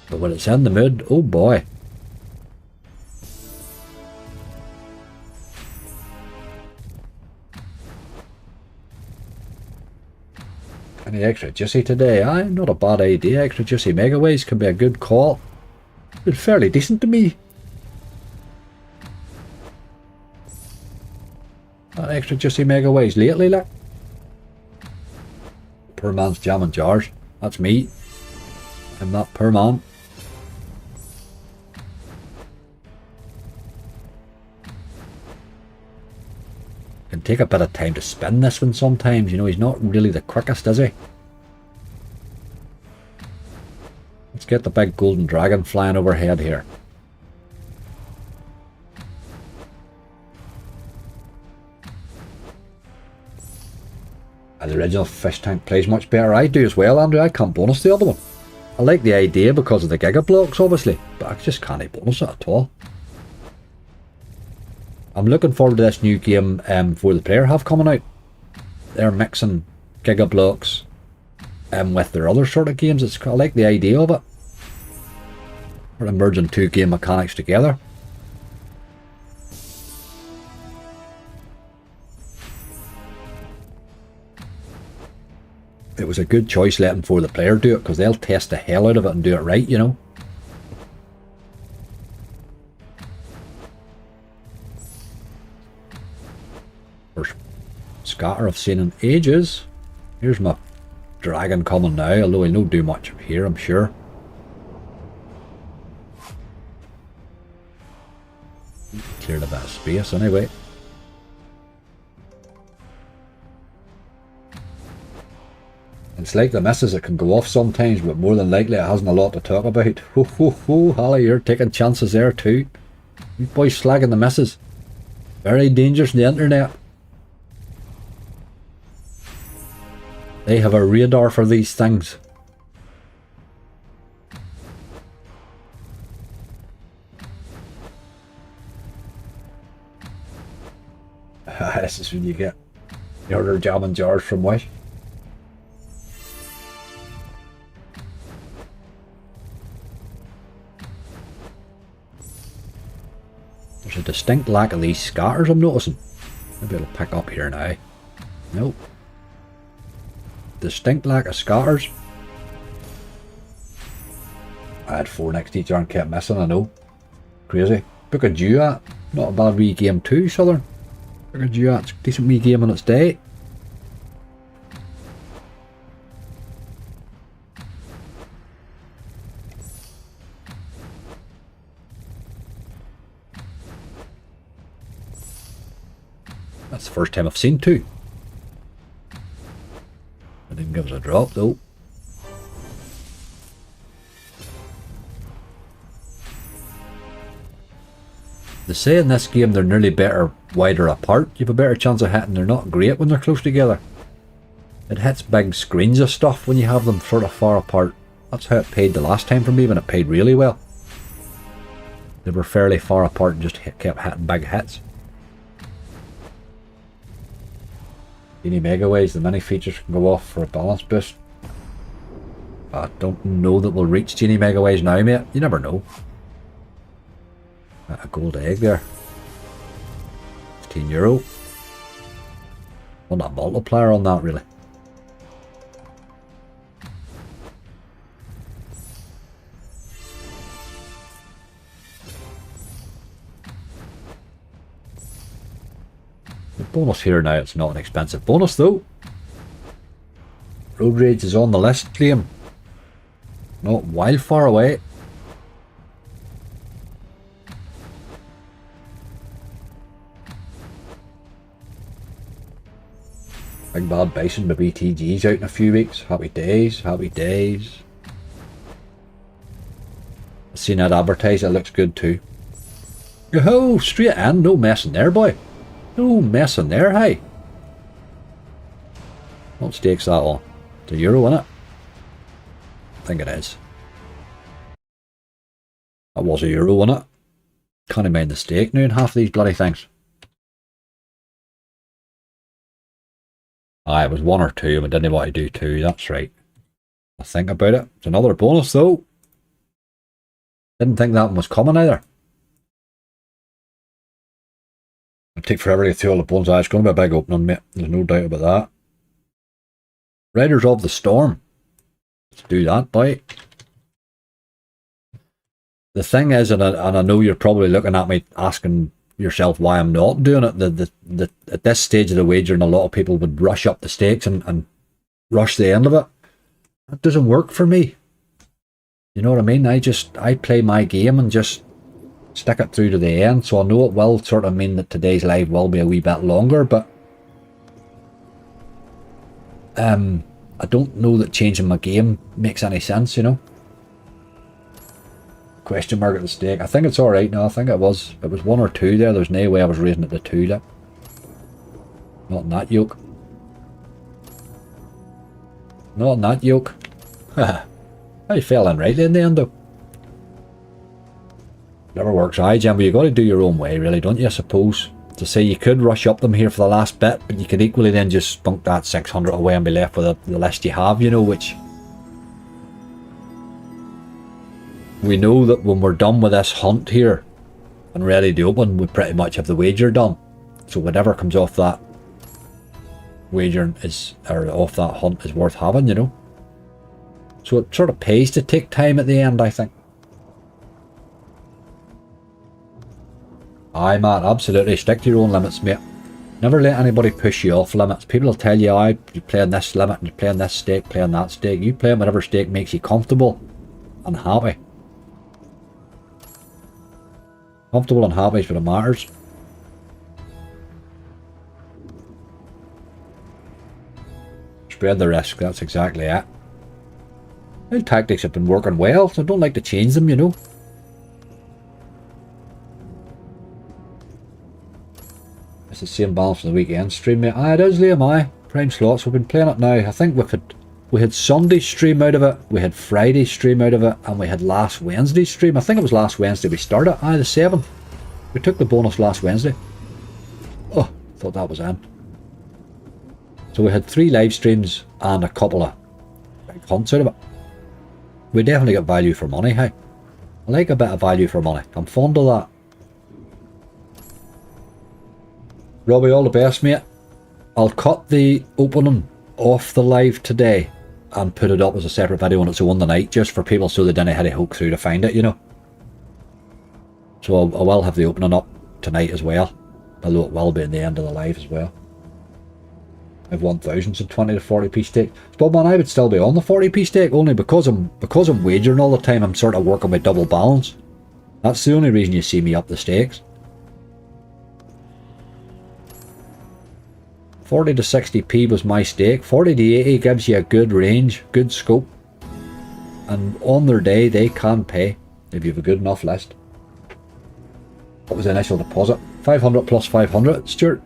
But when it's in the mood, oh boy. Any extra juicy today? Aye, not a bad idea. Extra juicy megaways can be a good call. It's fairly decent to me. Extra juicy megaways lately, like. Poor man's jamming jars. That's me. I'm that poor man. Can take a bit of time to spin this one sometimes, you know, he's not really the quickest, is he? Let's get the big golden dragon flying overhead here. The original fish tank plays much better. I do as well, Andrew. I can't bonus the other one. I like the idea because of the giga blocks, obviously, but I just can't bonus it at all. I'm looking forward to this new game For the Player have coming out. They're mixing giga blocks with their other sort of games. I like the idea of it. We're merging 2 game mechanics together. It was a good choice letting For the Player do it because they'll test the hell out of it and do it right, you know. First scatter I've seen in ages. Here's my dragon coming now, although he'll not do much here, I'm sure. Cleared a bit of space anyway. It's like the missus, it can go off sometimes, but more than likely it hasn't a lot to talk about. Ho ho ho, Holly, you're taking chances there too. You boys slagging the missus. Very dangerous on the internet. They have a radar for these things. This is when you get the other jamming jars from Wish. There's a distinct lack of these scatters I'm noticing. Maybe it'll pick up here now. Nope. Distinct lack of scatters. I had 4 next to each other and kept missing, I know. Crazy. Book a duet. Not a bad wee game too, Southern. Book a duet. It's a decent wee game on its day. That's the first time I've seen 2. It didn't give us a drop though. They say in this game they're nearly better wider apart. You have a better chance of hitting. They're not great when they're close together. It hits big screens of stuff when you have them sort of far apart. That's how it paid the last time for me, when it paid really well. They were fairly far apart and just kept hitting big hits. Any mega ways, the mini features can go off for a balance boost. I don't know that we'll reach Genie Mega Ways now, mate. You never know. A gold egg there. €15. Want a multiplier on that, really. The bonus here now, it's not an expensive bonus though. Road Rage is on the list, Liam. Not wild far away. Big Bad Bison with BTG's out in a few weeks. Happy days, happy days. I've seen that advertised, it looks good too. Yo-ho, straight in, no messing there, boy. No messing there, hey. What stake's that on? It's a euro, innit? I think it is. That was a euro, innit? Can't mind the stake now in half of these bloody things. Aye, it was 1 or 2, but didn't want to do 2, that's right. I think about it. It's another bonus though. Didn't think that one was coming either. It'll take forever to get through all the bones. It's going to be a big opening, mate. There's no doubt about that. Riders of the Storm. Let's do that, boy. The thing is, and I know you're probably looking at me asking yourself why I'm not doing it. At this stage of the wagering, a lot of people would rush up the stakes and rush the end of it. That doesn't work for me. You know what I mean? I play my game and just stick it through to the end. So I know it will sort of mean that today's live will be a wee bit longer, but I don't know that changing my game makes any sense, you know. Question mark at the stake. I think it's alright now. I think it was 1 or 2 there. There's no way I was raising it to 2 there. Not in that yoke. Not in that yoke. I fell in rightly in the end though. Never works. Aye, Jim, but you got to do your own way, really, don't you, I suppose? To say you could rush up them here for the last bit, but you could equally then just spunk that 600 away and be left with the list you have, you know, which... We know that when we're done with this hunt here and ready to open, we pretty much have the wager done. So whatever comes off that wager is, or off that hunt, is worth having, you know. So it sort of pays to take time at the end, I think. Aye, Matt, absolutely. Stick to your own limits, mate. Never let anybody push you off limits. People will tell you, aye, you're playing this limit, you're playing this stake, playing that stake. You play whatever stake makes you comfortable and happy. Comfortable and happy is what it matters. Spread the risk, that's exactly it. My tactics have been working well, so I don't like to change them, you know. It's the same balance for the weekend stream, mate. It is, Liam, aye. Prime slots, we've been playing it now. I think we had Sunday stream out of it, we had Friday stream out of it, and we had last Wednesday stream. I think it was last Wednesday we started, the 7th. We took the bonus last Wednesday. Oh, thought that was in. So we had 3 live streams and a couple of big hunts out of it. We definitely got value for money, hey. I like a bit of value for money. I'm fond of that. Robbie, all the best, mate. I'll cut the opening off the live today and put it up as a separate video on its own tonight, just for people so they didn't have to hook through to find it, you know. So I will have the opening up tonight as well, although it will be in the end of the live as well. I've 1,020 to 40p stake. But man, I would still be on the 40p stake only because I'm wagering all the time. I'm sort of working with double balance. That's the only reason you see me up the stakes. 40 to 60p was my stake. 40 to 80 gives you a good range, good scope, and on their day they can pay if you have a good enough list. What was the initial deposit? 500 plus 500, Stuart.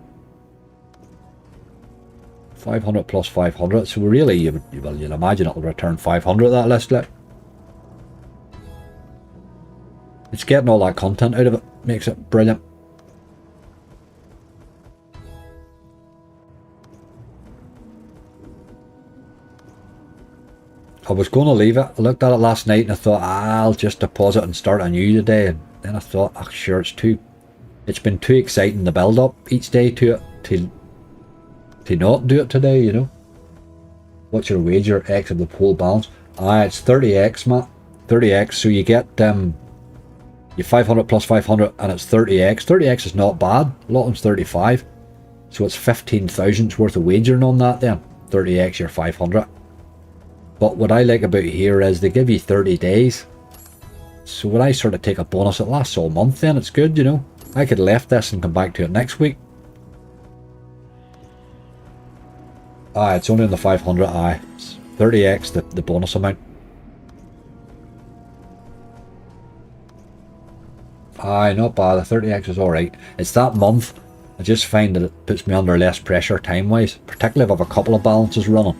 500 plus 500, so really you'll imagine it'll return 500 that list. Like, it's getting all that content out of it, makes it brilliant. I was going to leave it. I looked at it last night and I thought, I'll just deposit and start anew today, and then I thought, sure, it's been too exciting the build up each day to it to not do it today, you know. What's your wager? X of the pool balance. It's 30x, Matt. 30x, so you get you 500 plus 500 and it's 30x. 30x is not bad. A lot of them's 35. So it's 15,000's worth of wagering on that then. 30x your 500. But what I like about here is they give you 30 days. So when I sort of take a bonus, it lasts all month then. It's good, you know. I could have left this and come back to it next week. It's only on the 500, it's 30x the bonus amount. Not bad, the 30x is alright. It's that month, I just find that it puts me under less pressure time-wise, particularly if I have a couple of balances running.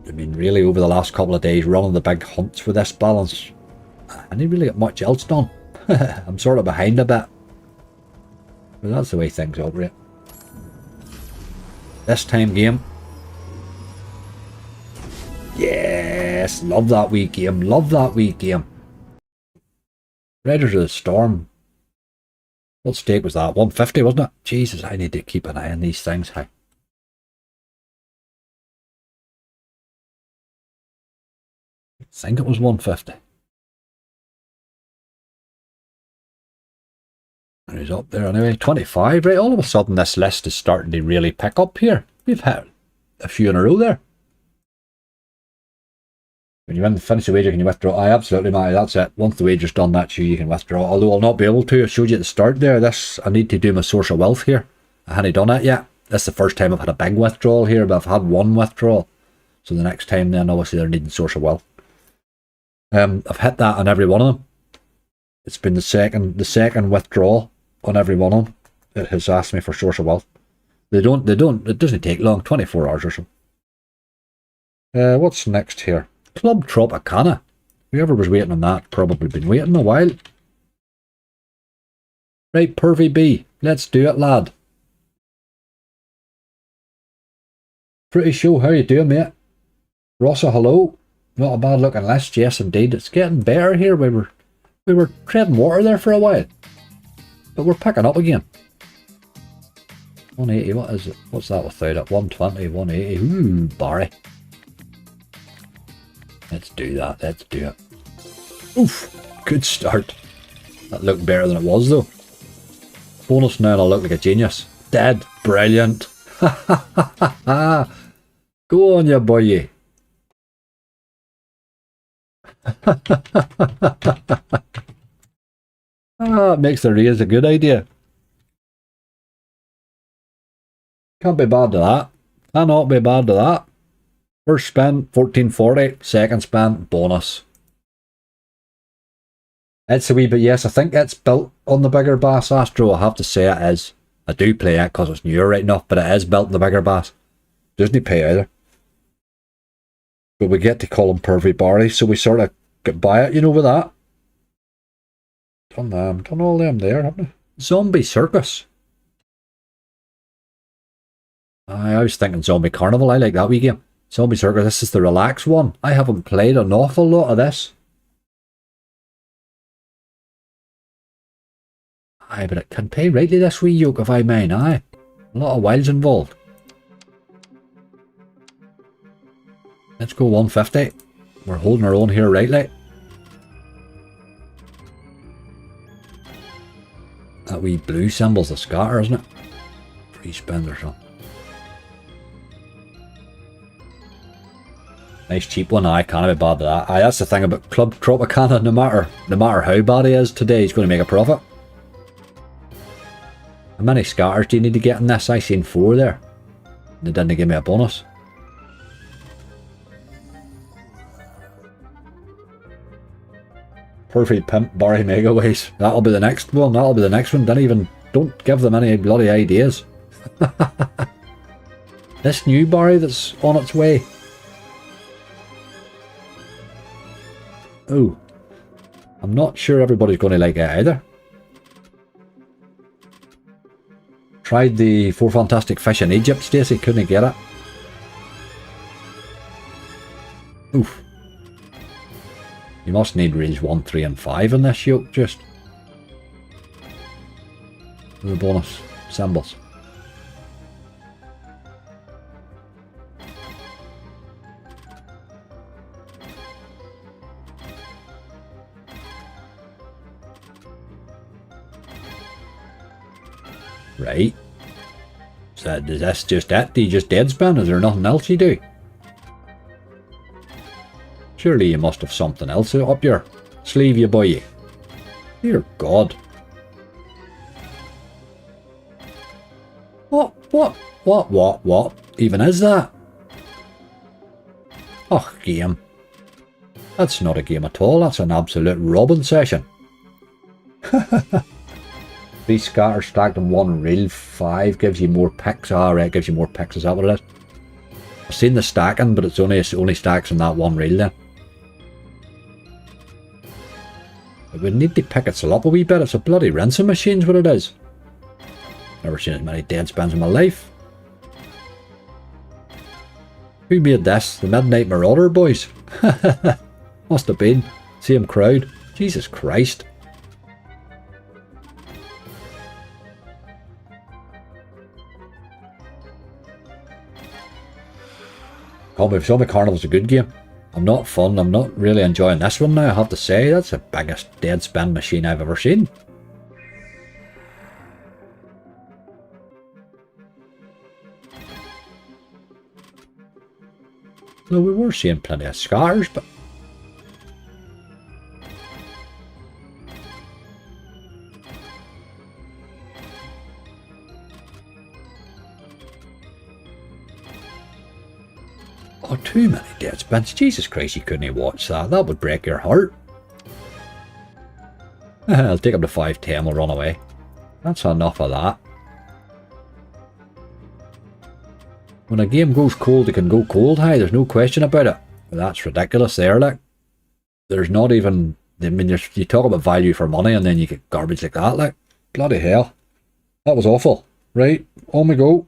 I mean, really, over the last couple of days, running the big hunts with this balance, I didn't really get much else done. I'm sort of behind a bit. But that's the way things operate. This time game. Yes, love that wee game. Love that wee game. Raiders of the Storm. What stake was that? 150, wasn't it? Jesus, I need to keep an eye on these things. Hey. I think it was 150. And he's up there anyway. 25, right? All of a sudden this list is starting to really pick up here. We've had a few in a row there. When you finish the wager, can you withdraw? Absolutely, Matty, that's it. Once the wager's done, that's you can withdraw. Although I'll not be able to. I showed you at the start there. I need to do my source of wealth here. I hadn't done it yet. This is the first time I've had a big withdrawal here, but I've had one withdrawal. So the next time then, obviously, they're needing source of wealth. I've hit that on every one of them. It's been the second withdrawal on every one of them. It has asked me for source of wealth. It doesn't take long, 24 hours or so. What's next here? Club Tropicana. Whoever was waiting on that probably been waiting a while. Right, Pervy B, let's do it, lad. Pretty show, how you doing, mate? Rossa, hello. Not a bad looking list, yes indeed. It's getting better here. We were treading water there for a while, but we're picking up again. 180, what is it? What's that without it? 120, 180. Ooh, Barry. Let's do that, let's do it. Oof, good start. That looked better than it was though. Bonus now and I'll look like a genius. Dead, brilliant. Go on, you boy. It makes the raise a good idea. Can't be bad to that. Cannot be bad to that. First spin, 1440. Second spin, bonus. It's a wee bit, yes, I think it's built on the bigger bass, Astro. I have to say it is. I do play it because it's newer right enough, but it is built on the bigger bass. Doesn't pay either. But we get to call him Pervy Barry, so we sort of get by it, you know, with that. Done all them there, haven't we? Zombie Circus. I was thinking Zombie Carnival. I like that wee game. Zombie Circus, this is the relax one. I haven't played an awful lot of this. Aye, but it can pay rightly this wee yoke if I mind, aye. A lot of wilds involved. Let's go 150. We're holding our own here rightly. That wee blue symbol's the scatter, isn't it? Free spin or something. Nice cheap one, aye, can't be bad to that. Aye, that's the thing about Club Tropicana, no matter how bad he is today, he's going to make a profit. How many scatters do you need to get in this? I seen 4 there. They didn't give me a bonus. Perfect Pimp Barry Megaways. That'll be the next one. That'll be the next one. Don't give them any bloody ideas. This new Barry that's on its way. Oh, I'm not sure everybody's going to like it either. Tried the 4 Fantastic Fish in Egypt, Stacey, couldn't get it. Oof. You must need reels 1, 3 and 5 in this yoke, just. The bonus symbols. Right. So is this just it? Do you just dead spin? Is there nothing else you do? Surely you must have something else up your sleeve, you boy. Dear God. What even is that? Oh, game. That's not a game at all. That's an absolute robbing session. 3 scatters stacked on 1 reel. 5 gives you more picks. Right, gives you more picks. Is that what it is? I've seen the stacking, but it's only stacks in that 1 reel then. It would need to pick itself up a wee bit. It's a bloody rinsing machine's what it is. Never seen as many dead spins in my life. Who made this? The Midnight Marauder boys? Must have been. Same crowd. Jesus Christ. Zombie Carnival's a good game. I'm not really enjoying this one now, I have to say. That's the biggest dead spin machine I've ever seen. No, we were seeing plenty of scars, but... Oh, too many dead spins. Jesus Christ, you couldn't watch that. That would break your heart. I'll take him to 510, we'll run away. That's enough of that. When a game goes cold, it can go cold high. There's no question about it. That's ridiculous there, like. There's not even... I mean, you talk about value for money and then you get garbage like that, like. Bloody hell. That was awful. Right, on we go.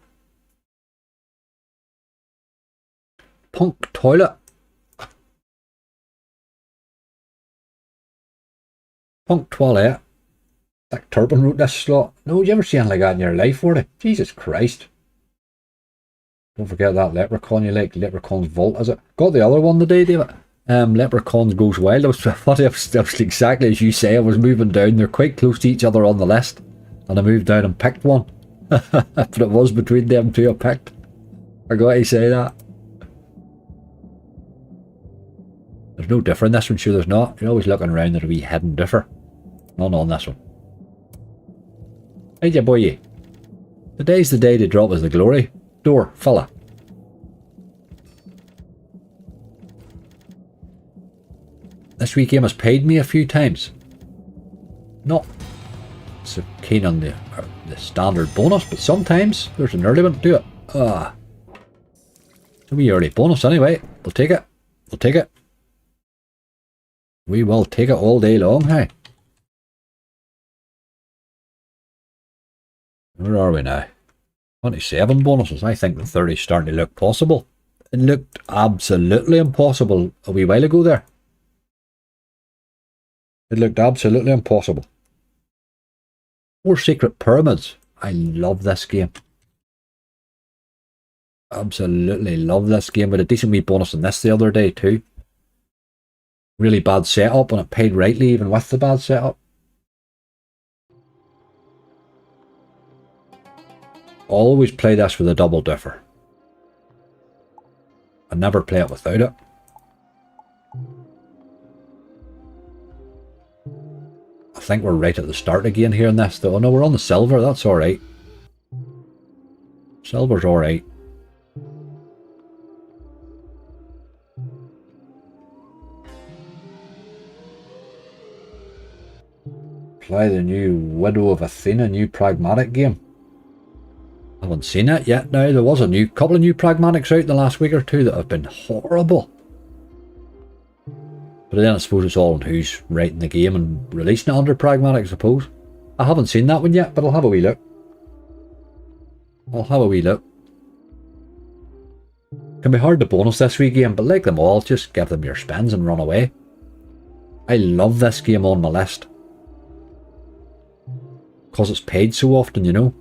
Punk Toilet. Punk Toilet. Like Turpin wrote this slot. No, you ever seen like that in your life, were they? Jesus Christ. Don't forget that Leprechaun you like. Leprechaun's Vault, is it? Got the other one today, David. Leprechauns Goes Wild. I was funny, I was exactly as you say. I was moving down. They're quite close to each other on the list. And I moved down and picked one. But it was between them two I picked. I got to say that. There's no differ in this one, sure there's not. You're always looking around, there'll be hidden differ. None on this one. Hey, ya boy. Today's the day to drop us the glory. door, fella. This wee game has paid me a few times. Not so keen on the standard bonus, but sometimes there's an early one to do it. It's a wee early bonus anyway. We'll take it. We'll take it. We will take it all day long, hey? Where are we now? 27 bonuses. I think the 30's starting to look possible. It looked absolutely impossible a wee while ago there. It looked absolutely impossible. 4 secret pyramids. I love this game. Absolutely love this game. With a decent wee bonus on this the other day too. Really bad setup, and it paid rightly even with the bad setup. Always play this with a double differ. I never play it without it. I think we're right at the start again here in this though. Oh no, we're on the silver, that's alright. Silver's alright. Play the new Widow of Athena, new pragmatic game. I haven't seen it yet now. There was a couple of new pragmatics out the last week or two that have been horrible. But then I suppose it's all on who's writing the game and releasing it under pragmatic, I suppose. I haven't seen that one yet, but I'll have a wee look. I'll have a wee look. Can be hard to bonus this wee game, but like them all, just give them your spins and run away. I love this game on my list. Because it's paid so often, you know.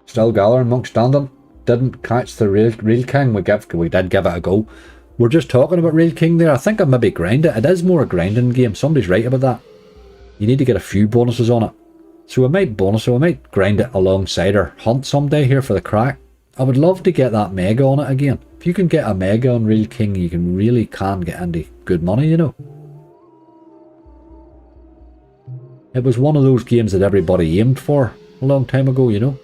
Still gathering, Monk standing. Didn't catch the real king. We did give it a go. We're just talking about real king there. I think I maybe grind it. It is more a grinding game. Somebody's right about that. You need to get a few bonuses on it. So we might bonus it. We might grind it alongside our hunt someday here for the crack. I would love to get that mega on it again. If you can get a mega on real king, you really can get into good money, you know. It was one of those games that everybody aimed for a long time ago, you know.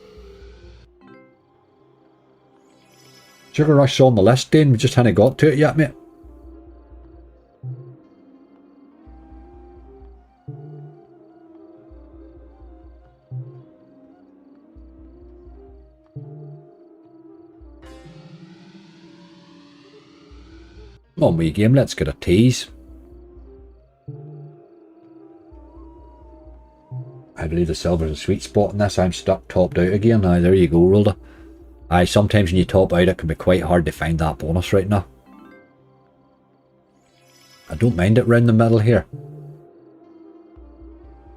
Sugar Rush's on the list, Dane. We just haven't got to it yet, mate. Come on, wee game, let's get a tease. I believe the silver's a sweet spot in this. I'm stuck topped out again. Aye, there you go, Rolda. Aye, sometimes when you top out it can be quite hard to find that bonus right now. I don't mind it round the middle here.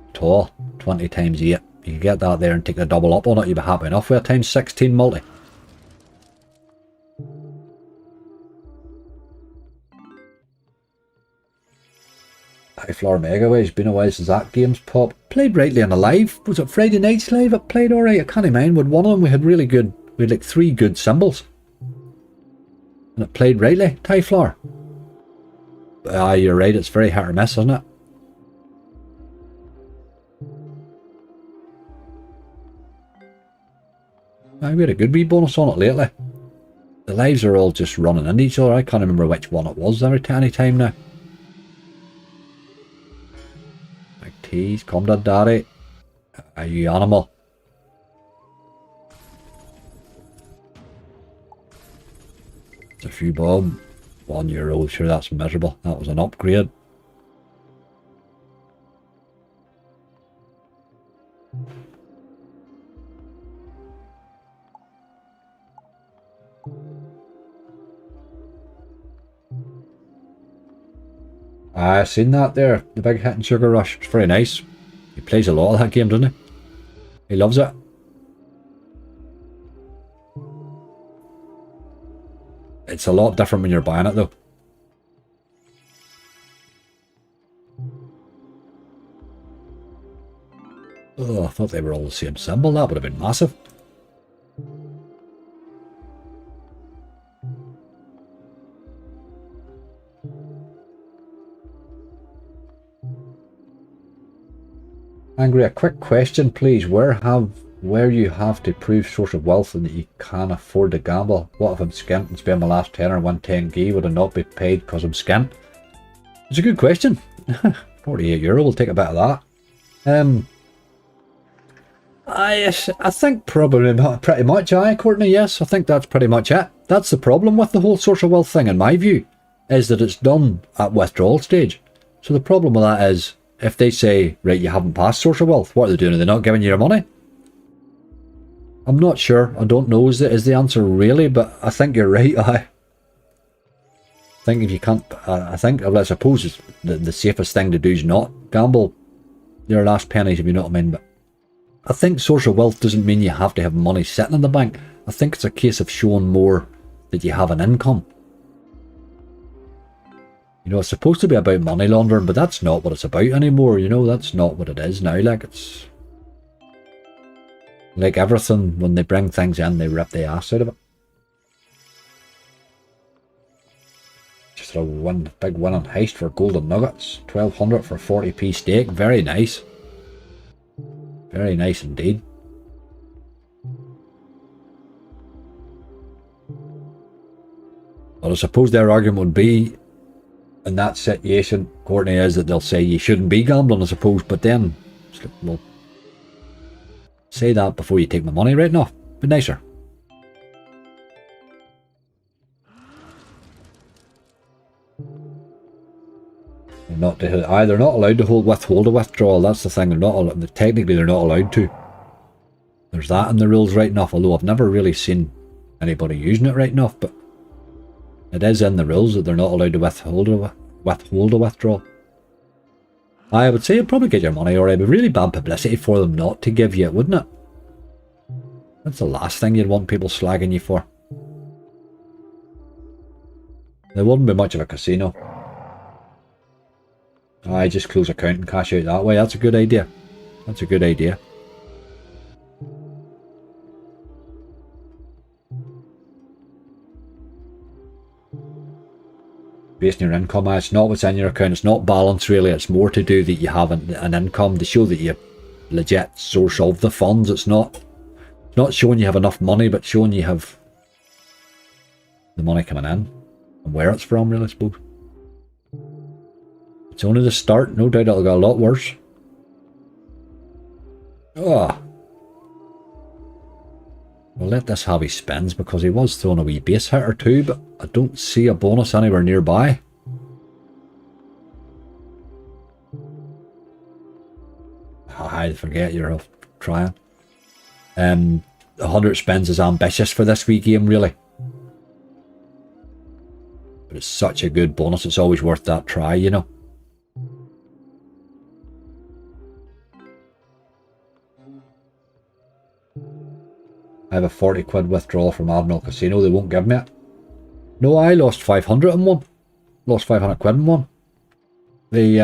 At all. 20 times 8. You can get that there and take the double up on it, you'll be happy enough with a times 16 multi. High Floor Megaway, it's been a while since that game's popped. Played rightly on a live. Was it Friday night's live? It played alright. I can't mind. With one of them we had really good. We had like 3 good symbols. And it played rightly. High Floor. Ah, you're right. It's very hit or miss, isn't it? I we had a good wee bonus on it lately. The lives are all just running into each other. I can't remember which one it was any time now. Big tease, come to daddy. Are you animal? It's a few bob. €1, sure that's miserable. That was an upgrade. I seen that there, the big hit in Sugar Rush. It's very nice. He plays a lot of that game, doesn't he? He loves it. It's a lot different when you're buying it though. Oh, I thought they were all the same symbol. That would have been massive. Angry, a quick question please. Where have where you have to prove source of wealth and that you can afford to gamble. What if I'm skint and spend my last tenner and win 10k? Would I not be paid because I'm skint? It's a good question. €48, we'll take a bit of that. I think probably pretty much, Courtney, yes, I think that's pretty much it. That's the problem with the whole source of wealth thing, in my view, is that it's done at withdrawal stage. So the problem with that is, if they say, right, you haven't passed source of wealth, what are they doing? Are they not giving you your money? I'm not sure. I don't know is the answer really, but I think you're right. I think if you can't, I suppose the safest thing to do is not gamble your last pennies, if you know what I mean. But I think source of wealth doesn't mean you have to have money sitting in the bank. I think it's a case of showing more that you have an income. You know, it's supposed to be about money laundering, but that's not what it's about anymore. You know, that's not what it is now. Like, it's like everything, when they bring things in, they rip the ass out of it. Just a big winning heist for golden nuggets. 1200 for 40p steak. Very nice. Very nice indeed. Well, I suppose their argument would be, in that situation, Courtney, is that they'll say you shouldn't be gambling, I suppose, but then, well, say that before you take my money right now. Be nicer. They're not allowed to withhold a withdrawal. That's the thing. Technically, they're not allowed to. There's that in the rules right enough, although I've never really seen anybody using it right enough, but it is in the rules that they're not allowed to withhold a withdrawal. I would say you'd probably get your money, or it'd be really bad publicity for them not to give you it, wouldn't it? That's the last thing you'd want people slagging you for. There wouldn't be much of a casino. I just close account and cash out that way. That's a good idea. That's a good idea. Based on your income, it's not what's in your account. It's not balance really. It's more to do that you have an income to show that you're legit source of the funds. It's not showing you have enough money, but showing you have the money coming in and where it's from, really, I suppose. It's only the start. No doubt it'll get a lot worse. Oh. We'll let this have his spins because he was throwing a wee base hit or two, but I don't see a bonus anywhere nearby. I forget you're trying. 100 spins is ambitious for this wee game, really. But it's such a good bonus, it's always worth that try, you know. I have a 40 quid withdrawal from Admiral Casino. They won't give me it. No, I lost 500 in one. Lost 500 quid in one. They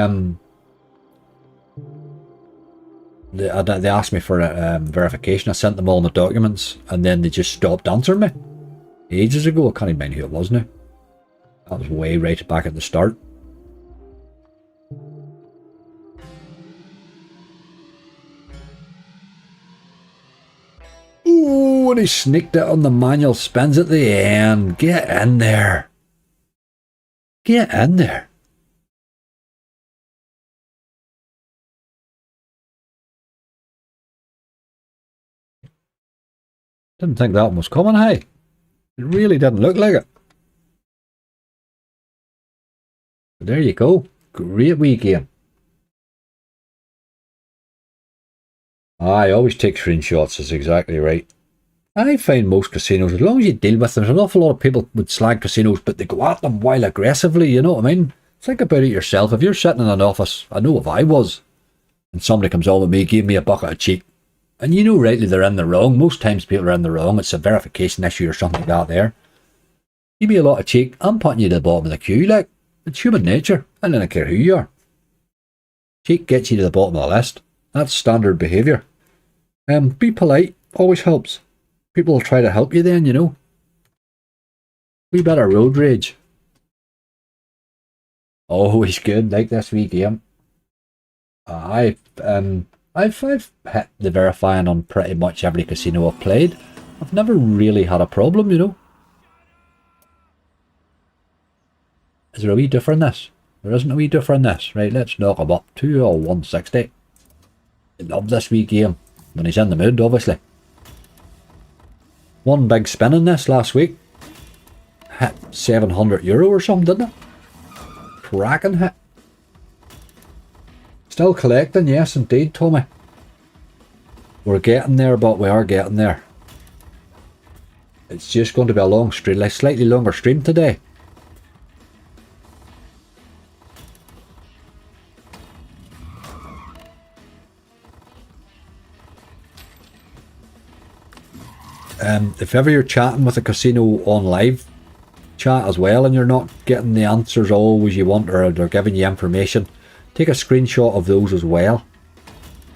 asked me for a verification. I sent them all the documents, and then they just stopped answering me. Ages ago. I can't even mind who it was now. That was way right back at the start. Ooh, and he sneaked it on the manual spins at the end. Get in there. Get in there. Didn't think that one was coming, hey? It really didn't look like it. But there you go. Great wee game. I always take screenshots, is exactly right. I find most casinos, as long as you deal with them, there's an awful lot of people would slag casinos, but they go at them while aggressively, you know what I mean? Think about it yourself. If you're sitting in an office, I know if I was, and somebody comes on with me, give me a bucket of cheek, and you know rightly they're in the wrong. Most times people are in the wrong. It's a verification issue or something like that there. Give me a lot of cheek, I'm putting you to the bottom of the queue, like. It's human nature. I don't care who you are. Cheek gets you to the bottom of the list. That's standard behaviour. Be polite. Always helps. People will try to help you then, you know. We better road rage. Always good, like this wee game. I I've hit the verifying on pretty much every casino I've played. I've never really had a problem, you know. Is there a wee difference in this? There isn't a wee difference in this. Right, let's knock him up to 160. I love this wee game. When he's in the mood, obviously. One big spin in this last week. Hit €700 or something, didn't it? Cracking hit. Still collecting, yes indeed, Tommy. We're getting there, but we are getting there. It's just going to be a long stream, like slightly longer stream today. If ever you're chatting with a casino on live chat as well and you're not getting the answers always you want, or they're giving you information, take a screenshot of those as well.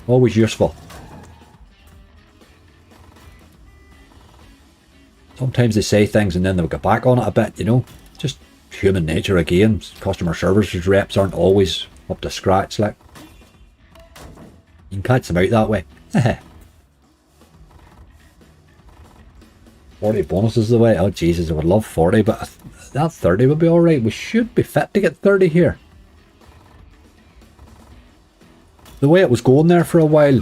Always useful. Sometimes they say things and then they'll get back on it a bit, you know. Just human nature again. Customer services reps aren't always up to scratch, like. You can catch them out that way. 40 bonuses the way. Oh Jesus, I would love 40, but that 30 would be alright. We should be fit to get 30 here. The way it was going there for a while,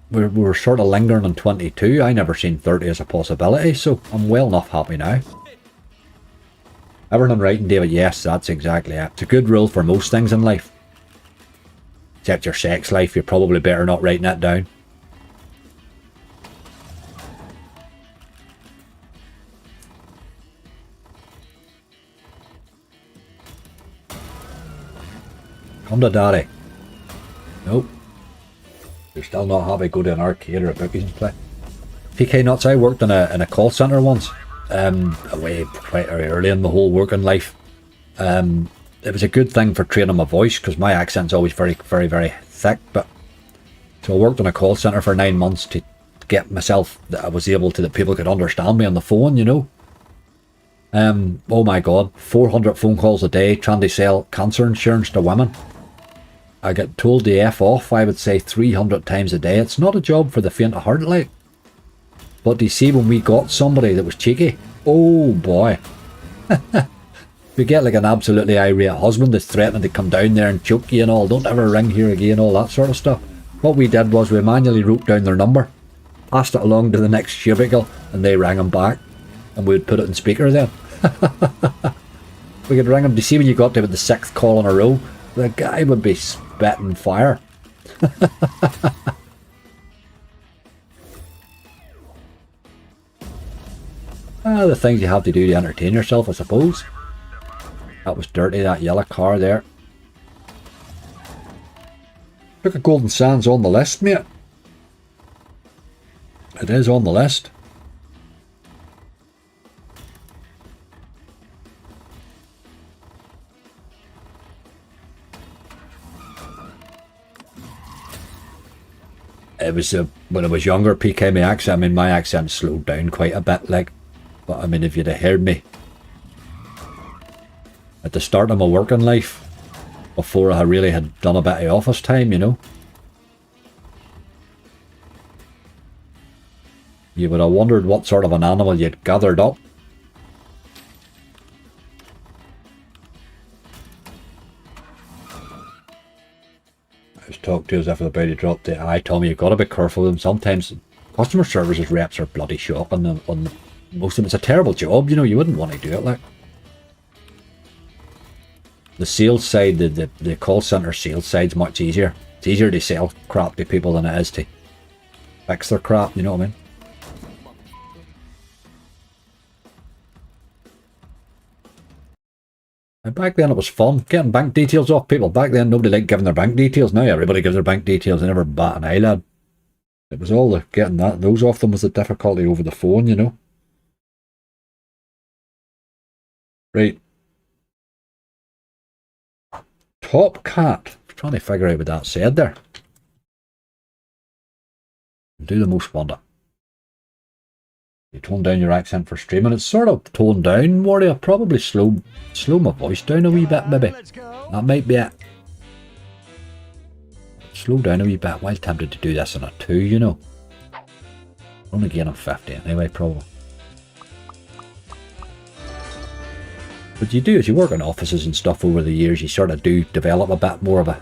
we were sort of lingering on 22. I never seen 30 as a possibility, so I'm well enough happy now. Everything I'm writing, David? Yes, that's exactly it. It's a good rule for most things in life. Except your sex life, you're probably better not writing that down. Come to daddy. Nope. You're still not happy, go to an arcade or a bookies and play. PK Nuts, I worked in a call centre once. Away quite early in the whole working life. It was a good thing for training my voice because my accent's always very, very, very thick. But so I worked in a call centre for 9 months to get myself that I was able to, that people could understand me on the phone, you know. Oh my god, 400 phone calls a day trying to sell cancer insurance to women. I get told to F off, I would say 300 times a day. It's not a job for the faint of heart, like. But do you see when we got somebody that was cheeky? Oh boy. We get like an absolutely irate husband that's threatening to come down there and choke you and all. Don't ever ring here again, all that sort of stuff. What we did was we manually wrote down their number, passed it along to the next cubicle, and they rang them back. And we'd put it in speaker then. We could ring him. Do you see when you got to about the 6th call in a row? The guy would be spitting fire. The things you have to do to entertain yourself, I suppose. That was dirty, that yellow car there. Look at Golden Sands on the list, mate. It is on the list. It was when I was younger, PK, my accent, I mean, my accent slowed down quite a bit, like, but I mean, if you'd have heard me at the start of my working life, before I really had done a bit of office time, you know, you would have wondered what sort of an animal you'd gathered up. I was talked to as if about to drop the eye. Tommy, you've got to be careful with them. Sometimes customer services reps are bloody shocking on most of them. It's a terrible job, you know, you wouldn't want to do it, like. The sales side, the call centre sales side's much easier. It's easier to sell crap to people than it is to fix their crap, you know what I mean? And back then it was fun, getting bank details off people. Back then nobody liked giving their bank details. Now everybody gives their bank details. They never bat an eyelid. It was all the getting those off them was the difficulty over the phone, you know. Right. Top Cat. I'm trying to figure out what that said there. Do the most wonder. You tone down your accent for streaming. It's sort of toned down, Warrior. Probably slow my voice down a wee bit, maybe. That might be it. slow down a wee bit. Well tempted to do this on a 2, you know. Only gain of 50 anyway, probably. But you do, as you work in offices and stuff over the years, you sort of do develop a bit more of a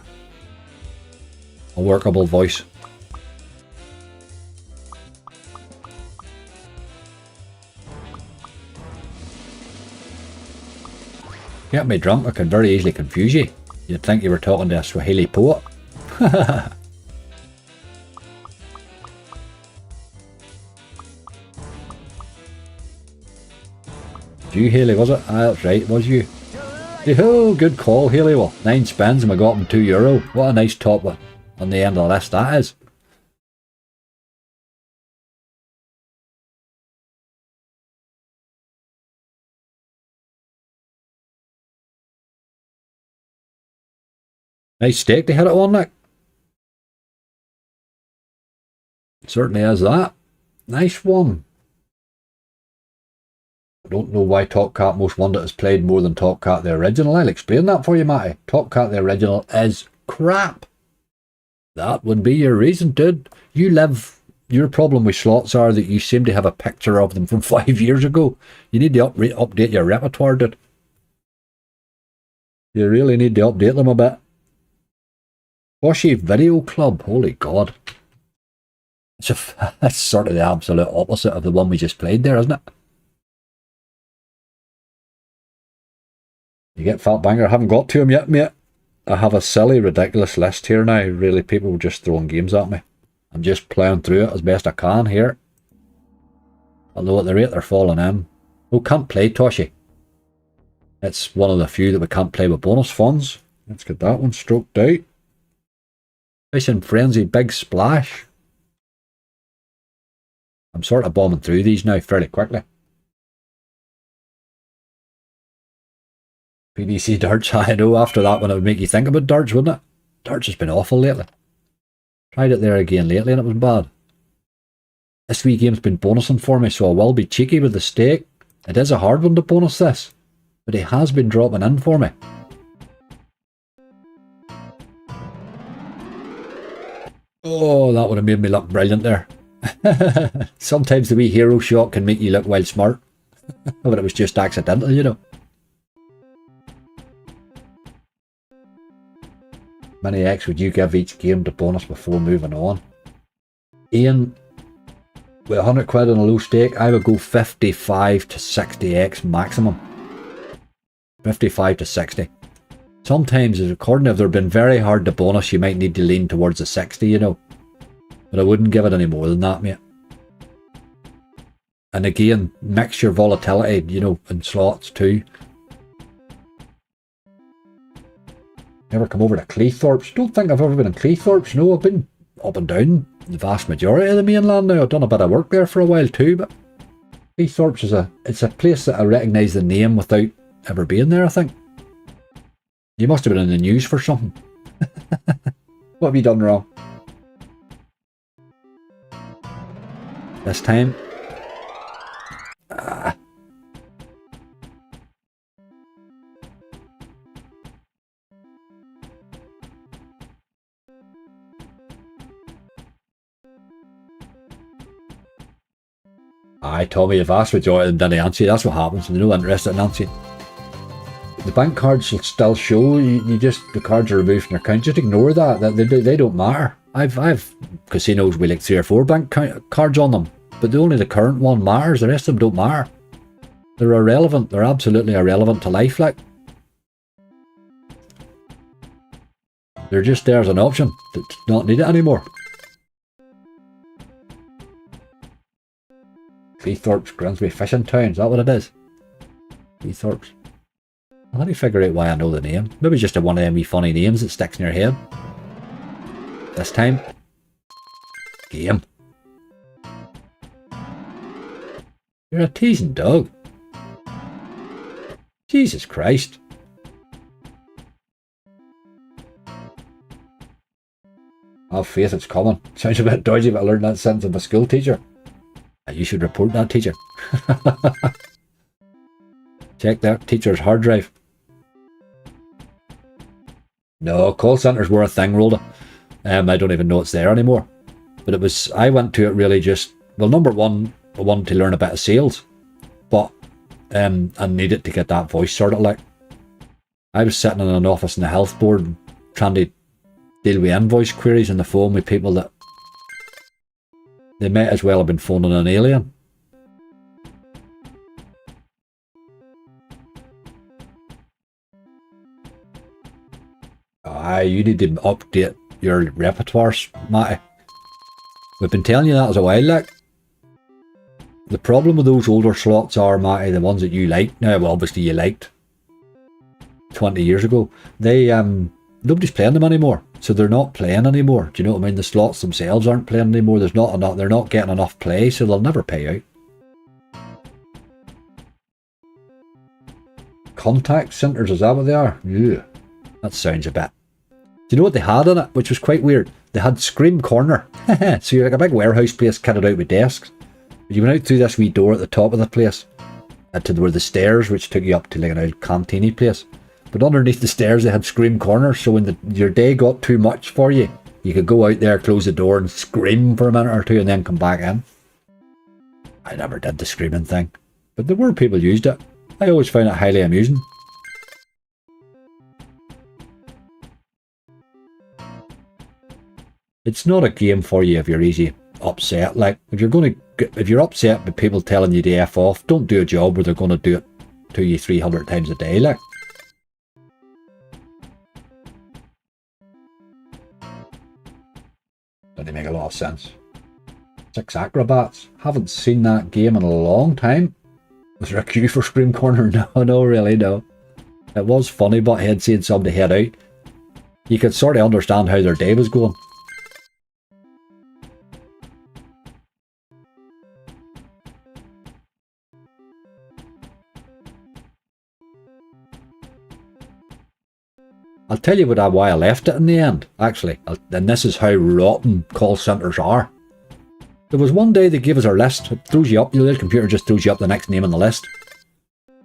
workable voice. Get me drunk, I can very easily confuse you. You'd think you were talking to a Swahili poet. You, Haley, was it? Ah, that's right, it was you. Oh, good call, Haley. Well, 9 spins and we got him €2. What a nice top on the end of the list that is. Nice stake to hit it on, Nick. Certainly is that. Nice one. I don't know why Top Cat Most Wanted has played more than Top Cat the original. I'll explain that for you, Matty. Top Cat the original is crap. That would be your reason, dude. Your problem with slots are that you seem to have a picture of them from 5 years ago. You need to update your repertoire, dude. You really need to update them a bit. Boshi Video Club, holy god. That's sort of the absolute opposite of the one we just played there, isn't it? You get Fat Banger. I haven't got to him yet, mate. I have a silly, ridiculous list here now. Really, people just throwing games at me. I'm just playing through it as best I can here. Although at the rate they're falling in. Oh, can't play Toshi. It's one of the few that we can't play with bonus funds. Let's get that one stroked out. Fishing Frenzy, Big Splash. I'm sort of bombing through these now fairly quickly. PDC darts, I know after that one it would make you think about darts, wouldn't it? Darts has been awful lately. Tried it there again lately and it was bad. This wee game's been bonusing for me, so I will be cheeky with the stake. It is a hard one to bonus this, but it has been dropping in for me. Oh, that would have made me look brilliant there. Sometimes the wee hero shot can make you look well smart. But it was just accidental, you know. Many X would you give each game to bonus before moving on? Ian, with 100 quid on a low stake, I would go 55 to 60x maximum. 55 to 60. Sometimes, according to if they've been very hard to bonus, you might need to lean towards the 60, you know. But I wouldn't give it any more than that, mate. And again, mix your volatility, you know, in slots too. Never come over to Cleethorpes. Don't think I've ever been in Cleethorpes. No, I've been up and down the vast majority of the mainland now. I've done a bit of work there for a while too, but Cleethorpes is it's a place that I recognise the name without ever being there, I think. You must have been in the news for something. What have you done wrong? This time. Aye, Tommy, the vast majority of them didn't answer you. That's what happens when they're not interested in answering. The bank cards will still show. You just, the cards are removed from your account. Just ignore that. They don't matter. I've casinos with like 3 or 4 bank cards on them, but only the current one matters. The rest of them don't matter. They're irrelevant. They're absolutely irrelevant to life. Like, they're just there as an option. To not need it anymore. Cleethorpes, Grimsby Fishing Town, is that what it is? Cleethorpes. Let me figure out why I know the name. Maybe just one of them wee funny names that sticks in your head. This time. Game. You're a teasing dog. Jesus Christ. Have faith it's coming. Sounds a bit dodgy, but I learned that sentence of a school teacher. You should report that teacher. Check that teacher's hard drive. No, call centres were a thing, Rhoda. I don't even know it's there anymore. But it was, I went to it really just, well, number one, I wanted to learn a bit of sales, but I needed to get that voice sorted. Like, I was sitting in an office in the health board trying to deal with invoice queries on the phone with people that they might as well have been phoning an alien. You need to update your repertoires, Matty. We've been telling you that as a while, like. The problem with those older slots are, Matty, the ones that you like. Now, well, obviously you liked 20 years ago. They, nobody's playing them anymore. So they're not playing anymore. Do you know what I mean? The slots themselves aren't playing anymore. There's not enough, they're not getting enough play, so they'll never pay out. Contact centres, is that what they are? Yeah. That sounds a bit. Do you know what they had in it, which was quite weird? They had Scream Corner. So you're like a big warehouse place kitted out with desks. But you went out through this wee door at the top of the place, to where the stairs, which took you up to like an old canteeny place. But underneath the stairs they had Scream Corner, so when your day got too much for you, you could go out there, close the door and scream for a minute or two and then come back in. I never did the screaming thing, but there were people who used it. I always found it highly amusing. It's not a game for you if you're easy upset. Like, if you're upset with people telling you to F off, don't do a job where they're going to do it to you 300 times a day, like. Doesn't make a lot of sense. 6 Acrobats. Haven't seen that game in a long time. Was there a queue for Scream Corner? No, really, no. It was funny, but I had seen somebody head out. You could sort of understand how their day was going. I'll tell you why I left it in the end, actually. And this is how rotten call centres are. There was one day they gave us our list. It throws you up. The computer just throws you up the next name on the list.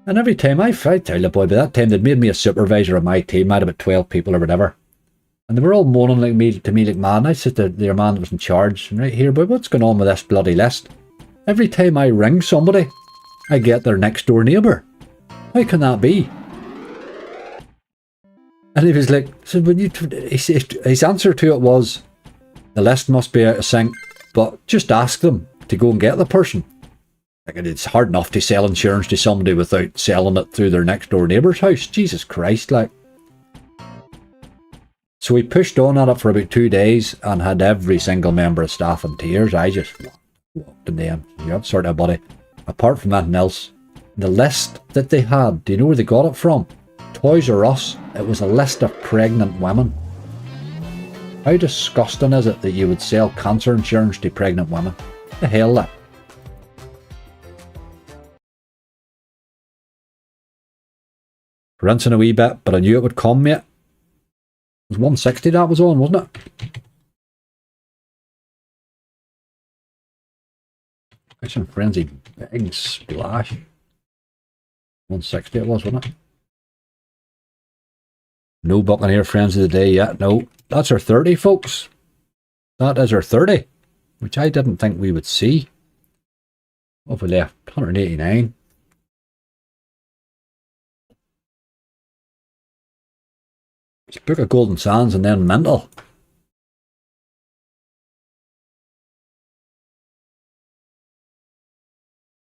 And every time, I tell you, boy, by that time they'd made me a supervisor of my team. I had about 12 people or whatever. And they were all moaning to me like, man, I said to their man that was in charge, right here, boy, what's going on with this bloody list? Every time I ring somebody, I get their next door neighbour. How can that be? And he was like, so when his answer to it was, the list must be out of sync, but just ask them to go and get the person. Like, it's hard enough to sell insurance to somebody without selling it through their next door neighbour's house. Jesus Christ, like. So we pushed on at it for about 2 days and had every single member of staff in tears. I just walked in the end. Yep, sort of, buddy. Apart from anything else, the list that they had, do you know where they got it from? Toys R Us. It was a list of pregnant women. How disgusting is it that you would sell cancer insurance to pregnant women? The hell, that. Rinsing a wee bit, but I knew it would come, mate. It was 160 that was on, wasn't it? Action Frenzy, big splash. 160 it was, wasn't it? No Buccaneer Friends of the Day yet. No, that's our 30, folks. That is our 30, which I didn't think we would see. What have we left? 189. It's Book of Golden Sands and then Mental.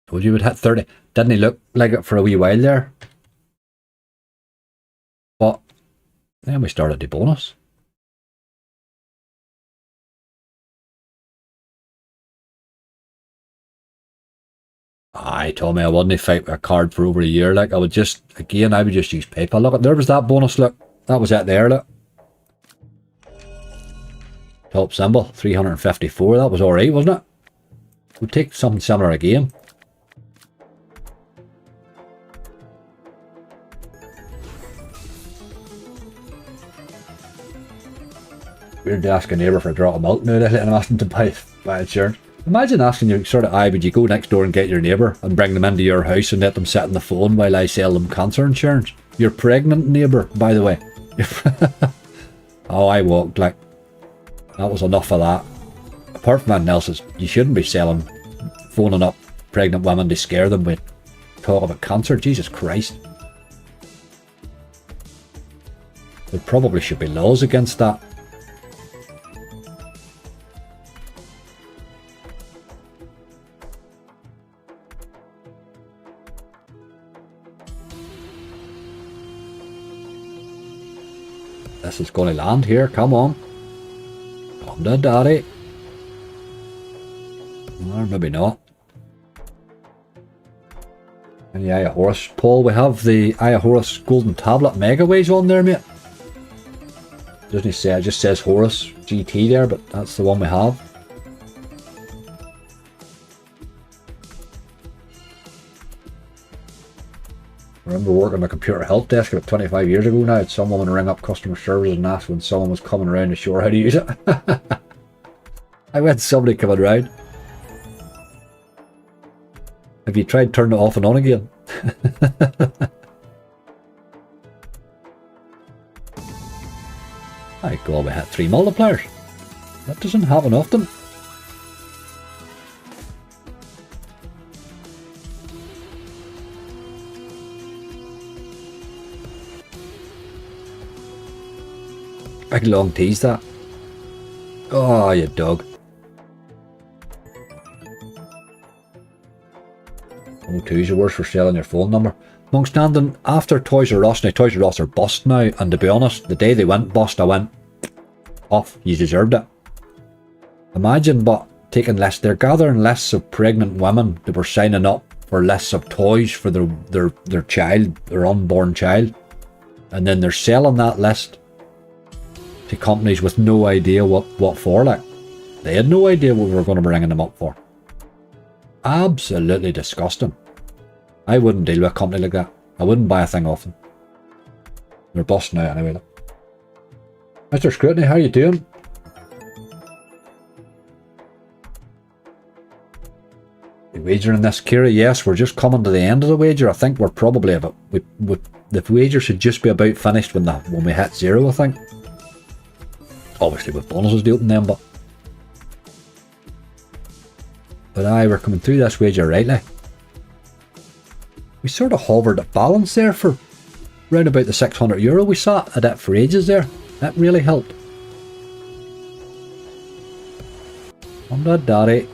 Told you would hit 30. Didn't he look like it for a wee while there? But then we started the bonus. Aye, Tommy, I wouldn't fight with a card for over a year. Like, I would just use PayPal. Look, there was that bonus, look. That was it there, look. Top symbol, 354. That was alright, wasn't it? We'll take something similar again. Weird to ask a neighbour for a drop of milk now, and ask them to buy insurance. Imagine asking you, sort of, would you go next door and get your neighbour and bring them into your house and let them sit on the phone while I sell them cancer insurance? Your pregnant neighbour, by the way. Oh, I walked like, That was enough of that. Apart from anything else, you shouldn't be phoning up pregnant women to scare them with talk about cancer. Jesus Christ. There probably should be laws against that. This is going to land here, come on. Come to daddy. Or maybe not. And the Eye of Horus. Paul, we have the Eye of Horus Golden Tablet Megaways on there, mate. Doesn't say, it just says Horus GT there, but that's the one we have. I remember working on a computer help desk about 25 years ago now. I had some woman ring up customer service and ask when someone was coming around to show her how to use it. I went, somebody coming around. Have you tried turning it off and on again? My God, we had 3 multipliers. That doesn't happen often. Big long tease that. Oh, you dog. O2's the worst for selling your phone number. Among standing after Toys R Us. Now Toys R Us are bust now, and to be honest, the day they went bust, I went off. You deserved it. Imagine, but taking less. They're gathering less of pregnant women that were signing up for less of toys for their child, their unborn child, and then they're selling that list to companies with no idea what for. Like, they had no idea what we were going to be ringing them up for. Absolutely disgusting. I wouldn't deal with a company like that. I wouldn't buy a thing off them. They're busting out anyway. Mr. Scrutiny, how you doing? The wager in this, Kira? Yes, we're just coming to the end of the wager. I think we're probably about... the wager should just be about finished when we hit 0, I think. Obviously with bonuses to open them, but aye, we're coming through this wager rightly. We sort of hovered at balance there for round about the €600 we sat at it for ages there. That really helped. I'm not daddy.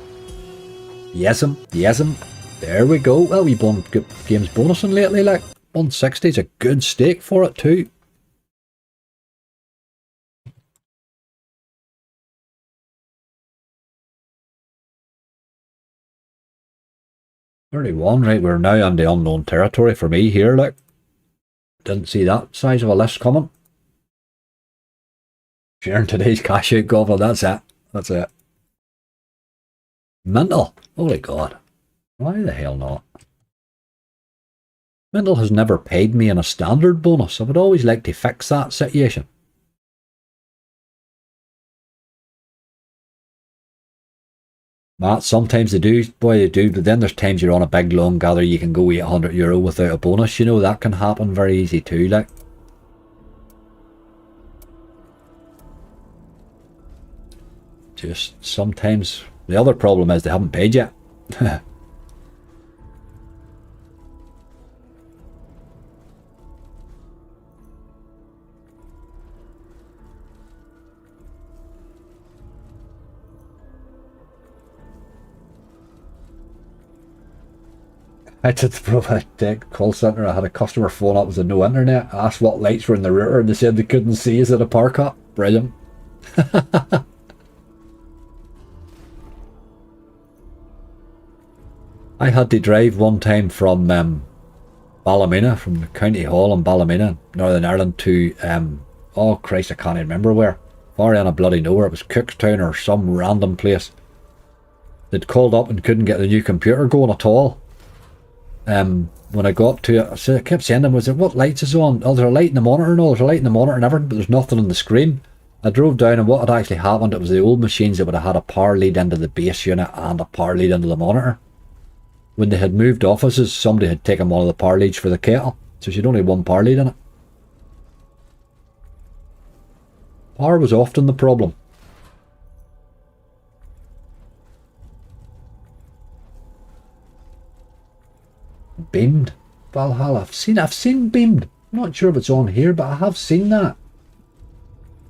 Yes'm, yes'm. There we go. Well, we've won games bonusing lately, like 160 is a good stake for it too. $31, right, we're now on the unknown territory for me here, like. Didn't see that size of a list coming. Sharing today's cash out goblin, that's it. That's it. Mental. Holy God. Why the hell not? Mental has never paid me in a standard bonus. I would always like to fix that situation. Matt, sometimes they do, boy they do, but then there's times you're on a big loan gather, you can go €800 without a bonus, you know, that can happen very easy too, like. Just sometimes, the other problem is they haven't paid yet. I did the Provide call centre. I had a customer phone up with no internet. I asked what lights were in the router and they said they couldn't see us at a park up. Brilliant. I had to drive one time from Ballymena, from the County Hall in Ballymena, Northern Ireland, to oh Christ, I can't even remember where. Far in a bloody nowhere. It was Cookstown or some random place. They'd called up and couldn't get the new computer going at all. When I got to it, I kept saying to them, was it, what lights is on? Oh, there's a light in the monitor. No, there's a light in the monitor and everything, but there's nothing on the screen. I drove down and what had actually happened, it was the old machines that would have had a power lead into the base unit and a power lead into the monitor. When they had moved offices, somebody had taken one of the power leads for the kettle, so she'd only one power lead in it. Power was often the problem. Beamed. Valhalla. I've seen Beamed. I'm not sure if it's on here, but I have seen that.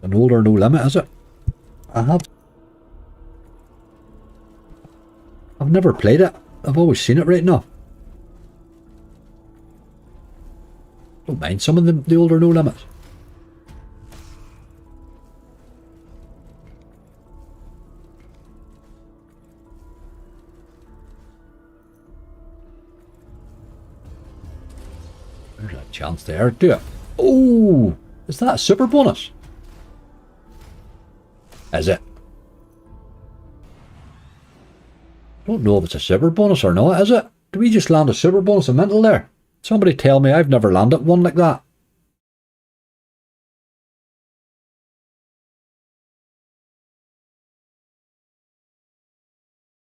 An Old or No Limit, is it? I have. I've never played it. I've always seen it right now. Don't mind some of the Old or No Limits. There's a chance there. Do it. Oh, is that a super bonus? Is it? I don't know if it's a super bonus or not, is it? Do we just land a super bonus in mental there? Somebody tell me, I've never landed one like that.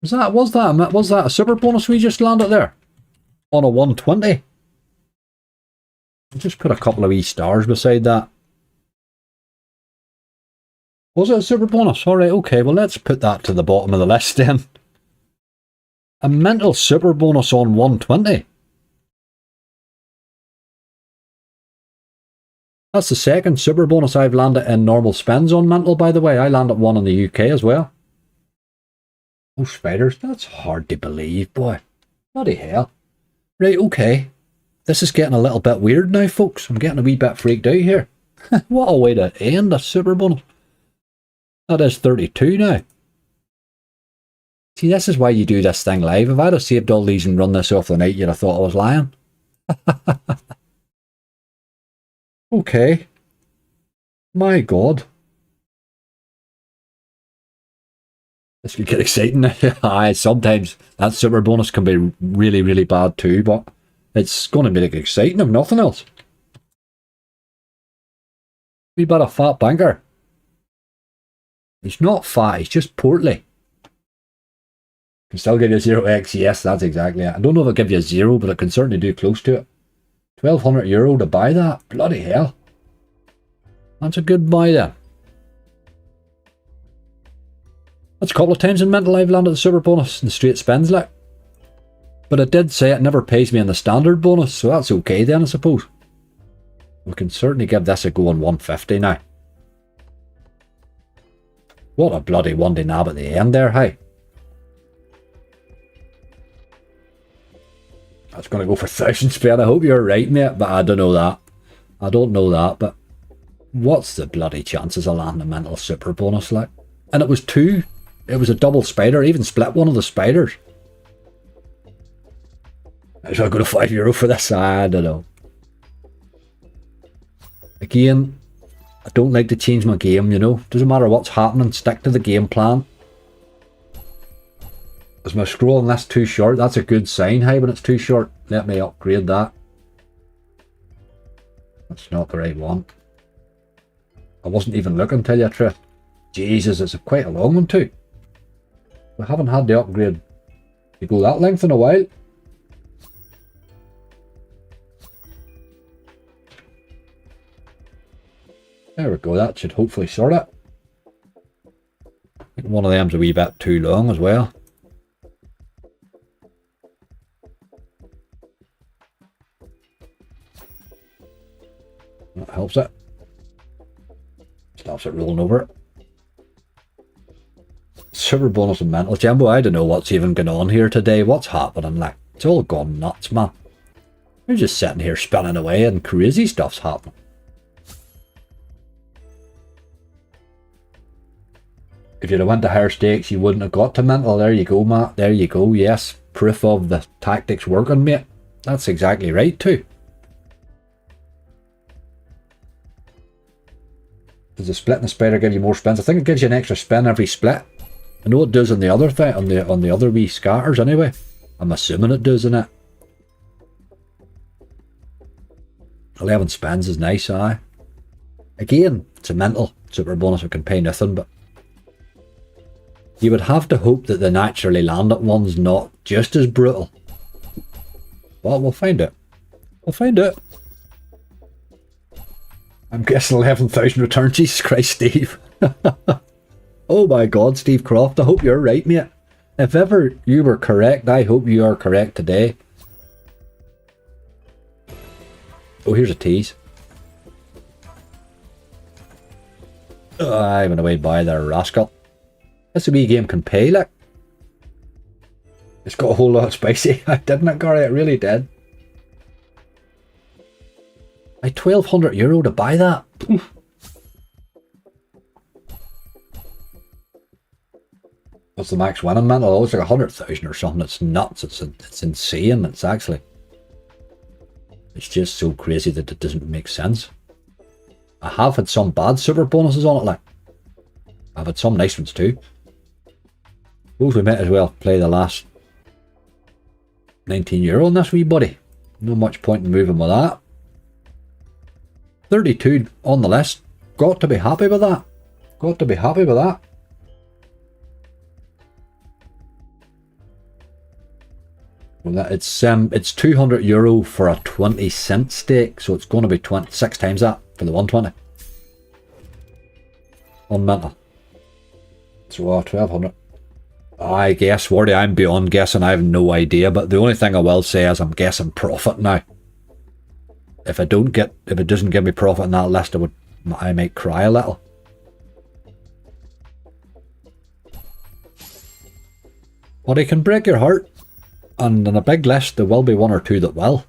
Was that a super bonus we just landed there? On a 120? Just put a couple of wee stars beside that. Was it a super bonus? Alright, okay, well let's put that to the bottom of the list then. A mental super bonus on 120. That's the second super bonus I've landed in normal spins on mental, by the way. I landed one in the UK as well. Oh, spiders, that's hard to believe, boy. Bloody hell. Right, okay. This is getting a little bit weird now, folks. I'm getting a wee bit freaked out here. What a way to end a super bonus. That is 32 now. See, this is why you do this thing live. If I'd have saved all these and run this off the night, you'd have thought I was lying. Okay. My God. This could get exciting. Aye, sometimes that super bonus can be really, really bad too, but it's going to be like exciting if nothing else. Wee bit of fat banker. He's not fat, he's just portly. Can still give you 0x, yes, that's exactly it. I don't know if it'll give you 0, but it can certainly do close to it. €1,200 to buy that? Bloody hell. That's a good buy then. That's a couple of times in mental I've landed the super bonus in straight spins, like. But it did say it never pays me in the standard bonus, so that's okay then, I suppose. We can certainly give this a go on 150 now. What a bloody one to nab at the end there, hey. That's going to go for 1,000 spin. I hope you're right, mate, but I don't know that. I don't know that, but what's the bloody chances of landing a mental super bonus, like? And it was two. It was a double spider. I even split one of the spiders. Should I go to €5 for this? I don't know. Again, I don't like to change my game, you know. Doesn't matter what's happening, stick to the game plan. Is my scroll on this too short? That's a good sign, hey, when it's too short. Let me upgrade that. That's not the right one. I wasn't even looking, tell you the truth. Jesus, it's quite a long one too. We haven't had the upgrade to go that length in a while. There we go, that should hopefully sort it. I think one of them's a wee bit too long as well. That helps it. Stops it rolling over. Super bonus and mental jumbo. I don't know what's even going on here today. What's happening? Like, it's all gone nuts, man. We're just sitting here spinning away and crazy stuff's happening. If you'd have went to higher stakes, you wouldn't have got to mental. There you go, Matt. There you go. Yes, proof of the tactics working, mate. That's exactly right too. Does the split and the spider give you more spins? I think it gives you an extra spin every split. I know it does on the other thing, on the other wee scatters anyway. I'm assuming it does, innit? 11 spins is nice, aye. Again, it's a mental super bonus, it can pay nothing, but you would have to hope that the naturally landed one's not just as brutal. Well, we'll find it. We'll find it. I'm guessing 11,000 returns. Jesus Christ, Steve. Oh my God, Steve Croft. I hope you're right, mate. If ever you were correct, I hope you are correct today. Oh, here's a tease. I went away by there, rascal. This wee game can pay, like. It's got a whole lot of spicy, didn't it, Gary? It really did. Like €1,200 to buy that. What's the max winning mental? Oh, it's like 100,000 or something. It's nuts. It's insane. It's actually. It's just so crazy that it doesn't make sense. I have had some bad super bonuses on it, like. I've had some nice ones too. Suppose we might as well play the last €19 on this wee buddy. No much point in moving with that. 32 on the list. Got to be happy with that. Got to be happy with that. Well, it's €200 for a 20-cent stake, so it's going to be 6 times that for the 120. On mental. So 1,200. I guess, Wardy, I'm beyond guessing. I have no idea, but the only thing I will say is I'm guessing profit now. If it doesn't give me profit in that list, I might cry a little. But it can break your heart, and in a big list there will be one or two that will.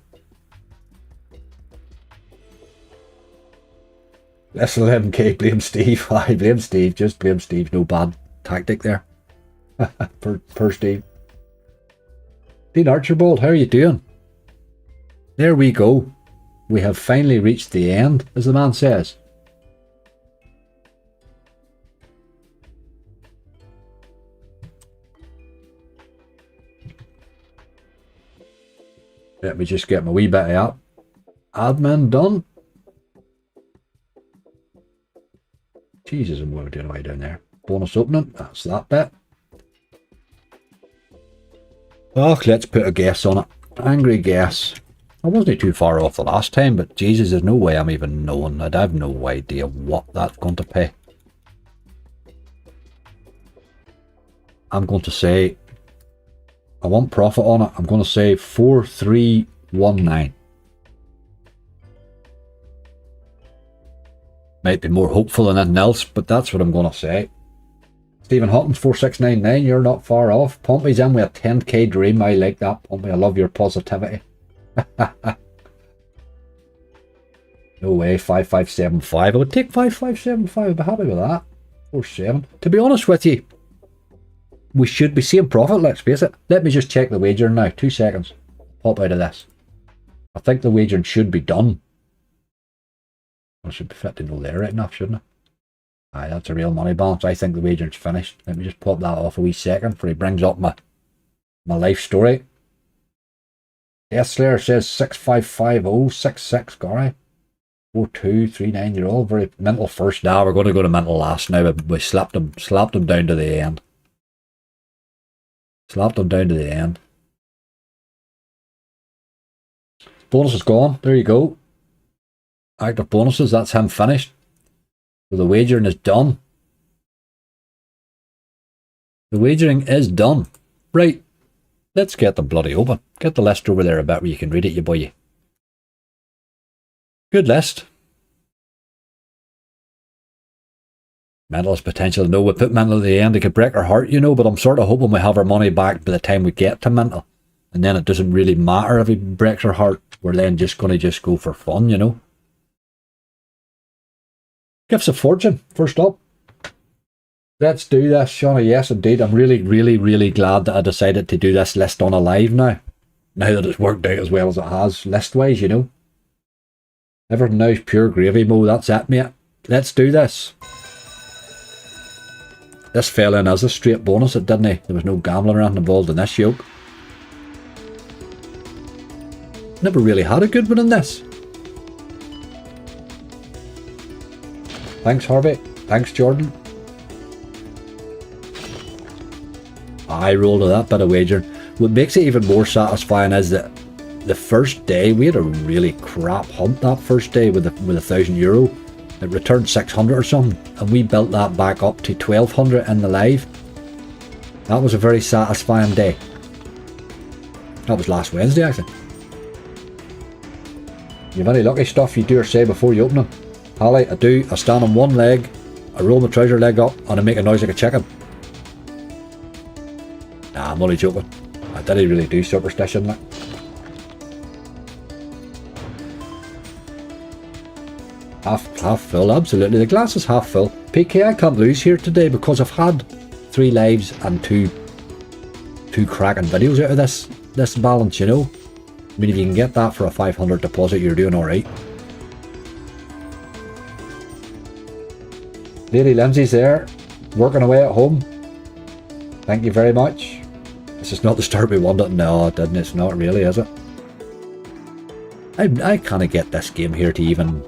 Less than 11k, blame Steve. I blame Steve, just blame Steve. No bad tactic there. per Steve. Dean Archibald, how are you doing? There we go. We have finally reached the end, as the man says. Let me just get my wee bit of admin done. Jesus, and what are we doing way down there? Bonus opening, that's that bit. Oh, let's put a guess on it. Angry guess. I wasn't too far off the last time, but Jesus, there's no way I'm even knowing. I'd have no idea what that's going to pay. I'm going to say, I want profit on it. I'm going to say 4319. Might be more hopeful than anything else, but that's what I'm going to say. Stephen Hawkins 4699, you're not far off. Pompey's in with a 10k dream. I like that, Pompey. I love your positivity. No way, 5575. I would take 5575. I'd be happy with that. 47. To be honest with you, we should be seeing profit, let's face it. Let me just check the wagering now. 2 seconds. Pop out of this. I think the wagering should be done. I should be fit to know there right enough, shouldn't I? Aye, that's a real money balance. I think the wagering's finished. Let me just pop that off a wee second before he brings up my life story. Yes, Slayer says 655066, Gary. 4239, you're all very mental first. Now we're going to go to mental last now. We slapped him down to the end. Slapped him down to the end. Bonus is gone. There you go. Active bonuses, that's him finished. So the wagering is done. The wagering is done. Right. Let's get them bloody open. Get the list over there a bit where you can read it, you boy. Good list. Mental has potential. No, we put mental at the end. It could break our heart, you know, but I'm sort of hoping we have our money back by the time we get to mental. And then it doesn't really matter if it breaks our heart. We're then just going to go for fun, you know. Gifts of Fortune, first up. Let's do this, Shawnee. Yes, indeed. I'm really glad that I decided to do this list on a live now. Now that it's worked out as well as it has, list-wise, you know. Everything now is pure gravy, Mo. That's it, mate. Let's do this. This fell in as a straight bonus, it didn't he? There was no gambling or anything involved in this yoke. Never really had a good one in this. Thanks, Harvey. Thanks, Jordan. I rolled to that bit of wagering. What makes it even more satisfying is that the first day, we had a really crap hunt that first day with €1,000. It returned 600 or something, and we built that back up to 1,200 in the live. That was a very satisfying day. That was last Wednesday, actually. You've any lucky stuff you do or say before you open them? Hallie, I do. I stand on one leg, I roll my trouser leg up, and I make a noise like a chicken. Nah, I'm only joking. I didn't really do superstition like. Half full, absolutely. The glass is half full. PK, I can't lose here today because I've had 3 lives and two cracking videos out of this balance, you know. I mean, if you can get that for a 500 deposit, you're doing alright. Lady Lindsay's there, working away at home. Thank you very much. This is not the start we wanted. No, it didn't. It's not really, is it? I can't get this game here to even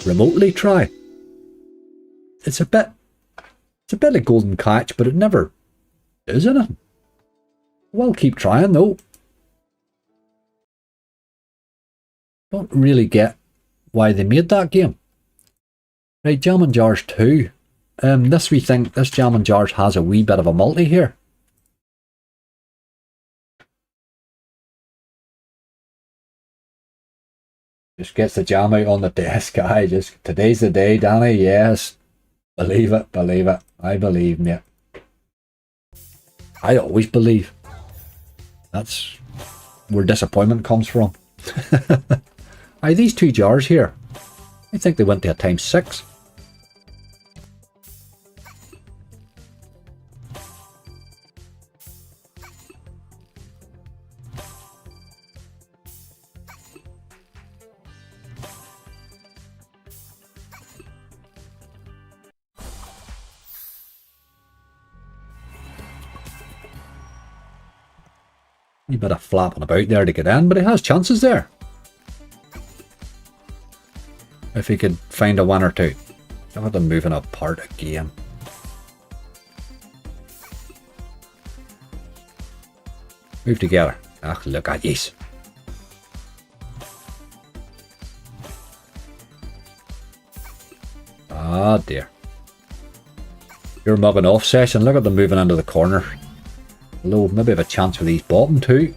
remotely try. It's a bit like Golden Catch, but it never is anything. We'll keep trying though. Don't really get why they made that game. Right, Jam and Jars 2. We think this Jam and Jars has a wee bit of a multi here. Just gets the jam out on the desk, guy. Just today's the day, Danny. Yes, believe it, believe it. I believe, mate. I always believe. That's where disappointment comes from. Aye, these 2 jars here. I think they went to a ×6. A bit of flapping about there to get in, but he has chances there. If he could find a 1 or 2. Look at them moving apart again. Move together. Ah, look at yous. Ah dear. You're mugging off session. Look at them moving into the corner. Although maybe have a chance with these bottom 2.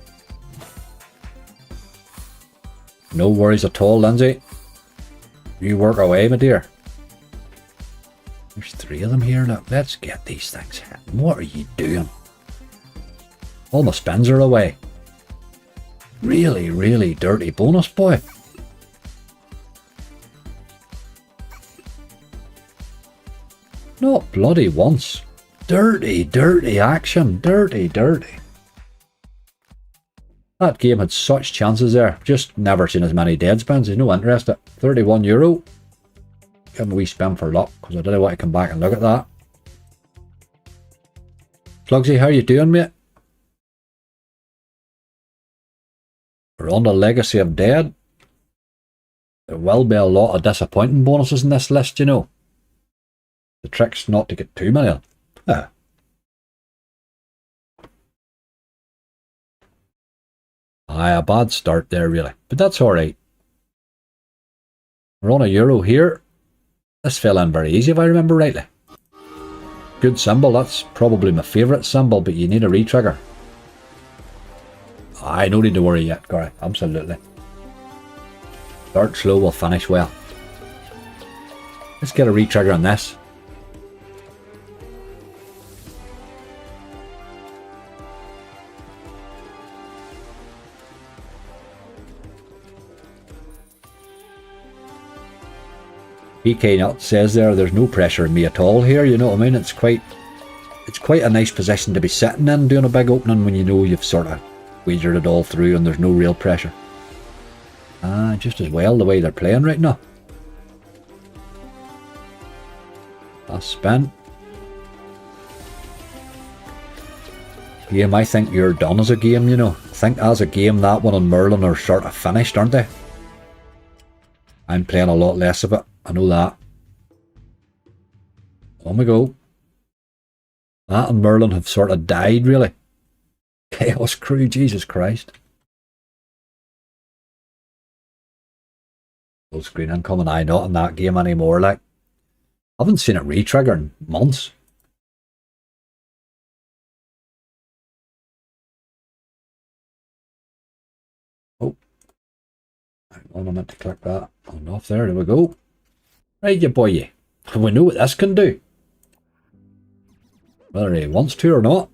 No worries at all, Lindsay. You work away, my dear. There's 3 of them here. Look, let's get these things hitting. What are you doing? All my spins are away. Really, really dirty bonus, boy. Not bloody once. Dirty, dirty action. Dirty, dirty. That game had such chances there. Just never seen as many dead spins. There's no interest at €31. Give him a wee spin for luck, because I didn't want to come back and look at that. Slugsy, how you doing, mate? We're on the legacy of dead. There will be a lot of disappointing bonuses in this list, you know. The trick's not to get too many of them. Aye, a bad start there, really. But that's alright. We're on €1 here. This fell in very easy, if I remember rightly. Good symbol. That's probably my favourite symbol, but you need a retrigger. Aye, no need to worry yet, Gary. Absolutely. Start slow, we'll finish well. Let's get a retrigger on this. PK Nut says there's no pressure on me at all here, you know what I mean? It's quite a nice position to be sitting in doing a big opening when you know you've sort of wagered it all through and there's no real pressure. Just as well the way they're playing right now. Last spin. Game, I think you're done as a game, you know. I think as a game that one and Merlin are sort of finished, aren't they? I'm playing a lot less of it. I know that. On we go. That and Merlin have sort of died, really. Chaos Crew, Jesus Christ. Full screen incoming. I not in that game anymore, like. I haven't seen it re-trigger in months. Oh. Hang on, I meant to click that. On off there we go. Right, you boy, you. We know what this can do. Whether he wants to or not.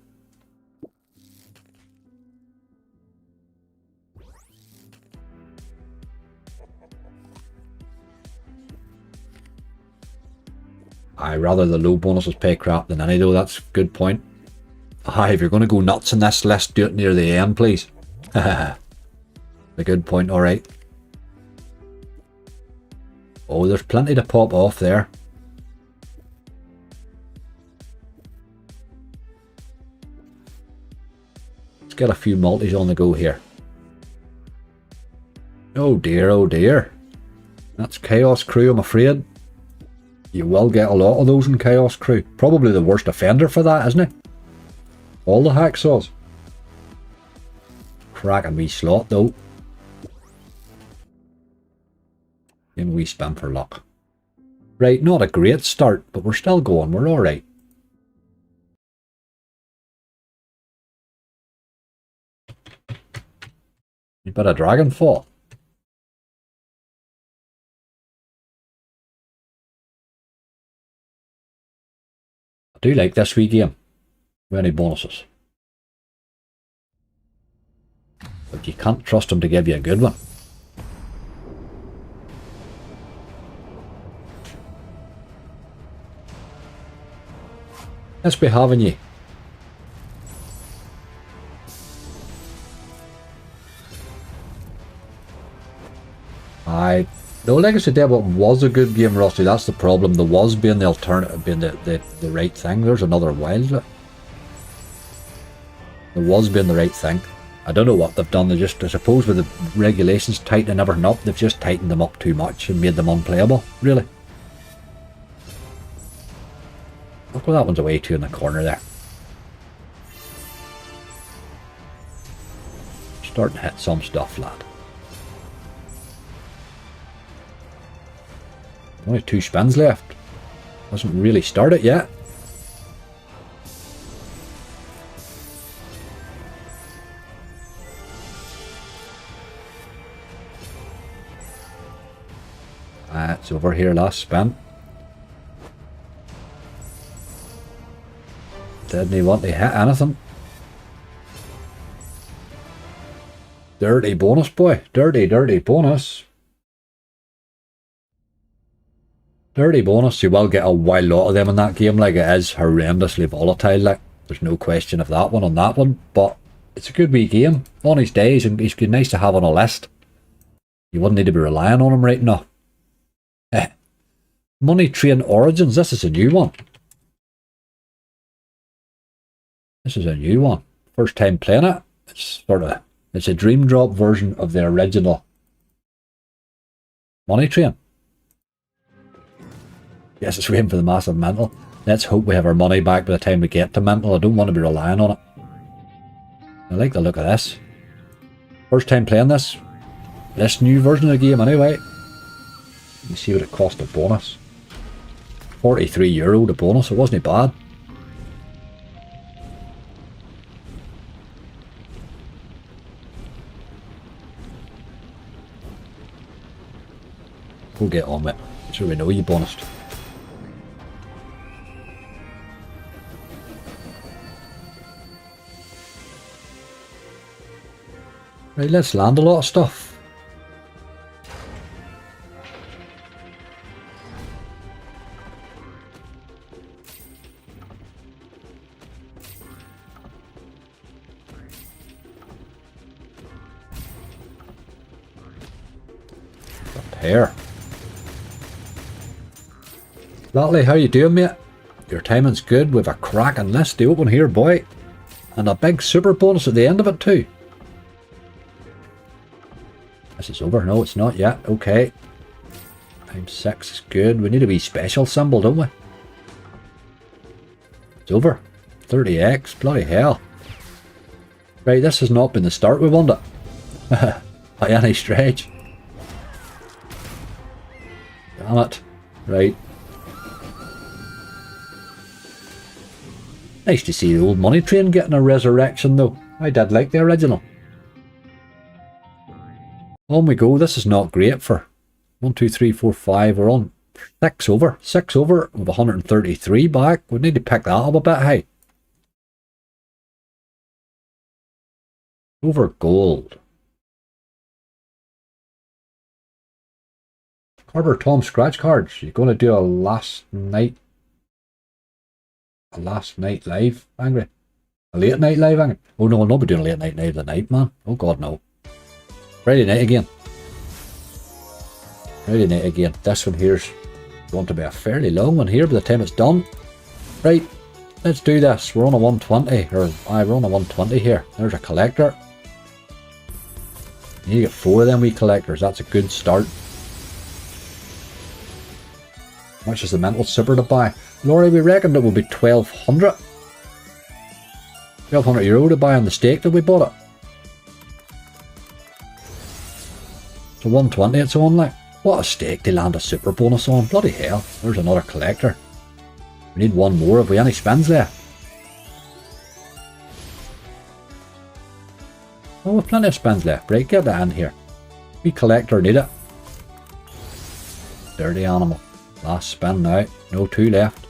Aye, rather the low bonuses pay crap than any though, that's a good point. Aye, if you're going to go nuts in this, let's do it near the end, please. A good point, alright. Oh, there's plenty to pop off there. Let's get a few multis on the go here. Oh dear, oh dear. That's Chaos Crew, I'm afraid. You will get a lot of those in Chaos Crew. Probably the worst offender for that, isn't he? All the hacksaws. Cracking wee slot though. And we spin for luck. Right, not a great start, but we're still going, we're alright. A bit of Dragonfall. I do like this wee game. Any bonuses. But you can't trust them to give you a good one. Let's be having you. No, Legacy Devil was a good game, Rusty. That's the problem. The was being the alternative, being the right thing. There's another wild. The was being the right thing. I don't know what they've done. They just, I suppose, with the regulations tightening everything up, they've just tightened them up too much and made them unplayable. Really. Look, well, that one's away too in the corner there. Starting to hit some stuff, lad. Only 2 spins left. Hasn't really started yet. It's over here, last spin. Didn't he want to hit anything? Dirty bonus, boy. Dirty, dirty bonus. Dirty bonus. You will get a wild lot of them in that game. Like, it is horrendously volatile. Like, there's no question of that one on that one. But it's a good wee game. On his days, and he's nice to have on a list. You wouldn't need to be relying on him right now. Money Train Origins. This is a new one. This is a new one. First time playing it. It's a dream drop version of the original Money Train. Yes, it's waiting for the massive mental. Let's hope we have our money back by the time we get to mental. I don't want to be relying on it. I like the look of this. First time playing this new version of the game anyway. You can see what it cost a bonus. €43 the bonus. It wasn't bad. We'll get on with it. So we know you bonused. Right, let's land a lot of stuff. Here. Latley, how you doing, mate? Your timing's good. We've a cracking list to open here, boy. And a big super bonus at the end of it, too. This is over. No, it's not yet. Okay. Times 6 is good. We need a wee special symbol, don't we? It's over. 30x. Bloody hell. Right, this has not been the start we wanted. By any stretch. Damn it. Right. Nice to see the old Money Train getting a resurrection though. I did like the original. On we go. This is not great for 1, 2, 3, 4, 5. We're on 6 over. 6 over with 133 back. We need to pick that up a bit high. Over gold. Carver Tom scratch cards. You're going to do a last night live, Angry? A late night live, Angry? Oh no, I'll not be doing a late night live of the night, man. Oh god, no. Friday night again. Friday night again. This one here's going to be a fairly long one here by the time it's done. Right, let's do this. We're on a 120, we're on a 120 here. There's a collector. You need to get 4 of them wee collectors. That's a good start. How much is the mental super to buy? Laurie, we reckoned it would be 1,200. 1,200 euro to buy on the stake that we bought it. So 120 it's on like. What a stake to land a super bonus on. Bloody hell. There's another collector. We need one more. Have we any spins there? Oh, we've plenty of spins left. Right, get that in here. We collector need it. Dirty animal. Last spin now. No 2 left.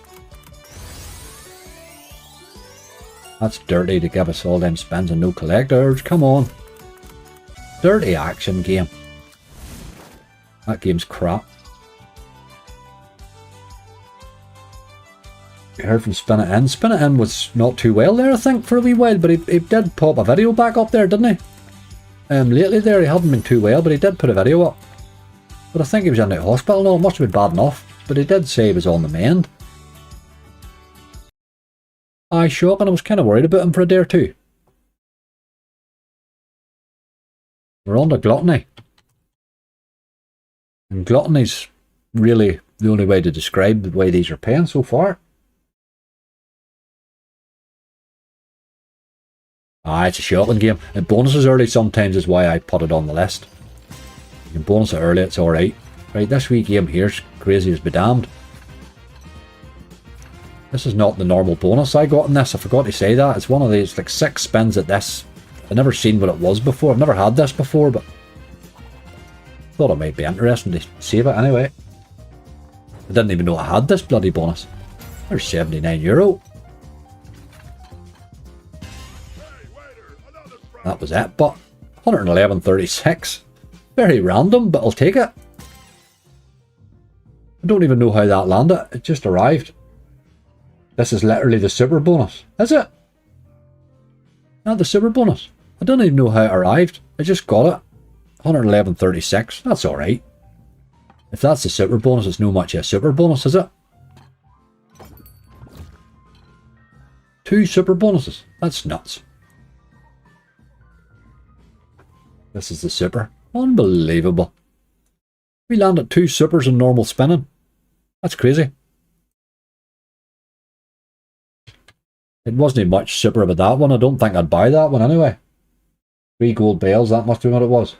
That's dirty to give us all them spins and no collectors. Come on. Dirty action game. That game's crap. You heard from Spin It In. Spin It In was not too well there, I think, for a wee while, but he did pop a video back up there, didn't he? Lately there he hadn't been too well, but he did put a video up. But I think he was in the hospital and all. It must have been bad enough, but he did say he was on the mend. Aye, shocking. I was kind of worried about him for a day or two. We're on to gluttony. And gluttony's really the only way to describe the way these are paying so far. Ah, it's a shocking game. And bonuses early sometimes is why I put it on the list. You can bonus it early, it's alright. Right, this wee game here's crazy as be damned. This is not the normal bonus I got in this. I forgot to say that. It's one of these, like 6 spins at this. I've never seen what it was before. I've never had this before, but thought it might be interesting to save it anyway. I didn't even know I had this bloody bonus. There's 79 euro. That was it, but 111.36. Very random, but I'll take it. I don't even know how that landed. It just arrived. This is literally the super bonus. Is it? Not the super bonus. I don't even know how it arrived. I just got it. 111.36. That's alright. If that's the super bonus, it's no much a super bonus, is it? 2 super bonuses. That's nuts. This is the super. Unbelievable. We landed 2 supers in normal spinning. That's crazy. It wasn't much super about that one. I don't think I'd buy that one anyway. 3 gold bales, that must be what it was.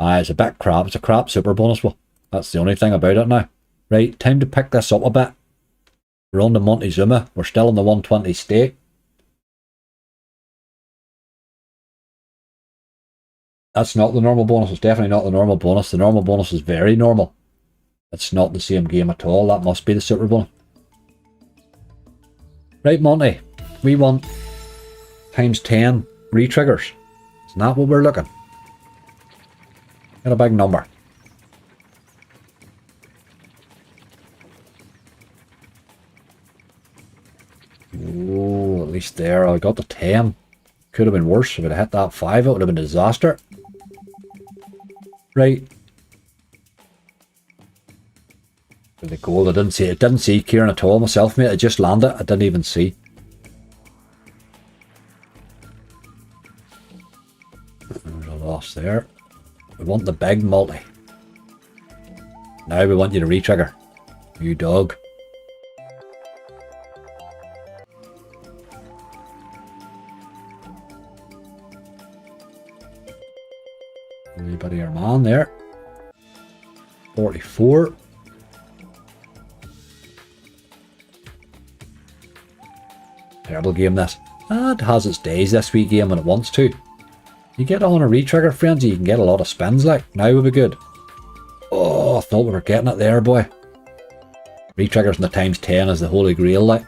Aye, it's a bit crap. It's a crap super bonus. Well, that's the only thing about it now. Right, time to pick this up a bit. We're on the Montezuma. We're still in the 120 stake. That's not the normal bonus. It's definitely not the normal bonus. The normal bonus is very normal. It's not the same game at all. That must be the super bonus. Right, Monty. We want times 10 re-triggers. Isn't that what we're looking? Get a big number. Oh, at least there. I got the 10. Could have been worse. If it had hit that 5, it would have been a disaster. Right. The gold, I didn't see it. Didn't see Kieran at all myself, mate. I just landed. I didn't even see. There's a loss there. We want the big multi. Now we want you to re-trigger. You dog. A wee bit of your man there. 44. Terrible game this. It has its days this wee game when it wants to. You get on a retrigger, friends, you can get a lot of spins, like. Now would be good. Oh, I thought we were getting it there, boy. Retriggers in the times 10 is the holy grail, like.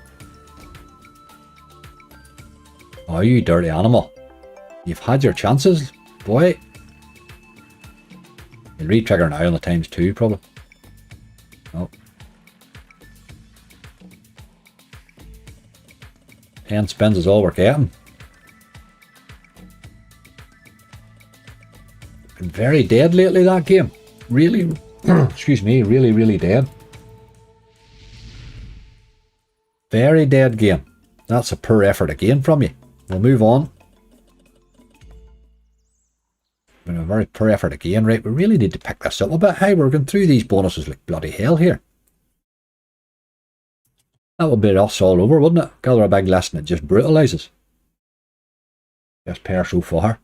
Oh, you dirty animal. You've had your chances, boy. You'll retrigger now on the times 2, probably. Oh. 10 spins is all we're getting. Been very dead lately, that game. Really, excuse me, really dead. Very dead game. That's a poor effort again from you. We'll move on. Been a very poor effort again, right? We really need to pick this up a bit. Hey, we're going through these bonuses like bloody hell here. That would be us all over, wouldn't it? Gather a big list and it just brutalises. Just pair so far.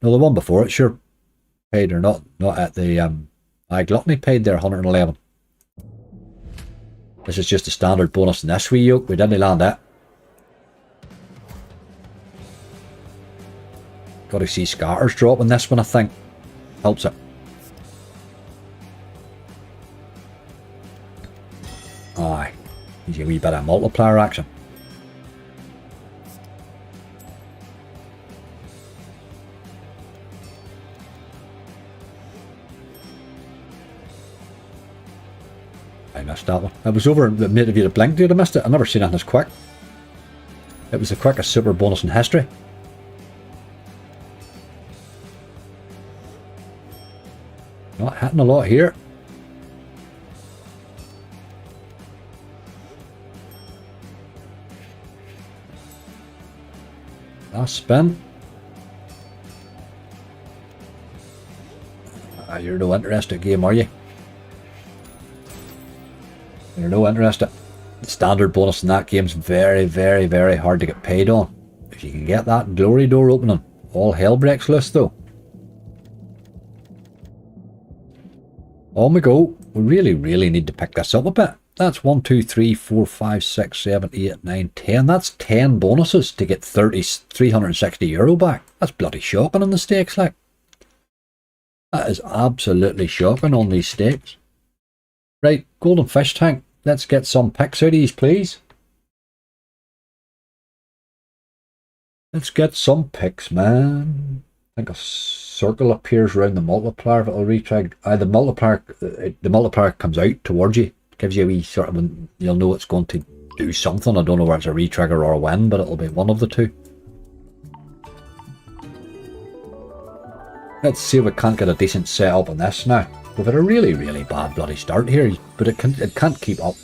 No, the one before it sure paid, or not at the Gluttony paid there 111. This is just a standard bonus in this wee yoke. We didn't land that. Got to see scatters drop in this one, I think. Helps it. Aye. Gives you a wee bit of multiplier action. I missed that one. I was over, if you'd have blinked, you'd have missed it. I've never seen anything as quick. It was the quickest super bonus in history. Not hitting a lot here. Last spin. You're no interested game, are you? You're no interested. The standard bonus in that game's very hard to get paid on. If you can get that glory door opening, all hell breaks loose though. On we go. We really need to pick this up a bit. That's 1, 2, 3, 4, 5, 6, 7, 8, 9, 10. That's 10 bonuses to get 360 euro back. That's bloody shocking on the stakes, like. That is absolutely shocking on these stakes. Right, golden fish tank. Let's get some picks out of these, please. Let's get some picks, man. I think a circle appears around the multiplier. If it'll retrig, the multiplier comes out towards you. Gives you a wee sort of, you'll know it's going to do something. I don't know whether it's a retrigger or a win, but it'll be one of the two. Let's see if we can't get a decent setup on this now. We've had a really bad bloody start here, but it can't keep up.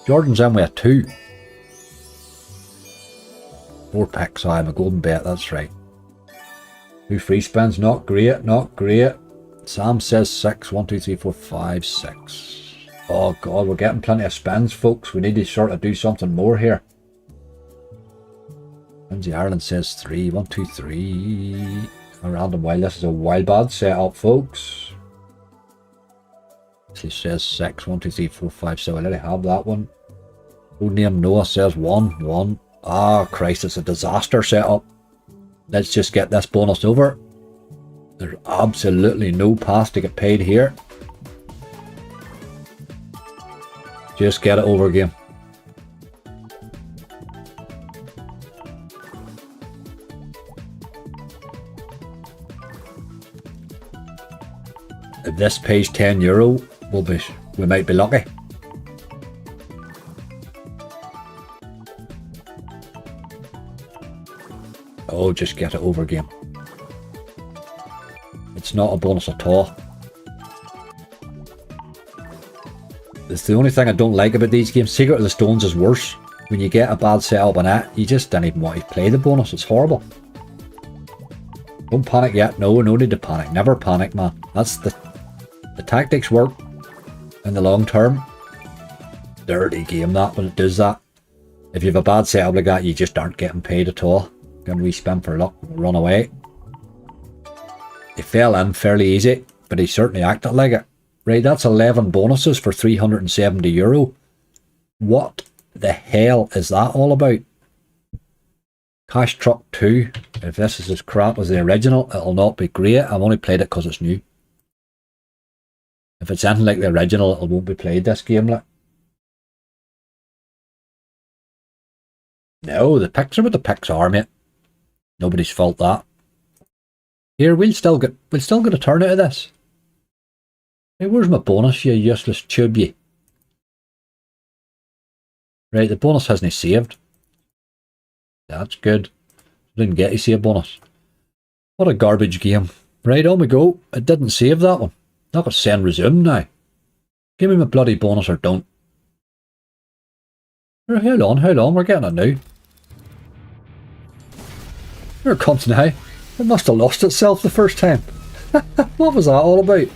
Jordan's in with a 2. 4 picks. I'm a golden bet, that's right. 2 free spins, not great, not great. Sam says 6. 1, 2, 3, 4, 5, 6. Oh god, we're getting plenty of spins, folks. We need to sort of do something more here. Lindsay Ireland says 3. 1, 2, 3. A random wild. This is a wild bad setup, folks. She says 6. 1, 2, 3, 4, 5. So I already have that one. Codename Noah says 1. 1. Ah, Christ, it's a disaster setup. Let's just get this bonus over. There's absolutely no path to get paid here. Just get it over, game. If this pays 10 euro, we might be lucky. Oh, just get it over, game. It's not a bonus at all. It's the only thing I don't like about these games. Secret of the Stones is worse. When you get a bad setup on it, you just don't even want to play the bonus. It's horrible. Don't panic yet. No need to panic. Never panic, man. That's the tactics work in the long term. Dirty game that when it does that. If you have a bad setup like that, you just aren't getting paid at all. Gonna re-spin for luck. Run away. He fell in fairly easy, but he certainly acted like it. Right, that's 11 bonuses for 370 euro. What the hell is that all about? Cash Truck 2. If this is as crap as the original, it'll not be great. I've only played it because it's new. If it's anything like the original, it won't be played this game. Like. No, the picks are what the picks are, mate. Nobody's fault that. Here, we'll still get a turn out of this. Hey, where's my bonus, you useless tube, you? Right, the bonus hasn't saved. That's good. Didn't get to see a bonus. What a garbage game. Right, on we go. It didn't save that one. I've got to send resume now. Give me my bloody bonus or don't. Hold on, we're getting it now. Here it comes now. It must have lost itself the first time. What was that all about?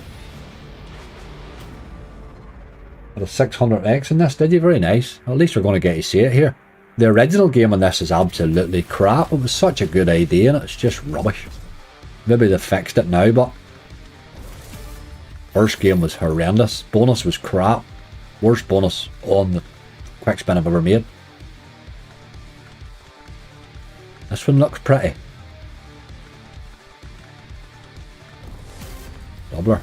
Got a 600x in this, did you? Very nice. At least we're going to get to see it here. The original game on this is absolutely crap. It was such a good idea and it's just rubbish. Maybe they fixed it now, but first game was horrendous. Bonus was crap. Worst bonus on the quick spin I've ever made. This one looks pretty. Doubler.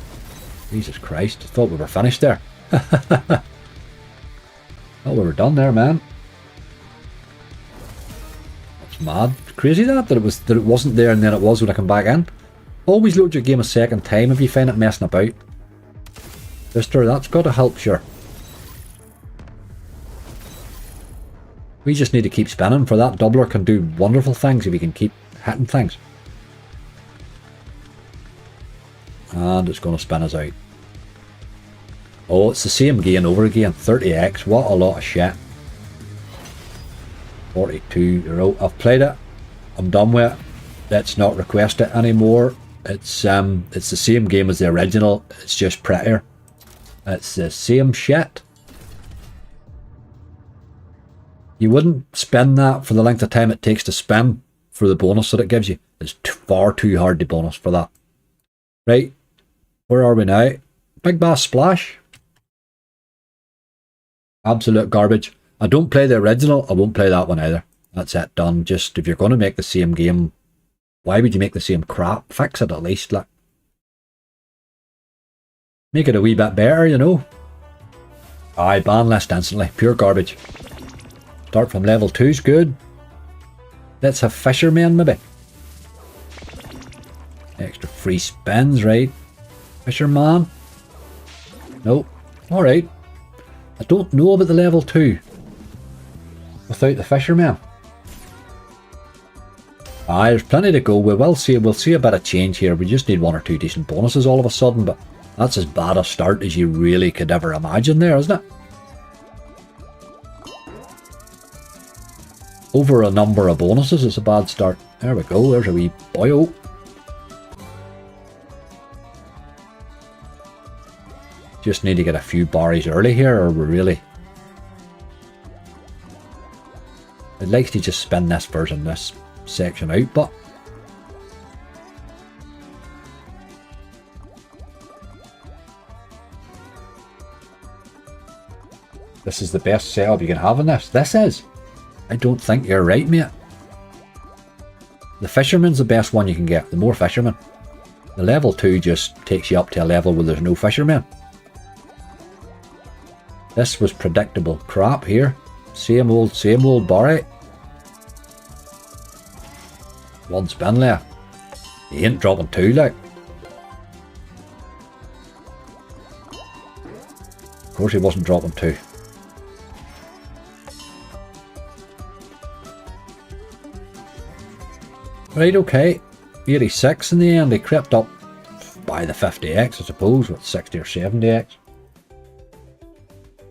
Jesus Christ, I thought we were finished there. Thought we were done there, man. That's mad. It's crazy that it wasn't there and then it was when I come back in. Always load your game a second time if you find it messing about. Sister, that's got to help, sure. We just need to keep spinning, for that doubler can do wonderful things if you can keep hitting things. And it's going to spin us out. Oh, it's the same game over again. 30x, what a lot of shit. 42 I've played it. I'm done with it. Let's not request it anymore. It's the same game as the original. It's just prettier. It's the same shit. You wouldn't spin that for the length of time it takes to spin for the bonus that it gives you. It's far too hard to bonus for that. Right, where are we now? Big Bass Splash. Absolute garbage. I don't play the original, I won't play that one either. That's it, done. Just, if you're going to make the same game, why would you make the same crap? Fix it at least, like. Make it a wee bit better, you know. Aye, ban list instantly. Pure garbage. Start from level 2's good. Let's have Fisherman maybe. Extra free spins, right? Fisherman. Nope. Alright. I don't know about the level 2 without the Fisherman. Aye, there's plenty to go. We'll see a bit of change here. We just need one or two decent bonuses all of a sudden, but that's as bad a start as you really could ever imagine there, isn't it? Over a number of bonuses, it's a bad start. There we go, there's a wee boyo. Just need to get a few barries early here, or we're really... It likes to just spin this version, this section out, but... This is the best setup you can have in this. This is. I don't think you're right, mate. The Fisherman's the best one you can get. The more Fisherman. The level 2 just takes you up to a level where there's no Fisherman. This was predictable crap here. Same old Barry. One spin left. He ain't dropping 2 like. Of course he wasn't dropping 2. Right, okay. 86 in the end. He crept up by the 50x, I suppose, with 60 or 70x.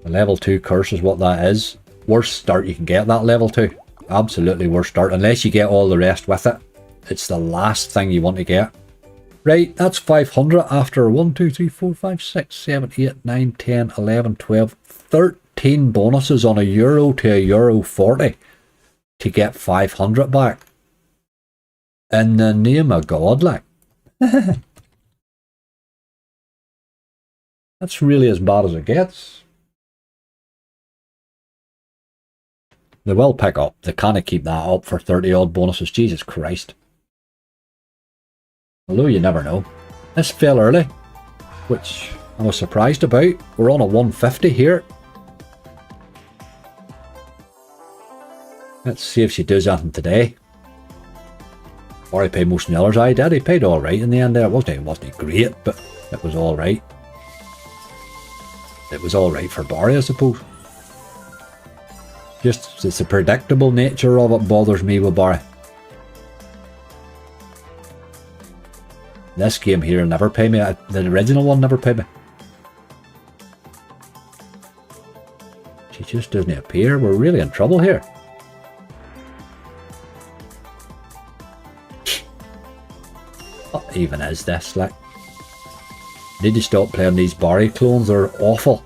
The level 2 curse is what that is. Worst start you can get, that level 2. Absolutely worst start, unless you get all the rest with it. It's the last thing you want to get. Right, that's 500 after 1, 2, 3, 4, 5, 6, 7, 8, 9, 10, 11, 12, 13 bonuses on €1 to €1.40 to get 500 back. In the name of God, like. That's really as bad as it gets. They will pick up. They can't keep that up for 30 odd bonuses. Jesus Christ. Although you never know. This fell early, which I was surprised about. We're on a 150 here. Let's see if she does anything today. Or I paid most of the others. I did. He paid alright in the end there. It wasn't great, but it was alright. It was alright for Barry, I suppose. Just, it's the predictable nature of it bothers me with Barry. This game here never paid me. The original one never paid me. She just doesn't appear. We're really in trouble here. What even is this? Like, need to stop playing these Barry clones. They're awful.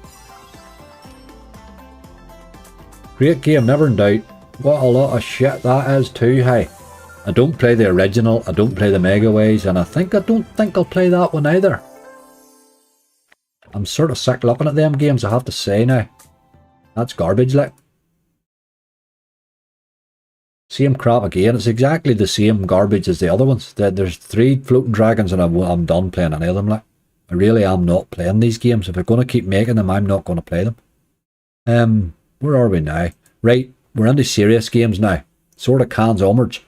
Great game, never in doubt. What a lot of shit that is too, hey. I don't play the original, I don't play the Megaways, and I don't think I'll play that one either. I'm sort of sick looking at them games, I have to say now. That's garbage, like. Same crap again, it's exactly the same garbage as the other ones. There's 3 floating dragons and I'm done playing any of them, like. I really am not playing these games. If they're going to keep making them, I'm not going to play them. Where are we now? Right, we're into serious games now. Sort of cans onwards.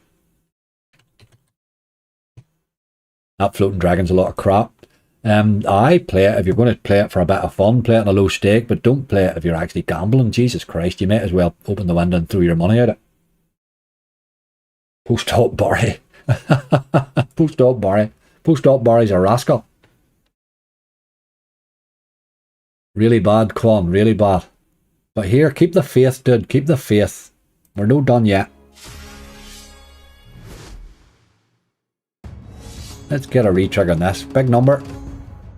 That floating dragon's a lot of crap. I play it if you're going to play it for a bit of fun, play it on a low stake, but don't play it if you're actually gambling. Jesus Christ, you might as well open the window and throw your money at it. Post-op Barry. Post-op Barry. Post-op Barry's a rascal. Really bad, Quan, really bad. But here, keep the faith, dude. Keep the faith. We're not done yet. Let's get a retrig on this. Big number.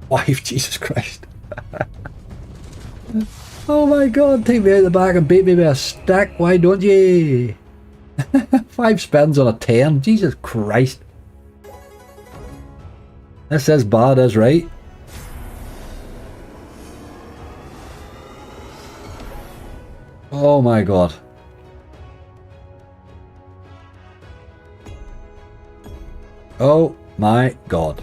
5, Jesus Christ. Oh my god, take me out the back and beat me with a stick. Why don't you? 5 spins on a 10. Jesus Christ. This is bad as right. Oh my god. Oh my god.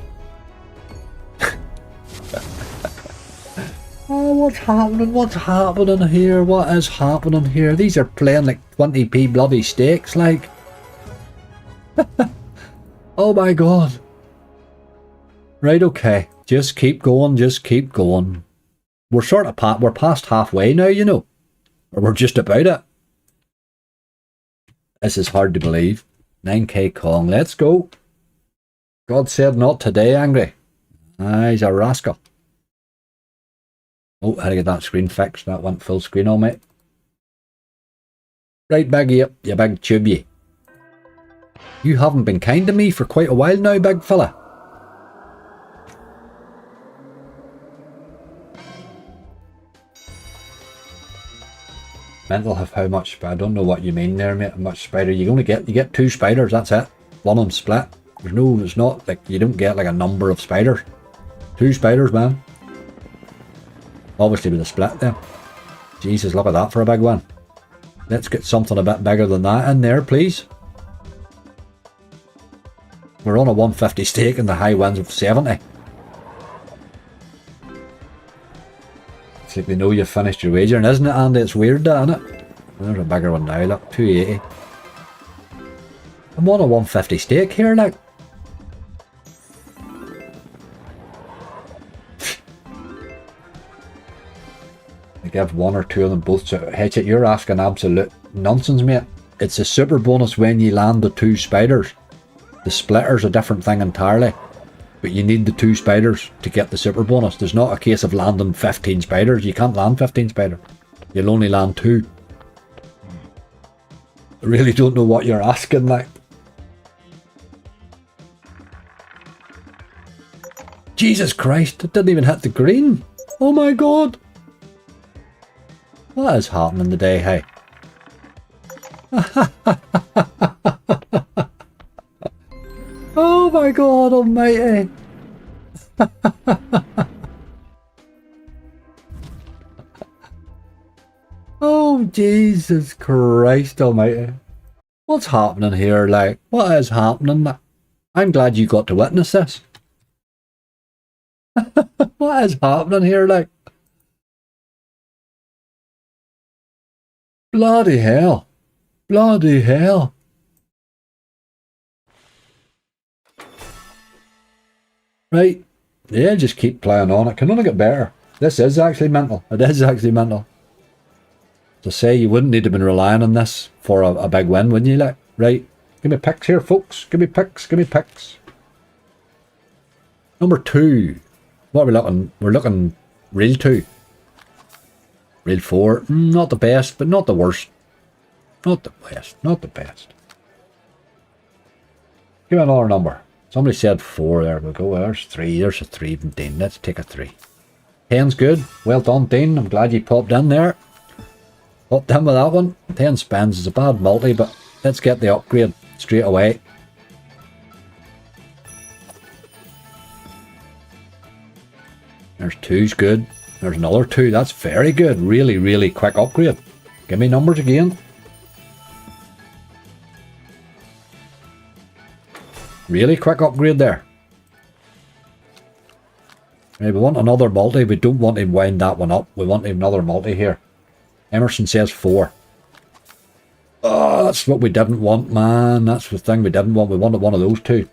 Oh, what's happening? What's happening here? What is happening here? These are playing like 20p bloody stakes, like. Oh my god. Right, okay. Just keep going, just keep going. We're sort of we're past halfway now, you know. Or we're just about it. This is hard to believe. 9k Kong, let's go. God said not today, Angry. Ah, he's a rascal. Oh, had to get that screen fixed. That went full screen on me. Right, Biggie up, you big tubey. You haven't been kind to me for quite a while now, big fella. Mental have how much, but I don't know what you mean there, mate. How much spider? You get 2 spiders, that's it. One of them split. It's not like you don't get like a number of spiders. 2 spiders, man. Obviously with a split then. Jesus, look at that for a big one. Let's get something a bit bigger than that in there, please. We're on a 150 stake and the high winds of 70. It's like they know you've finished your wagering, isn't it, Andy? It's weird, that, isn't it? There's a bigger one now, look. 280. I'm on a 150 stake here, like. I give 1 or 2 of them both to Hitch it. You're asking absolute nonsense, mate. It's a super bonus when you land the 2 spiders. The splitter's a different thing entirely. But you need the 2 spiders to get the super bonus. There's not a case of landing 15 spiders. You can't land 15 spiders. You'll only land 2. I really don't know what you're asking, like. Jesus Christ, it didn't even hit the green. Oh my god. What is happening today, hey? Oh my god almighty. Oh Oh, Jesus Christ almighty. What's happening here, like? What is happening? I'm glad you got to witness this. What is happening here, like? Bloody hell. Bloody hell. Right. Yeah, just keep playing on. It can only get better. This is actually mental. It is actually mental. To say you wouldn't need to have been relying on this for a big win, wouldn't you? Like, right. Give me picks here, folks. Give me picks. Give me picks. Number 2. What are we looking? We're looking reel 2. Reel 4. Not the best, but not the worst. Not the best. Not the best. Give me another number. Somebody said 4. There we go. There's 3. There's a 3 from Dean. Let's take a 3. 10's good. Well done, Dean. I'm glad you popped in there. Popped in with that one. 10 spends is a bad multi, but let's get the upgrade straight away. There's 2's good. There's another 2. That's very good. Really, really quick upgrade. Give me numbers again. Really quick upgrade there. Right, we want another multi. We don't want to wind that one up. We want another multi here. Emerson says 4. Oh, that's what we didn't want, man. That's the thing we didn't want. We wanted one of those 2.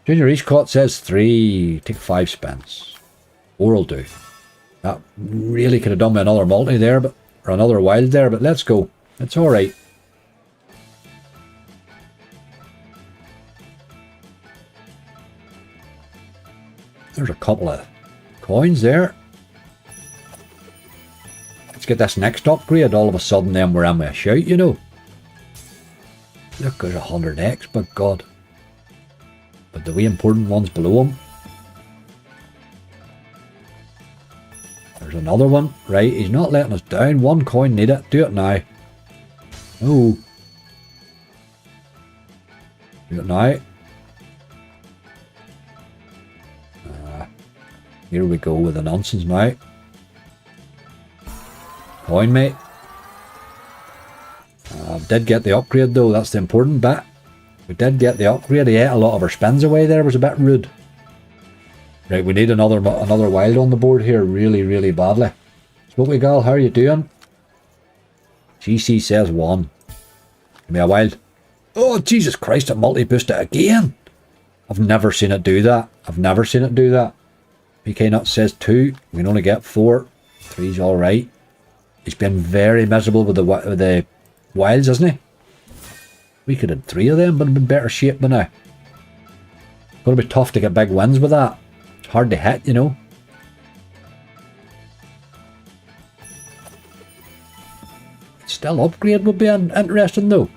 Junior Eastcott says 3. Take 5 spins. 4 will do. That really could have done me another multi there, but or another wild there, but let's go. It's alright. There's a couple of coins there. Let's get this next upgrade. All of a sudden then we're in with a shout, you know. Look, there's 100x, but God. But the wee important ones below him. There's another one. Right, he's not letting us down. 1 coin needed. Do it now. Oh. Do it now. Here we go with the nonsense now. Coin, mate. Did get the upgrade though, that's the important bit. We did get the upgrade. He ate a lot of our spins away there, was a bit rude. Right, we need another wild on the board here, really, really badly. Smoky Gal, how are you doing? GC says 1. Give me a wild. Oh, Jesus Christ, it multi-boosted again. I've never seen it do that. I've never seen it do that. PK Nut says 2. We can only get 4. 3's alright. He's been very miserable with the wilds, hasn't he? We could have 3 of them, but in better shape by now. Gonna be tough to get big wins with that. It's hard to hit, you know. Still upgrade would be interesting though.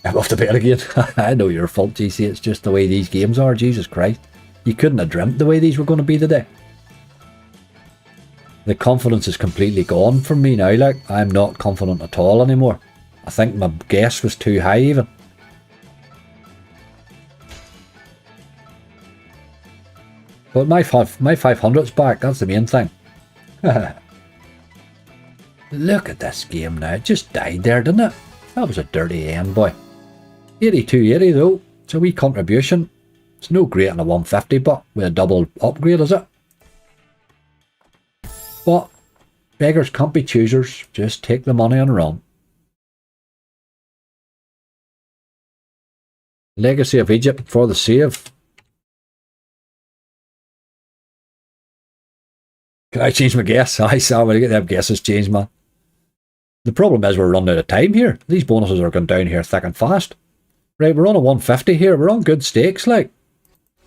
I'm off to bed again. I know your fault, GC. It's just the way these games are. Jesus Christ. You couldn't have dreamt the way these were going to be today. The confidence is completely gone from me now. Like, I'm not confident at all anymore. I think my guess was too high even. But my 500's back. That's the main thing. Look at this game now. It just died there, didn't it? That was a dirty end, boy. 8280 though. It's a wee contribution. It's no great on a 150, but with a double upgrade, is it? But beggars can't be choosers. Just take the money and run. Legacy of Egypt for the save. Can I change my guess? I saw when I get them guesses changed, man. The problem is we're running out of time here. These bonuses are going down here thick and fast. Right, we're on a 150 here. We're on good stakes, like.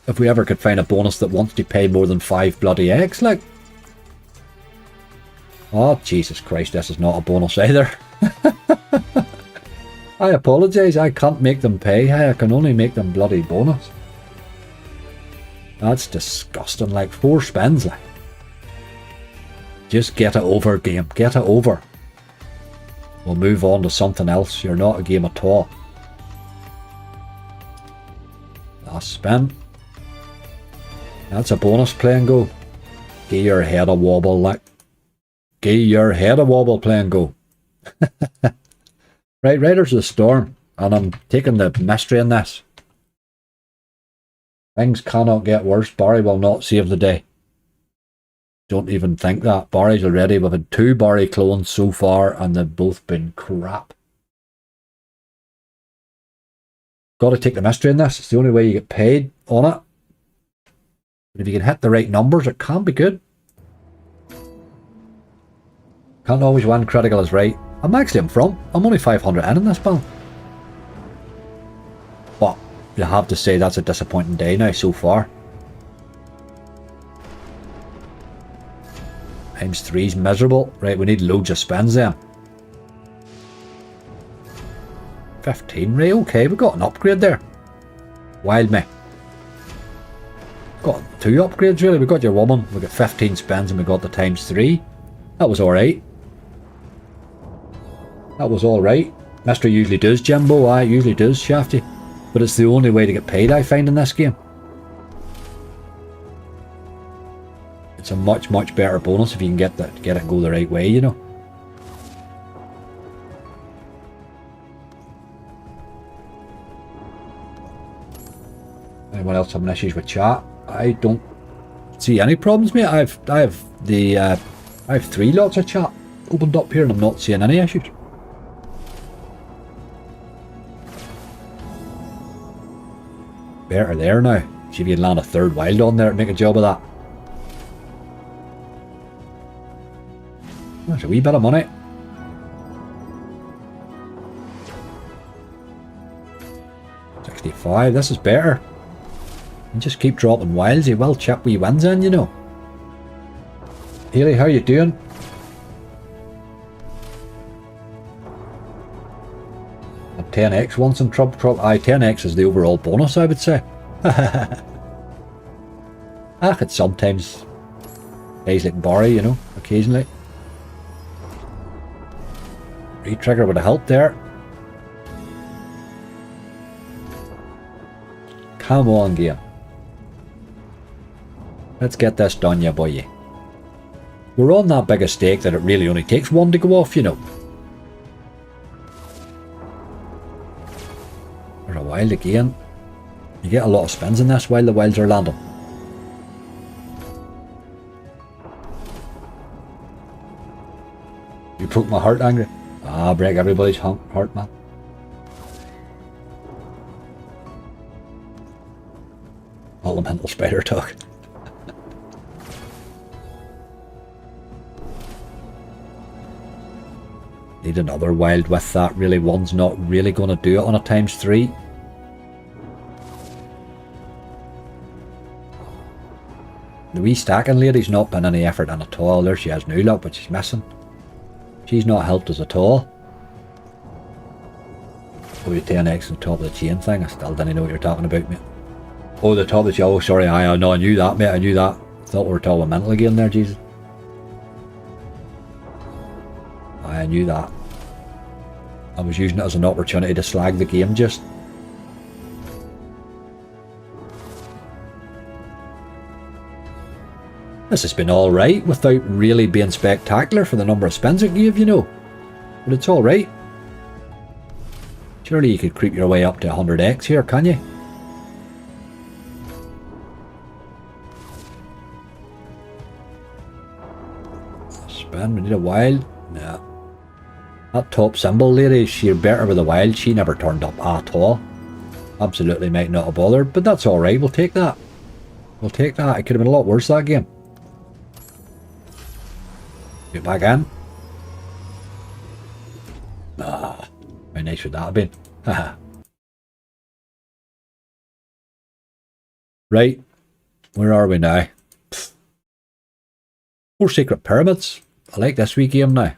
If we ever could find a bonus that wants to pay more than 5 bloody eggs, like. Oh, Jesus Christ, this is not a bonus either. I apologise, I can't make them pay. I can only make them bloody bonus. That's disgusting, like 4 spins, like. Just get it over, game. Get it over. We'll move on to something else. You're not a game at all. Last spin. That's a bonus play and go. Get your head a wobble, like. Get your head a wobble, play and go. Right, Riders of the Storm. And I'm taking the mystery in this. Things cannot get worse. Barry will not save the day. Don't even think that. Barry's already. We've had 2 Barry clones so far, and they've both been crap. Got to take the mystery in this. It's the only way you get paid on it. But if you can hit the right numbers, it can be good. Can't always win. Critical is right. I'm actually in front. I'm only 500 in this bill. But you have to say that's a disappointing day now so far. Times 3's miserable. Right, we need loads of spins then. 15, right, okay, we got an upgrade there. Wild me. Got 2 upgrades really. We got your woman, we got 15 spins, and we got the times 3. That was alright. That was alright. Mystery usually does Jimbo, it usually does Shafty. But it's the only way to get paid, I find, in this game. It's a much, much better bonus if you can get it and go the right way, you know. Anyone else having issues with chat? I don't see any problems, mate. I have 3 lots of chat opened up here and I'm not seeing any issues. Better there now. See if you can land a 3rd wild on there and make a job of that. There's a wee bit of money. $65, this is better. You just keep dropping wilds, you will chip wee wins in, you know. Haley, how you doing? A 10x wants some trouble. Aye, 10x is the overall bonus, I would say. It's sometimes days like Barry, you know, occasionally. Re-trigger would have helped there. Come on, game. Let's get this done, ya boy. We're on that big a stake that it really only takes 1 to go off, you know. There's a wild again. You get a lot of spins in this while the wilds are landing. You broke my heart, Angry. Ah, break everybody's heart, man. Elemental spider talk. Need another wild with that. Really, one's not really going to do it on a times 3. The wee stacking lady's not been any effort in at all. There she has new luck, but she's missing. She's not helped us at all. Oh, your 10x on top of the chain thing. I still didn't know what you're talking about, mate. Oh, the top of the chain. Oh, sorry. I know. I knew that, mate. I knew that. I thought we were talking mental again there, Jesus. I knew that. I was using it as an opportunity to slag the game just. This has been alright without really being spectacular for the number of spins it gave, you know. But it's alright. Surely you could creep your way up to 100x here, can you? Spin, we need a wild. No. That top symbol lady, she's better with a wild. She never turned up at all. Absolutely might not have bothered, but that's alright. We'll take that. We'll take that. It could have been a lot worse that game. Get back in. Ah, how nice would that have been? Haha. Right, where are we now? More secret pyramids. I like this wee game now.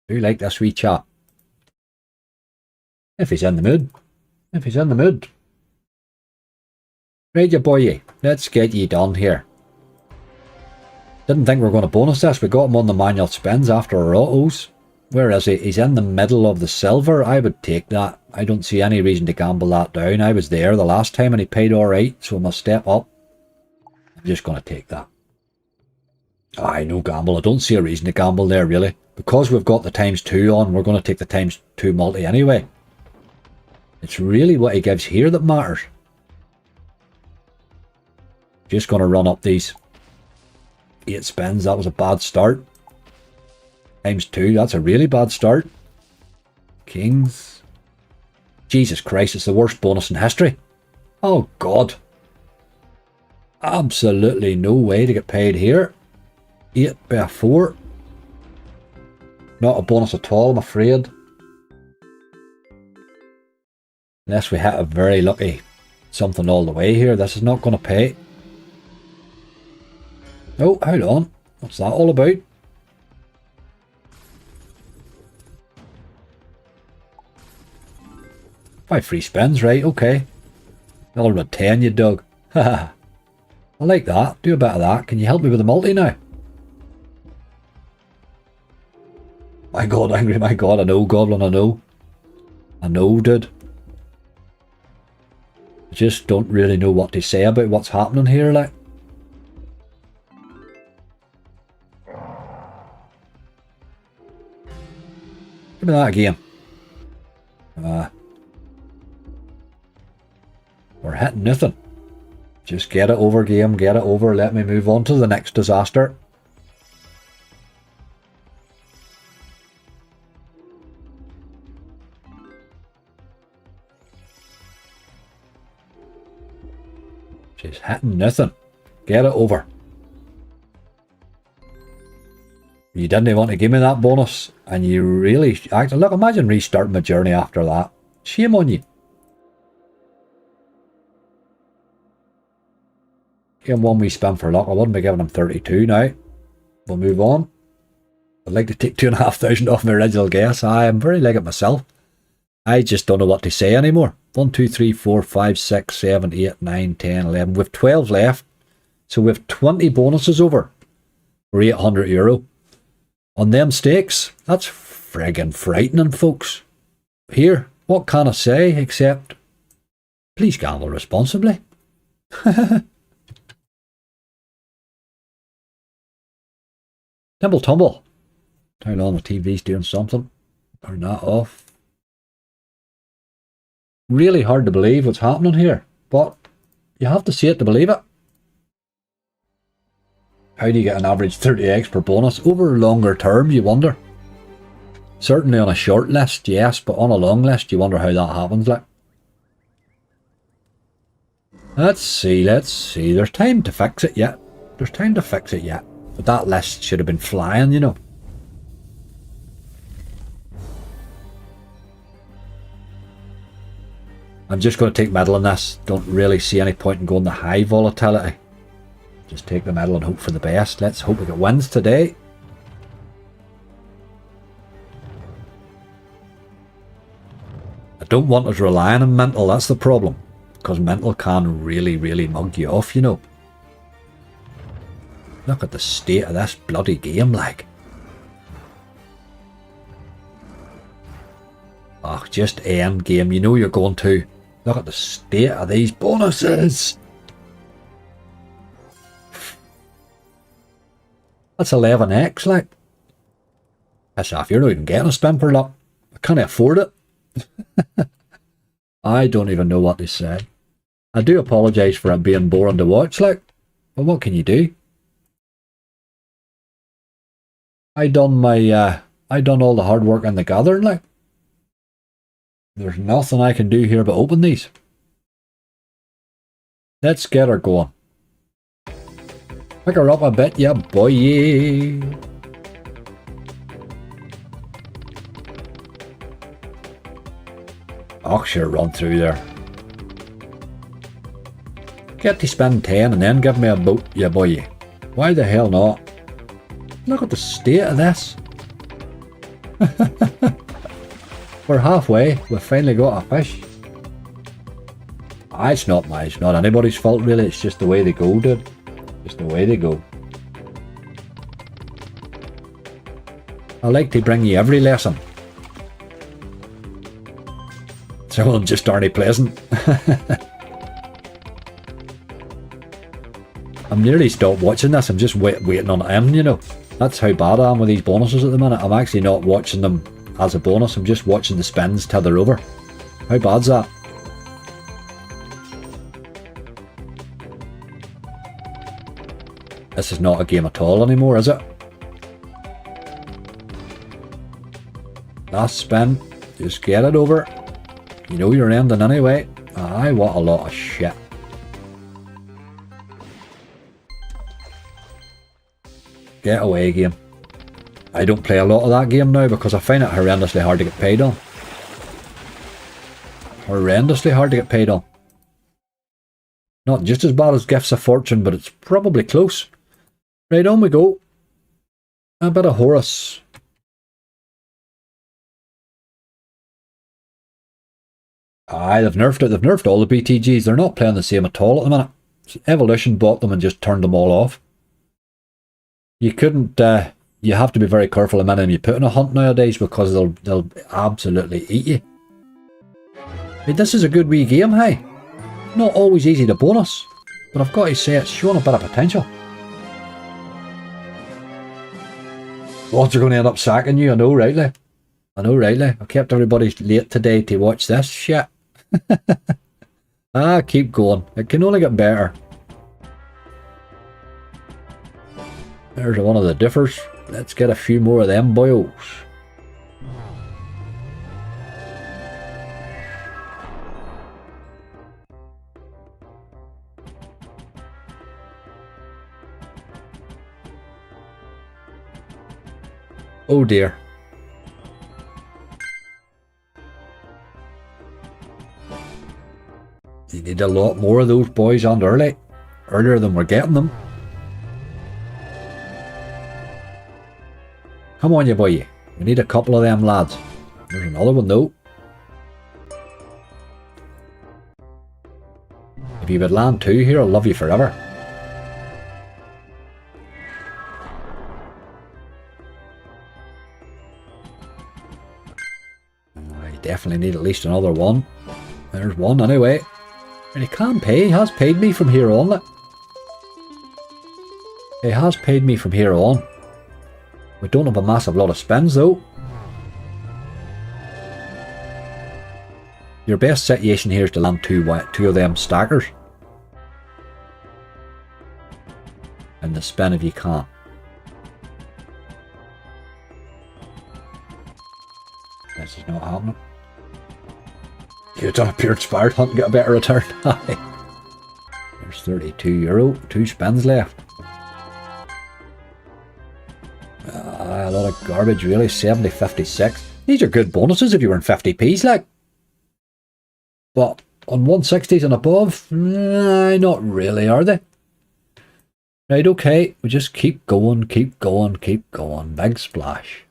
Do you like this wee chat? If he's in the mood. If he's in the mood. Right, you boy, let's get ye done here. Didn't think we were going to bonus this. We got him on the manual spins after our autos. Where is he? He's in the middle of the silver. I would take that. I don't see any reason to gamble that down. I was there the last time and he paid alright, so I must step up. I'm just going to take that. Aye, no gamble. I don't see a reason to gamble there, really. Because we've got the ×2 on, we're going to take the ×2 multi anyway. It's really what he gives here that matters. Just going to run up these 8 spins. That was a bad start. ×2, that's a really bad start. Kings. Jesus Christ, it's the worst bonus in history. Oh God. Absolutely no way to get paid here. 8 by a 4. Not a bonus at all, I'm afraid. Unless we hit a very lucky something all the way here. This is not going to pay. Oh, hold on. What's that all about? Five free spins, right, okay. Another one 10, you dog. Haha. I like that. Do a bit of that. Can you help me with the multi now? My God, angry, my God. I know, Goblin, I know. I know, dude. I just don't really know what to say about what's happening here, like. Give me that again. We're hitting nothing. Just get it over, game. Get it over. Let me move on to the next disaster. Just hitting nothing. Get it over. You didn't want to give me that bonus, and you really acted. Look, imagine restarting my journey after that. Shame on you. Give him one wee spin for luck. I wouldn't be giving him 32 now. We'll move on. I'd like to take 2,500 off my original guess. I am very like it myself. I just don't know what to say anymore. 1, 2, 3, 4, 5, 6, 7, 8, 9, 10, 11. We've 12 left. So we've 20 bonuses over for €800. On them stakes, that's friggin' frightening, folks. Here, what can I say except, please gamble responsibly. Timble tumble. Turn on the TV's doing something. Turn that off. Really hard to believe what's happening here, but you have to see it to believe it. How do you get an average 30x per bonus? Over a longer term, you wonder. Certainly on a short list, yes, but on a long list, you wonder how that happens, like. Let's see. There's time to fix it yet. But that list should have been flying, you know. I'm just going to take medal on this. Don't really see any point in going the high volatility. Just take the medal and hope for the best. Let's hope we get wins today. I don't want us relying on mental, that's the problem. Because mental can really, really mug you off, you know. Look at the state of this bloody game, like. Oh, just end game. You know you're going to. Look at the state of these bonuses. That's 11x, like. Piss off, you're not even getting a spin per luck. I can't afford it. I don't even know what to say. I do apologise for it being boring to watch, like. But what can you do? I done all the hard work in the gathering, like. There's nothing I can do here but open these. Let's get her going. Pick her up a bit, yeah boy. Oh, sure, run through there. Get to spend 10 and then give me a boat, yeah boy. Why the hell not? Look at the state of this. We're halfway. We've finally got a fish. It's not anybody's fault really. It's just the way they go, dude. Just the way they go. I like to bring you every lesson. Some of them just aren't pleasant. I'm nearly stopped watching this. I'm just waiting on M, you know. That's how bad I am with these bonuses at the minute. I'm actually not watching them as a bonus. I'm just watching the spins till they're over. How bad's that? This is not a game at all anymore, is it? Last spin. Just get it over. You know you're ending anyway. Aye, what a lot of shit. Get away, game. I don't play a lot of that game now because I find it horrendously hard to get paid on. Horrendously hard to get paid on. Not just as bad as Gifts of Fortune, but it's probably close. Right, on we go. A bit of Horus. Aye, they've nerfed it. They've nerfed all the BTGs. They're not playing the same at all at the minute. Evolution bought them and just turned them all off. You couldn't, you have to be very careful the minute you put in a hunt nowadays because they'll absolutely eat you. Hey, this is a good wee game, hey. Not always easy to bonus, but I've got to say it's showing a bit of potential. Odds are going to end up sacking you, I know rightly. I know rightly. I kept everybody late today to watch this shit. Keep going. It can only get better. There's one of the differs. Let's get a few more of them boyos. Oh dear. You need a lot more of those boys on earlier than we're getting them. Come on, you boy. We need a couple of them lads. There's another one though. If you would land two here, I'll love you forever. I definitely need at least another one. There's one anyway. And he can pay. He has paid me from here on. He has paid me from here on. We don't have a massive lot of spins though. Your best situation here is to land two of them stackers. And the spin if you can. This is not happening. You've done a pure inspired hunt and get a better return. There's €32. 2 spins left. A lot of garbage really. 70, 56. These are good bonuses if you were in 50p's like. But on 160s and above, not really, are they? Right, okay. We just keep going, keep going, keep going. Big splash.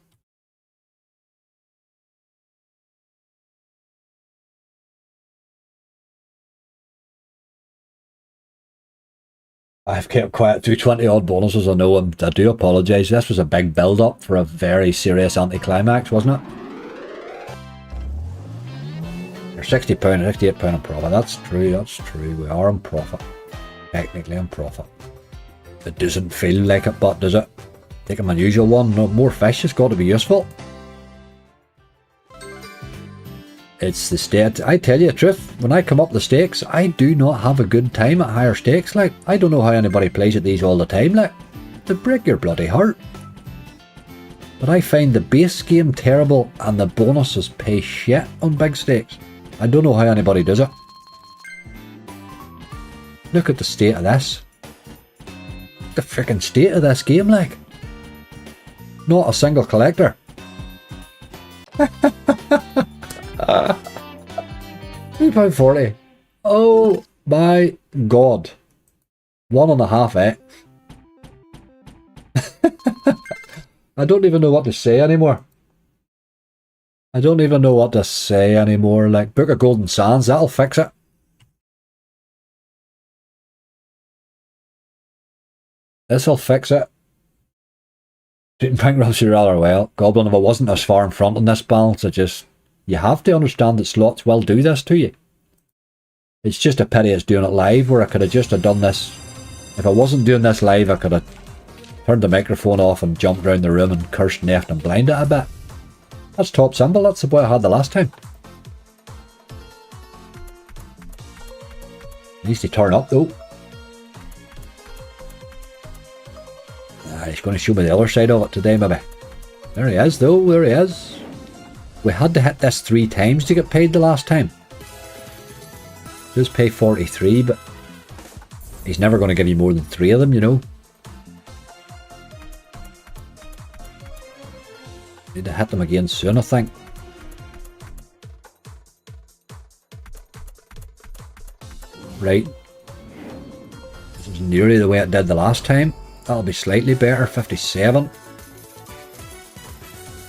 I've kept quiet through 20 odd bonuses. I know, and I do apologise. This was a big build up for a very serious anticlimax, wasn't it? You're £60, £68 in profit. That's true, that's true. We are in profit. Technically in profit. It doesn't feel like it, but does it? Take an unusual one. No more fish. It's got to be useful. It's the state. I tell you the truth, when I come up the stakes, I do not have a good time at higher stakes. Like, I don't know how anybody plays at these all the time. Like, they break your bloody heart. But I find the base game terrible and the bonuses pay shit on big stakes. I don't know how anybody does it. Look at the state of this. The freaking state of this game, like. Not a single collector. £2.40. Oh my god. 1.5x. I don't even know what to say anymore. I don't even know what to say anymore. Like, Book of Golden Sands, that'll fix it. This'll fix it. Shooting bankruptcy rather well. Goblin, if I wasn't as far in front on this balance, you have to understand that slots will do this to you. It's just a pity it's doing it live, where I could have just done this. If I wasn't doing this live, I could have turned the microphone off and jumped around the room and cursed left and blind it a bit. That's top symbol, that's the boy I had the last time. Needs to turn up though. He's going to show me the other side of it today maybe. There he is though, there he is. We had to hit this 3 times to get paid the last time. Just pay 43, but he's never going to give you more than 3 of them, you know. Need to hit them again soon, I think. Right. This is nearly the way it did the last time. That'll be slightly better, 57.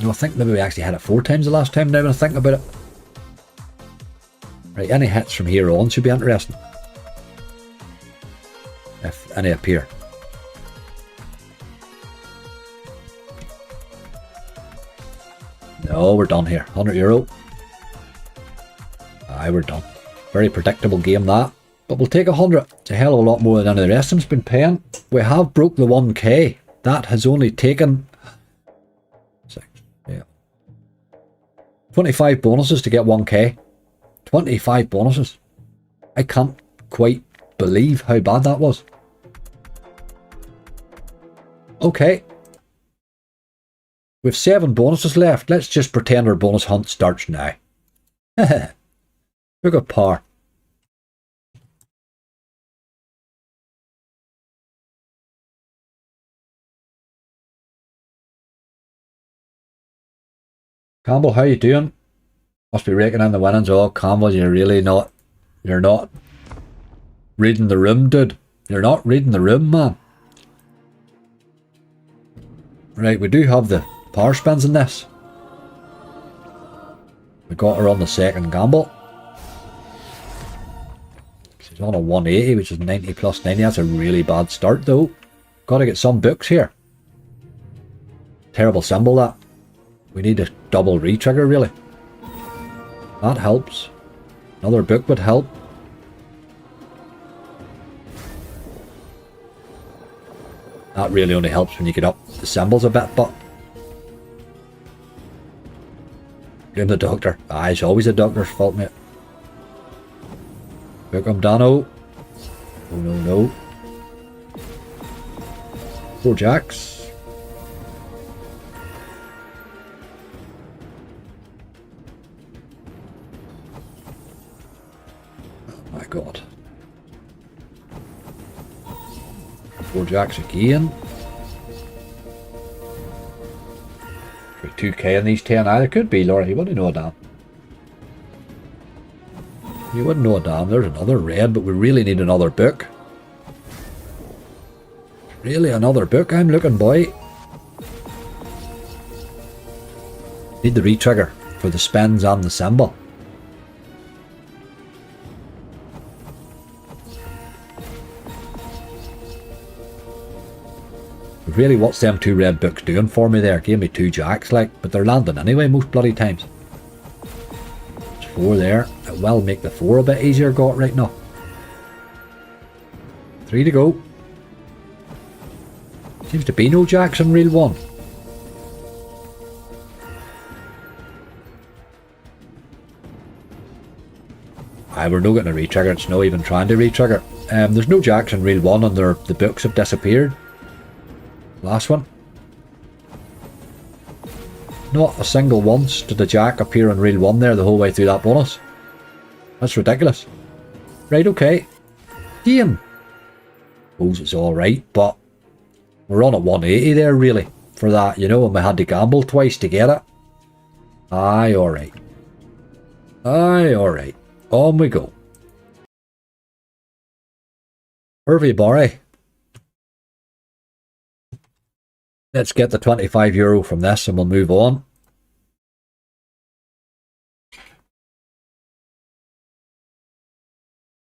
No, I think maybe we actually had it 4 times the last time now when I think about it. Right, any hits from here on should be interesting. If any appear. No, we're done here. €100. Aye, we're done. Very predictable game that. But we'll take 100. It's a hell of a lot more than any of the rest of them's been paying. We have broke the 1k. That has only taken 25 bonuses to get 1k. 25 bonuses. I can't quite believe how bad that was. Okay. We've 7 bonuses left. Let's just pretend our bonus hunt starts now. Look at par. Campbell, how you doing? Must be raking in the winnings. Oh, Campbell, you're not reading the room, dude. You're not reading the room, man. Right, we do have the power spins in this. We got her on the second gamble. She's on a 180, which is 90 plus 90. That's a really bad start, though. Got to get some books here. Terrible symbol, that. We need a double re-trigger, really. That helps. Another book would help. That really only helps when you get up the symbols a bit, but... Blame the doctor. Ah, it's always the doctor's fault, mate. Book him, Dano. Oh, no, no. 4 jacks. My God. 4 jacks again. 2k in these 10. There could be, Laura. You wouldn't know a damn. You wouldn't know a damn. There's another red, but we really need another book. Really, another book I'm looking, boy. Need the re-trigger for the spins and the symbol. Really, what's them 2 red books doing for me there? Gave me 2 jacks, like, but they're landing anyway most bloody times. There's 4 there. It will make the 4 a bit easier got right now. 3 to go. Seems to be no jacks in reel 1. Aye, we're no getting a re-trigger. It's no even trying to re-trigger. There's no jacks in reel 1 and the books have disappeared. Last one. Not a single once did the jack appear on reel 1 there the whole way through that bonus. That's ridiculous. Right, okay. Ian. Suppose it's alright, but we're on a 180 there really for that, you know, and we had to gamble twice to get it. Aye, alright. Aye, alright. On we go. Hervey Barry. Let's get the €25 from this and we'll move on.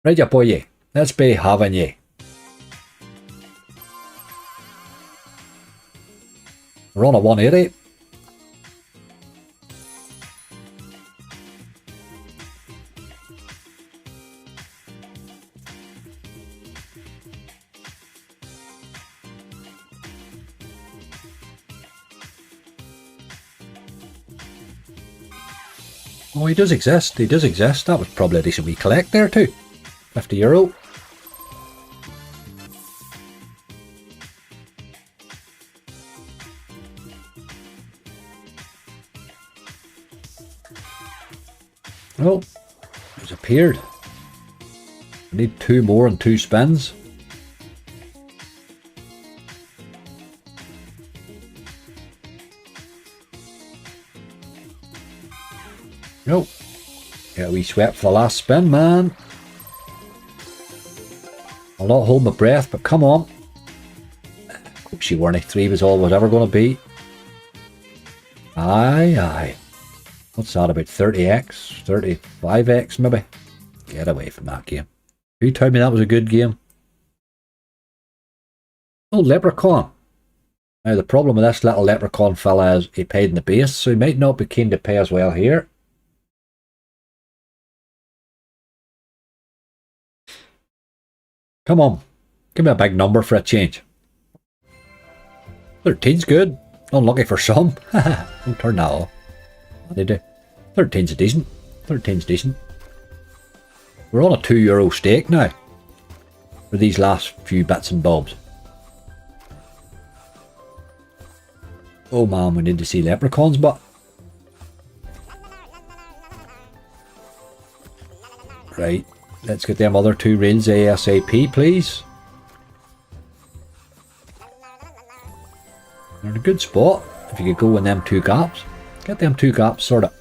Right, ya boy, let's be having ye. We're on a 180. Oh, he does exist. He does exist. That was probably a decent wee collect there too. €50. Oh, it's appeared. We need 2 more and 2 spins. Nope. Yeah, we swept for the last spin, man. I'll not hold my breath, but come on. Hope she weren't 3 was all was ever going to be. Aye, aye. What's that, about 30x? 35x maybe? Get away from that game. Who told me that was a good game? Oh, Leprechaun. Now the problem with this little Leprechaun fella is he paid in the base, so he might not be keen to pay as well here. Come on, give me a big number for a change. 13's good. Unlucky for some. Don't turn that off. What do you do? 13's decent. 13's decent. We're on a €2 stake now for these last few bits and bobs. Oh man, we need to see leprechauns, but right, let's get them other 2 reels ASAP, please. They're in a good spot. If you could go in them 2 gaps, get them 2 gaps sorted.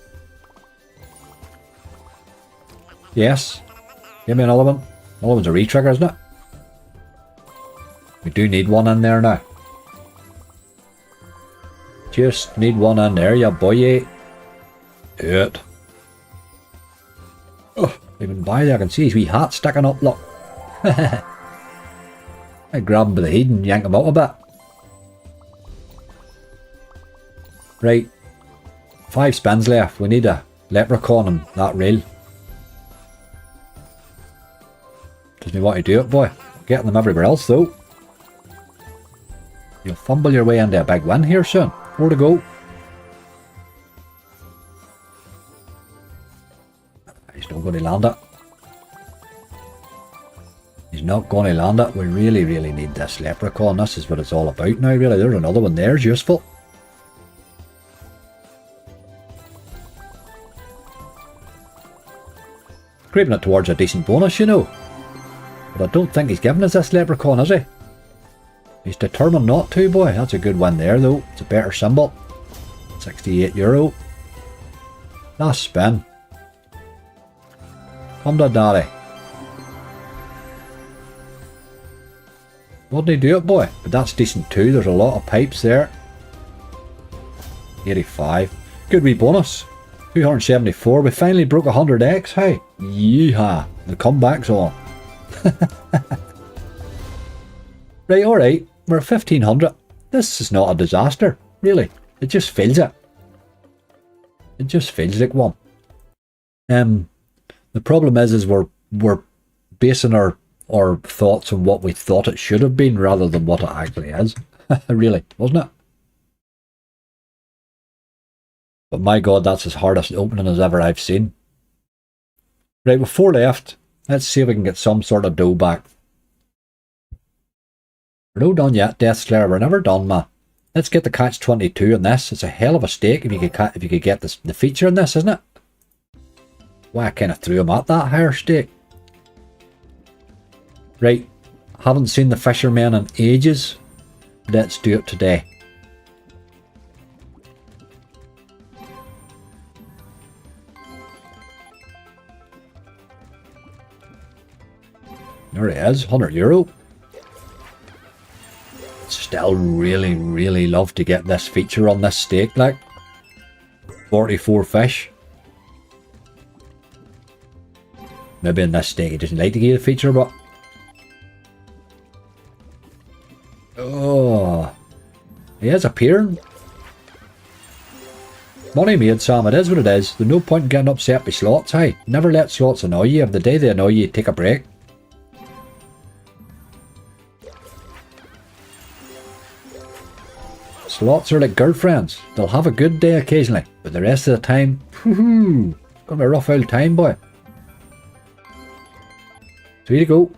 Yes, give me another one. Another one's a retrigger, isn't it? We do need one in there now. Just need one in there, ya boy. Do it. Oh, even by there I can see his wee hat sticking up, look. I grab him by the head and yank him out a bit. Right. 5 spins left. We need a leprechaun on that reel. Doesn't want to do it, boy. Getting them everywhere else, though. You'll fumble your way into a big win here soon. 4 to go. He's not going to land it. He's not going to land it. We really, really need this leprechaun. This is what it's all about now, really. There's another one there. It's useful. Creeping it towards a decent bonus, you know. But I don't think he's giving us this leprechaun, is he? He's determined not to, boy. That's a good one there, though. It's a better symbol. €68. Last spin. Come to daddy. Wouldn't he do it, boy? But that's decent too. There's a lot of pipes there. 85. Good wee bonus. 274. We finally broke 100x. Hey. Yeehaw. The comeback's on. Right, alright. We're at 1500. This is not a disaster. Really. It just feels it. It just feels like one. The problem is we're basing our thoughts on what we thought it should have been rather than what it actually is. Really, wasn't it? But my god, that's as hardest opening as ever I've seen. Right, with 4 left, let's see if we can get some sort of dough back. We're no done yet, Death Slayer. We're never done, man. Let's get the catch 22 in this. It's a hell of a stake if you could get the feature in this, isn't it? Why, I kind of threw him at that higher stake. Right, haven't seen the fishermen in ages. Let's do it today. There he is, €100. Still really, really love to get this feature on this stake, like 44 fish. Maybe in this stake he doesn't like to get a feature, but oh, he is appearing. Money made, Sam. It is what it is. There's no point in getting upset by slots, hey. Never let slots annoy you. If the day they annoy you, take a break. Slots are like girlfriends. They'll have a good day occasionally, but the rest of the time, whoo-hoo, it's gonna be a rough old time, boy. So here you go.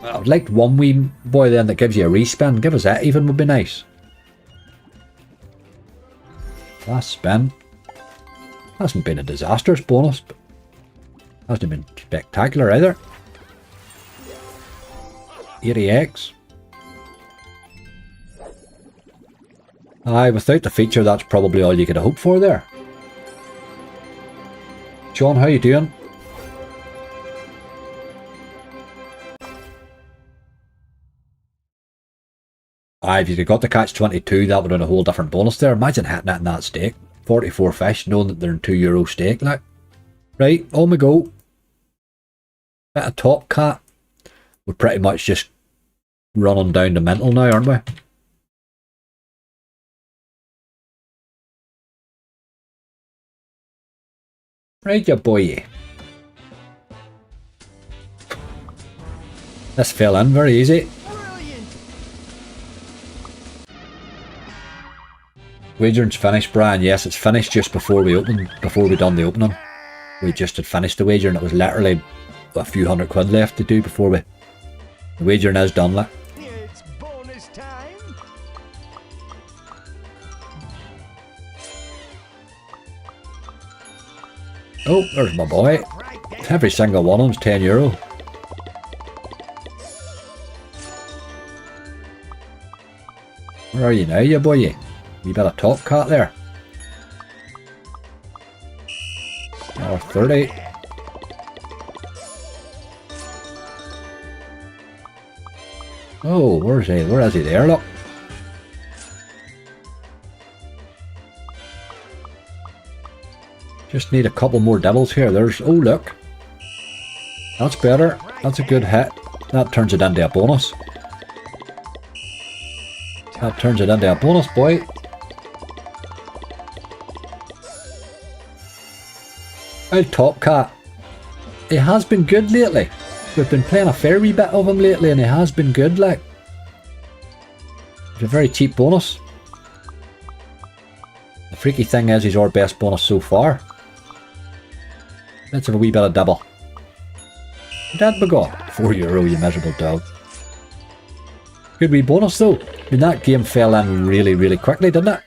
I would like one wee boy then that gives you a respin. Give us that even would be nice. Last spin. Hasn't been a disastrous bonus, but hasn't been spectacular either. 80x. Aye, without the feature, that's probably all you could hope for there. John, how you doing? Aye, if you'd got the catch 22, that would have been a whole different bonus there. Imagine hitting it in that stake. 44 fish, knowing that they're in €2 stake, like. Right, on we go. Bit of top cat. We're pretty much just running down the mental now, aren't we? Right, ya boy. This fell in very easy. Wagering's finished, Brian. Yes, it's finished just before we done the opening. We just had finished the wager and it was literally a few £100 left to do before the wagering is done, like. It's bonus time. Oh, there's my boy. Every single one of them's €10. Where are you now, you boy? You bit of top cat there. Oh, 30. Oh, where is he? Where is he there? Look. Just need a couple more devils here. There's, oh look. That's better. That's a good hit. That turns it into a bonus. That turns it into a bonus, boy. Old Top Cat. He has been good lately. We've been playing a fair wee bit of him lately and he has been good, like. It's a very cheap bonus. The freaky thing is he's our best bonus so far. Let's have a wee bit of double. That we got. €4, you miserable dog. Good wee bonus though. I mean, that game fell in really, really quickly, didn't it?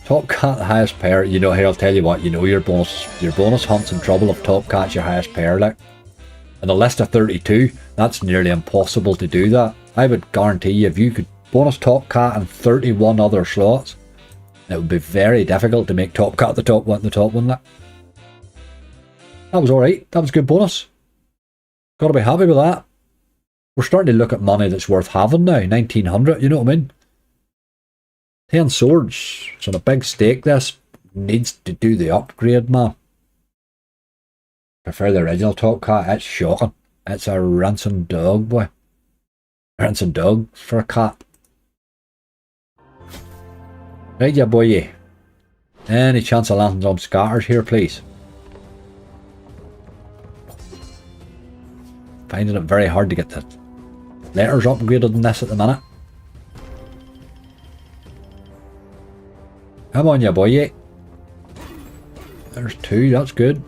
Top Cat, the highest pair. You know, here, I'll tell you what, you know your bonus hunt's in trouble if Top Cat's your highest pair, like. In a list of 32, that's nearly impossible to do that. I would guarantee you, if you could bonus Top Cat and 31 other slots, it would be very difficult to make Top Cat the top one, like. That was alright. That was a good bonus. Gotta be happy with that. We're starting to look at money that's worth having now. 1900, you know what I mean? 10 swords. It's on a big stake. This needs to do the upgrade, man. Prefer the original Top Cat. It's shocking. It's a ransom dog, boy. Ransom dog for a cat. Right, ya boy. Any chance of landing some scatters here, please? Finding it very hard to get the letters upgraded in this at the minute. Come on, ya boy. There's 2, that's good.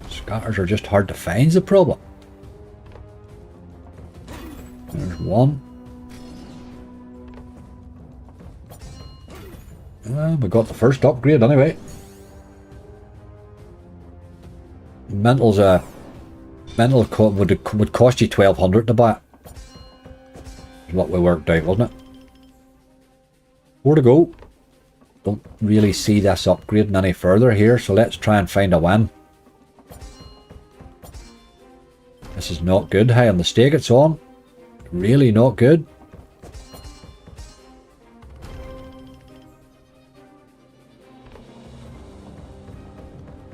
Scatters are just hard to find, the problem. There's 1. We got the first upgrade anyway. Mental's a mental would cost you 1200 to buy it. Is what we worked out, wasn't it? 4 to go. Don't really see this upgrading any further here, so let's try and find a win. This is not good. High on the stake it's on. Really not good.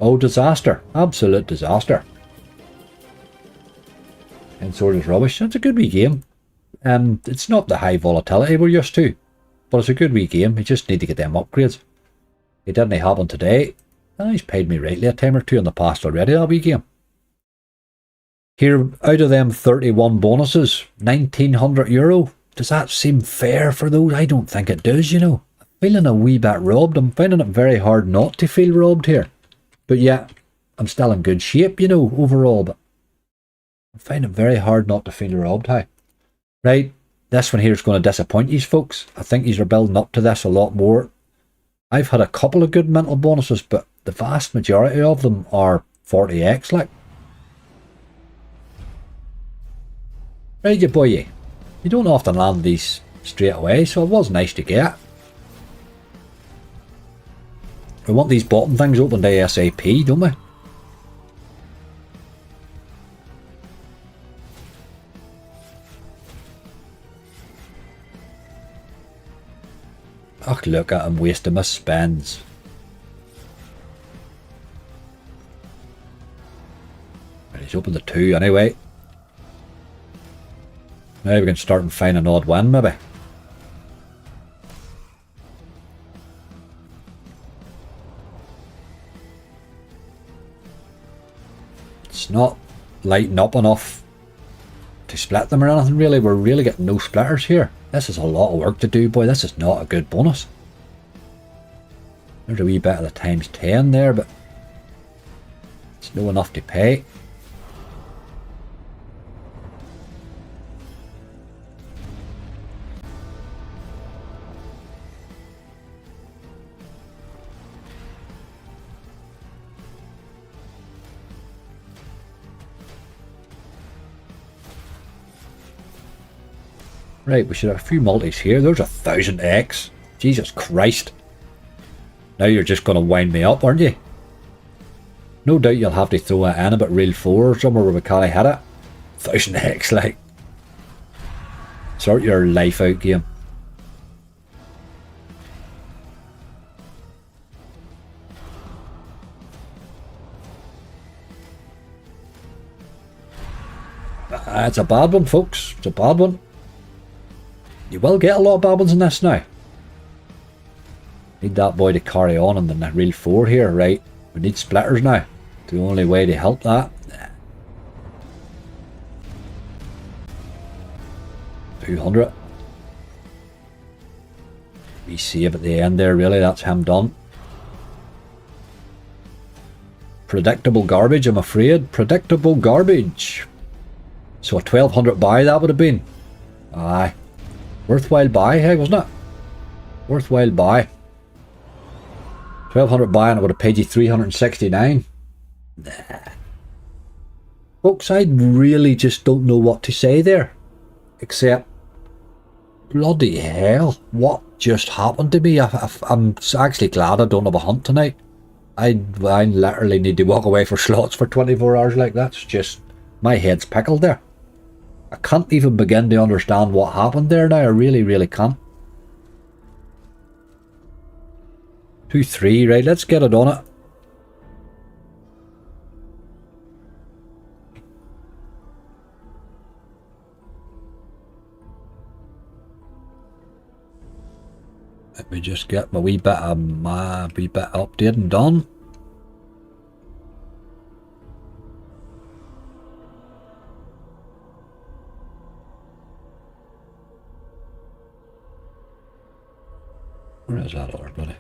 Oh, disaster. Absolute disaster. And sword is rubbish. It's a good wee game. It's not the high volatility we're used to, but it's a good wee game. You just need to get them upgrades. It didn't happen today. He's paid me rightly a time or two in the past already, that wee game. Here, out of them 31 bonuses, €1,900. Does that seem fair for those? I don't think it does, you know. I'm feeling a wee bit robbed. I'm finding it very hard not to feel robbed here. But yeah, I'm still in good shape, you know, overall. But I find it very hard not to feel robbed, hey. Right, this one here is going to disappoint you folks. I think you're building up to this a lot more. I've had a couple of good mental bonuses, but the vast majority of them are 40x, like. Right, you boy. You don't often land these straight away, so it was nice to get. We want these bottom things opened ASAP, don't we? Ugh, look at him wasting my spends. He's opened the 2 anyway. Now we can start and find an odd win, maybe. It's not lighting up enough to split them or anything, really. We're really getting no splitters here. This is a lot of work to do, boy. This is not a good bonus. There's a wee bit of the times 10 there, but it's no enough to pay. Right, we should have a few multis here. There's 1,000x. Jesus Christ. Now you're just going to wind me up, aren't you? No doubt you'll have to throw it in about reel 4 or somewhere where we can't hit it. 1,000x, like. Sort your life out, game. It's a bad one, folks. It's a bad one. You will get a lot of bad ones in this now. Need that boy to carry on in the reel 4 here, right? We need splitters now. The only way to help that. 200. We save at the end there, really. That's him done. Predictable garbage, I'm afraid. Predictable garbage. So a 1,200 buy that would have been. Aye. Worthwhile buy, hey, wasn't it? Worthwhile buy. 1,200 buy and it would have paid you 369. Nah. Folks, I really just don't know what to say there. Except, bloody hell, what just happened to me? I'm actually glad I don't have a hunt tonight. I literally need to walk away for slots for 24 hours like that. It's just, my head's pickled there. I can't even begin to understand what happened there now. I really, really can't. 2-3, right, let's get it on it. Let me just get my wee bit updated and done. Where is that order, buddy?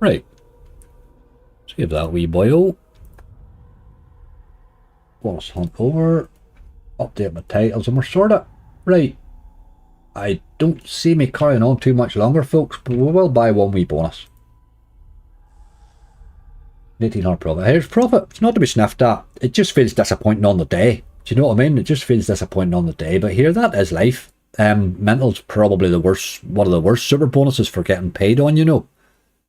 Right. Save that wee boyo. Bonus hunt over. Update my titles and we're sorted. Right. I don't see me carrying on too much longer, folks, but we will buy one wee bonus. 1800 profit. Here's profit. It's not to be sniffed at. It just feels disappointing on the day. Do you know what I mean? It just feels disappointing on the day. But here, that is life. Mental's probably the worst, one of the worst super bonuses for getting paid on, you know.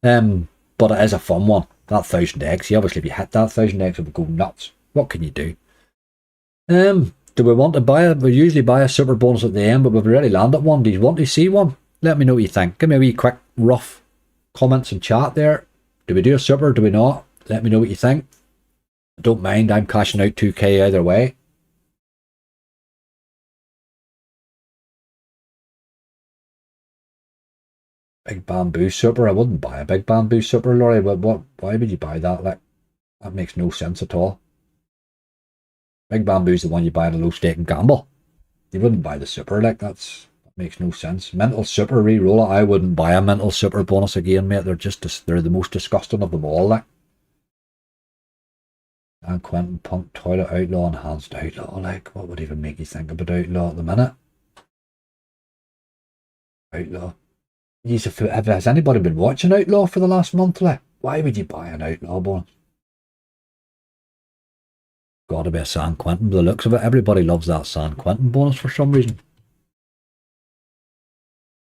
But it is a fun one. That 1,000x. Obviously, if you hit that 1,000x, it would go nuts. What can you do? Do we want to buy it? We usually buy a super bonus at the end, but we've already landed one. Do you want to see one? Let me know what you think. Give me a wee quick rough comments and chat there. Do we do a super? Do we not? Let me know what you think. Don't mind, I'm cashing out 2k either way. Big bamboo super. I wouldn't buy a big bamboo super, Laurie. But why would you buy that? Like, that makes no sense at all. Big bamboo's the one you buy in a low stake and gamble. You wouldn't buy the super, like that makes no sense. Mental super re-roll. I wouldn't buy a mental super bonus again, mate. They're the most disgusting of them all, like. And Quentin Punk, Toilet Outlaw, Enhanced Outlaw. Like, what would even make you think about Outlaw at the minute? Outlaw. Has anybody been watching Outlaw for the last month? Like, why would you buy an Outlaw bonus? Gotta be a San Quentin by the looks of it. Everybody loves that San Quentin bonus for some reason.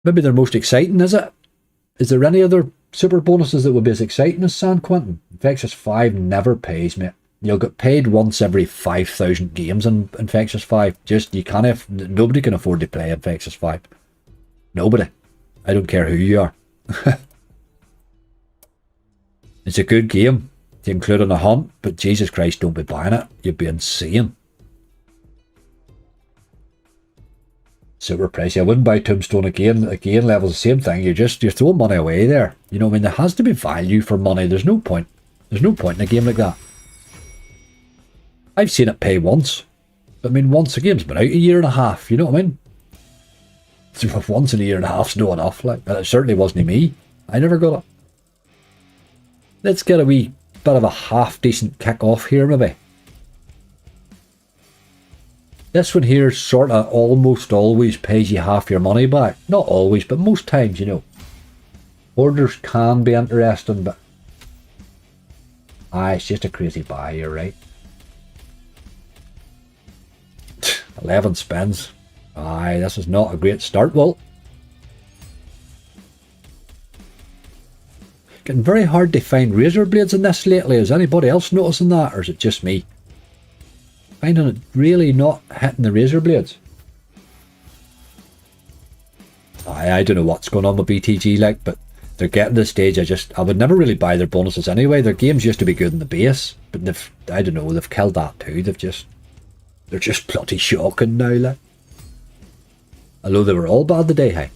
Maybe they're most exciting, is it? Is there any other super bonuses that would be as exciting as San Quentin? Infectious 5 never pays, mate. You'll get paid once every 5,000 games in Infectious 5. Nobody can afford to play Infectious 5. Nobody. I don't care who you are. It's a good game to include on a hunt, but Jesus Christ, don't be buying it. You'd be insane. Super pricey. I wouldn't buy Tombstone again. Again, level's the same thing. You're throwing money away there. You know what I mean? There has to be value for money. There's no point. There's no point in a game like that. I've seen it pay once. I mean, once the game's been out a year and a half. You know what I mean? Once in a year and a half's no enough. Like, but it certainly wasn't me. I never got it. Let's get a wee bit of a half decent kick off here, maybe. This one here sort of almost always pays you half your money back. Not always, but most times, you know. Orders can be interesting, but it's just a crazy buy, you're right. 11 spins. This is not a great start, Will. Getting very hard to find razor blades in this lately. Is anybody else noticing that, or is it just me? Finding it really not hitting the razor blades. I don't know what's going on with BTG, like, but they're getting to the stage. I would never really buy their bonuses anyway. Their games used to be good in the base, but they've killed that too. They're just bloody shocking now, like. Although they were all bad the day, hey.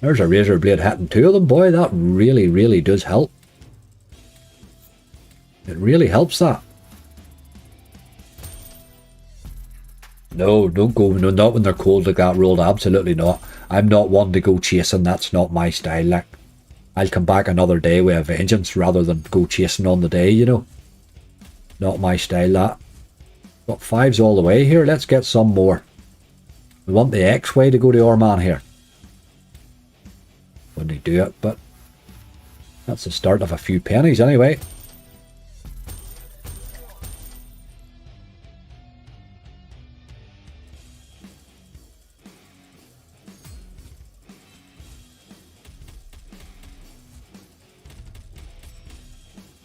There's a razor blade hitting 2 of them, boy. That really, really does help. It really helps that. No, don't go. No, not when they're cold like that, rolled. Absolutely not. I'm not one to go chasing. That's not my style. Like, I'll come back another day with a vengeance rather than go chasing on the day, you know. Not my style, that. Got 5s all the way here. Let's get some more. We want the X-way to go to our man here. Wouldn't he do it, but that's the start of a few pennies anyway.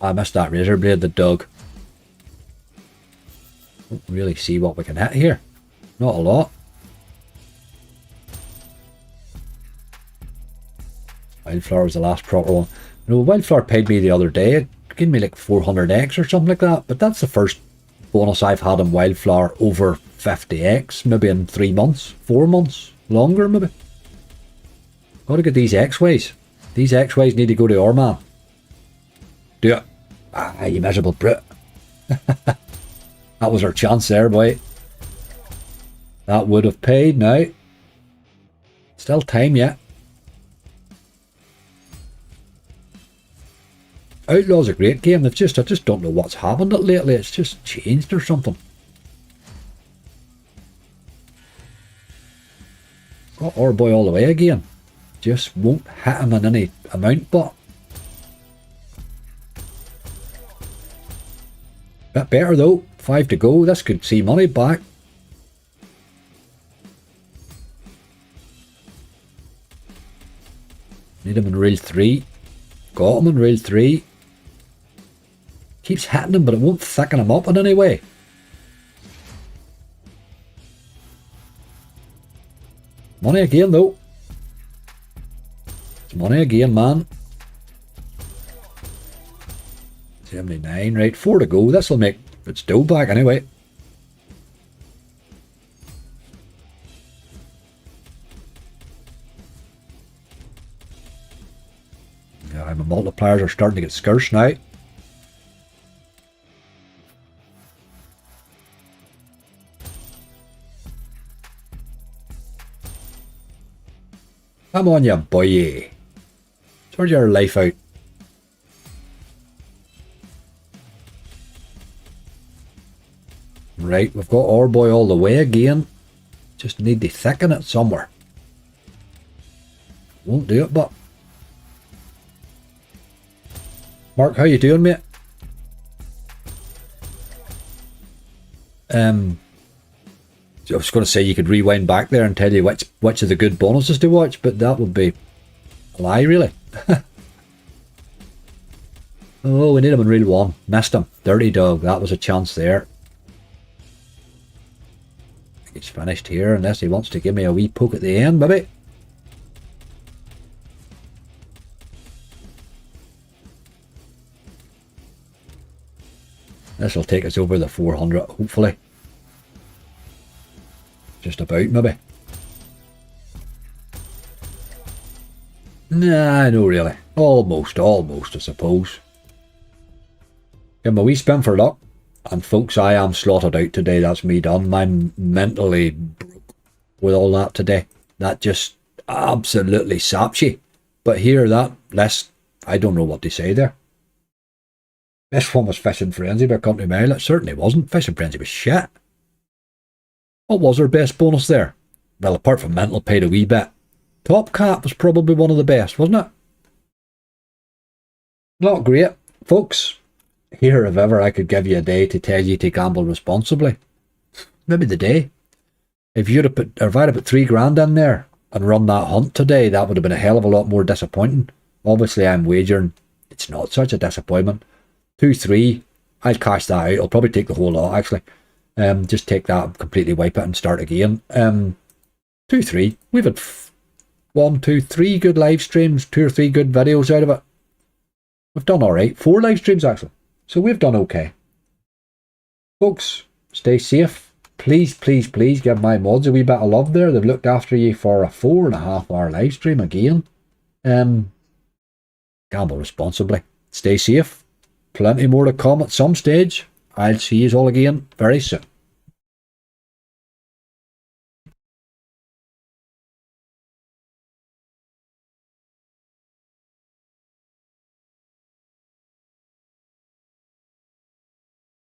I missed that razor blade, the dog. Don't really see what we can hit here. Not a lot. Wildflower was the last proper one. You know, Wildflower paid me the other day. It gave me like 400x or something like that. But that's the first bonus I've had in Wildflower over 50x. Maybe in 3 months, 4 months, longer maybe. Gotta get these X-ways. These X-ways need to go to our man. Do it. You miserable brute. That was our chance there, boy. That would have paid now. Still time yet. Outlaw's a great game. I just don't know what's happened lately. It's just changed or something. Got our boy all the way again. Just won't hit him in any amount, but bit better though. 5 to go. This could see money back. Need him in reel 3. Got him in reel 3. Keeps hitting him, but it won't thicken him up in any way. Money again, though. It's money again, man. 79, right, 4 to go. This'll make its dough back anyway. Yeah, my multipliers are starting to get scarce now. Come on, you boy. Sort your life out. Right, we've got our boy all the way again. Just need to thicken it somewhere. Won't do it, but... Mark, how you doing, mate? I was going to say you could rewind back there and tell you which of the good bonuses to watch, but that would be a lie, really. Oh, we need him in reel 1. Missed him. Dirty dog. That was a chance there. He's finished here unless he wants to give me a wee poke at the end, maybe. This will take us over the 400, hopefully. Just about, maybe. Nah, no really. Almost, I suppose. Give him a wee spin for luck. And folks, I am slotted out today. That's me done. I'm mentally broke with all that today. That just absolutely saps you. But here, that list, I don't know what to say there. This one was Fishing Frenzy by Country Mile. It certainly wasn't. Fishing Frenzy was shit. What was our best bonus there? Well, apart from Mental paid a wee bit. Top Cat was probably one of the best, wasn't it? Not great. Folks, here if ever I could give you a day to tell you to gamble responsibly. Maybe the day. If I'd have put 3 grand in there and run that hunt today, that would have been a hell of a lot more disappointing. Obviously, I'm wagering. It's not such a disappointment. 2-3, I'll cash that out. I'll probably take the whole lot, actually. Just take that, completely wipe it and start again. 2-3. We've had 1, 2, 3 good live streams, 2 or 3 good videos out of it. We've done alright. 4 live streams, actually. So we've done okay. Folks, stay safe. Please, please, please give my mods a wee bit of love there. They've looked after you for a 4.5 hour live stream again. Gamble responsibly. Stay safe. Plenty more to come at some stage. I'll see you all again very soon.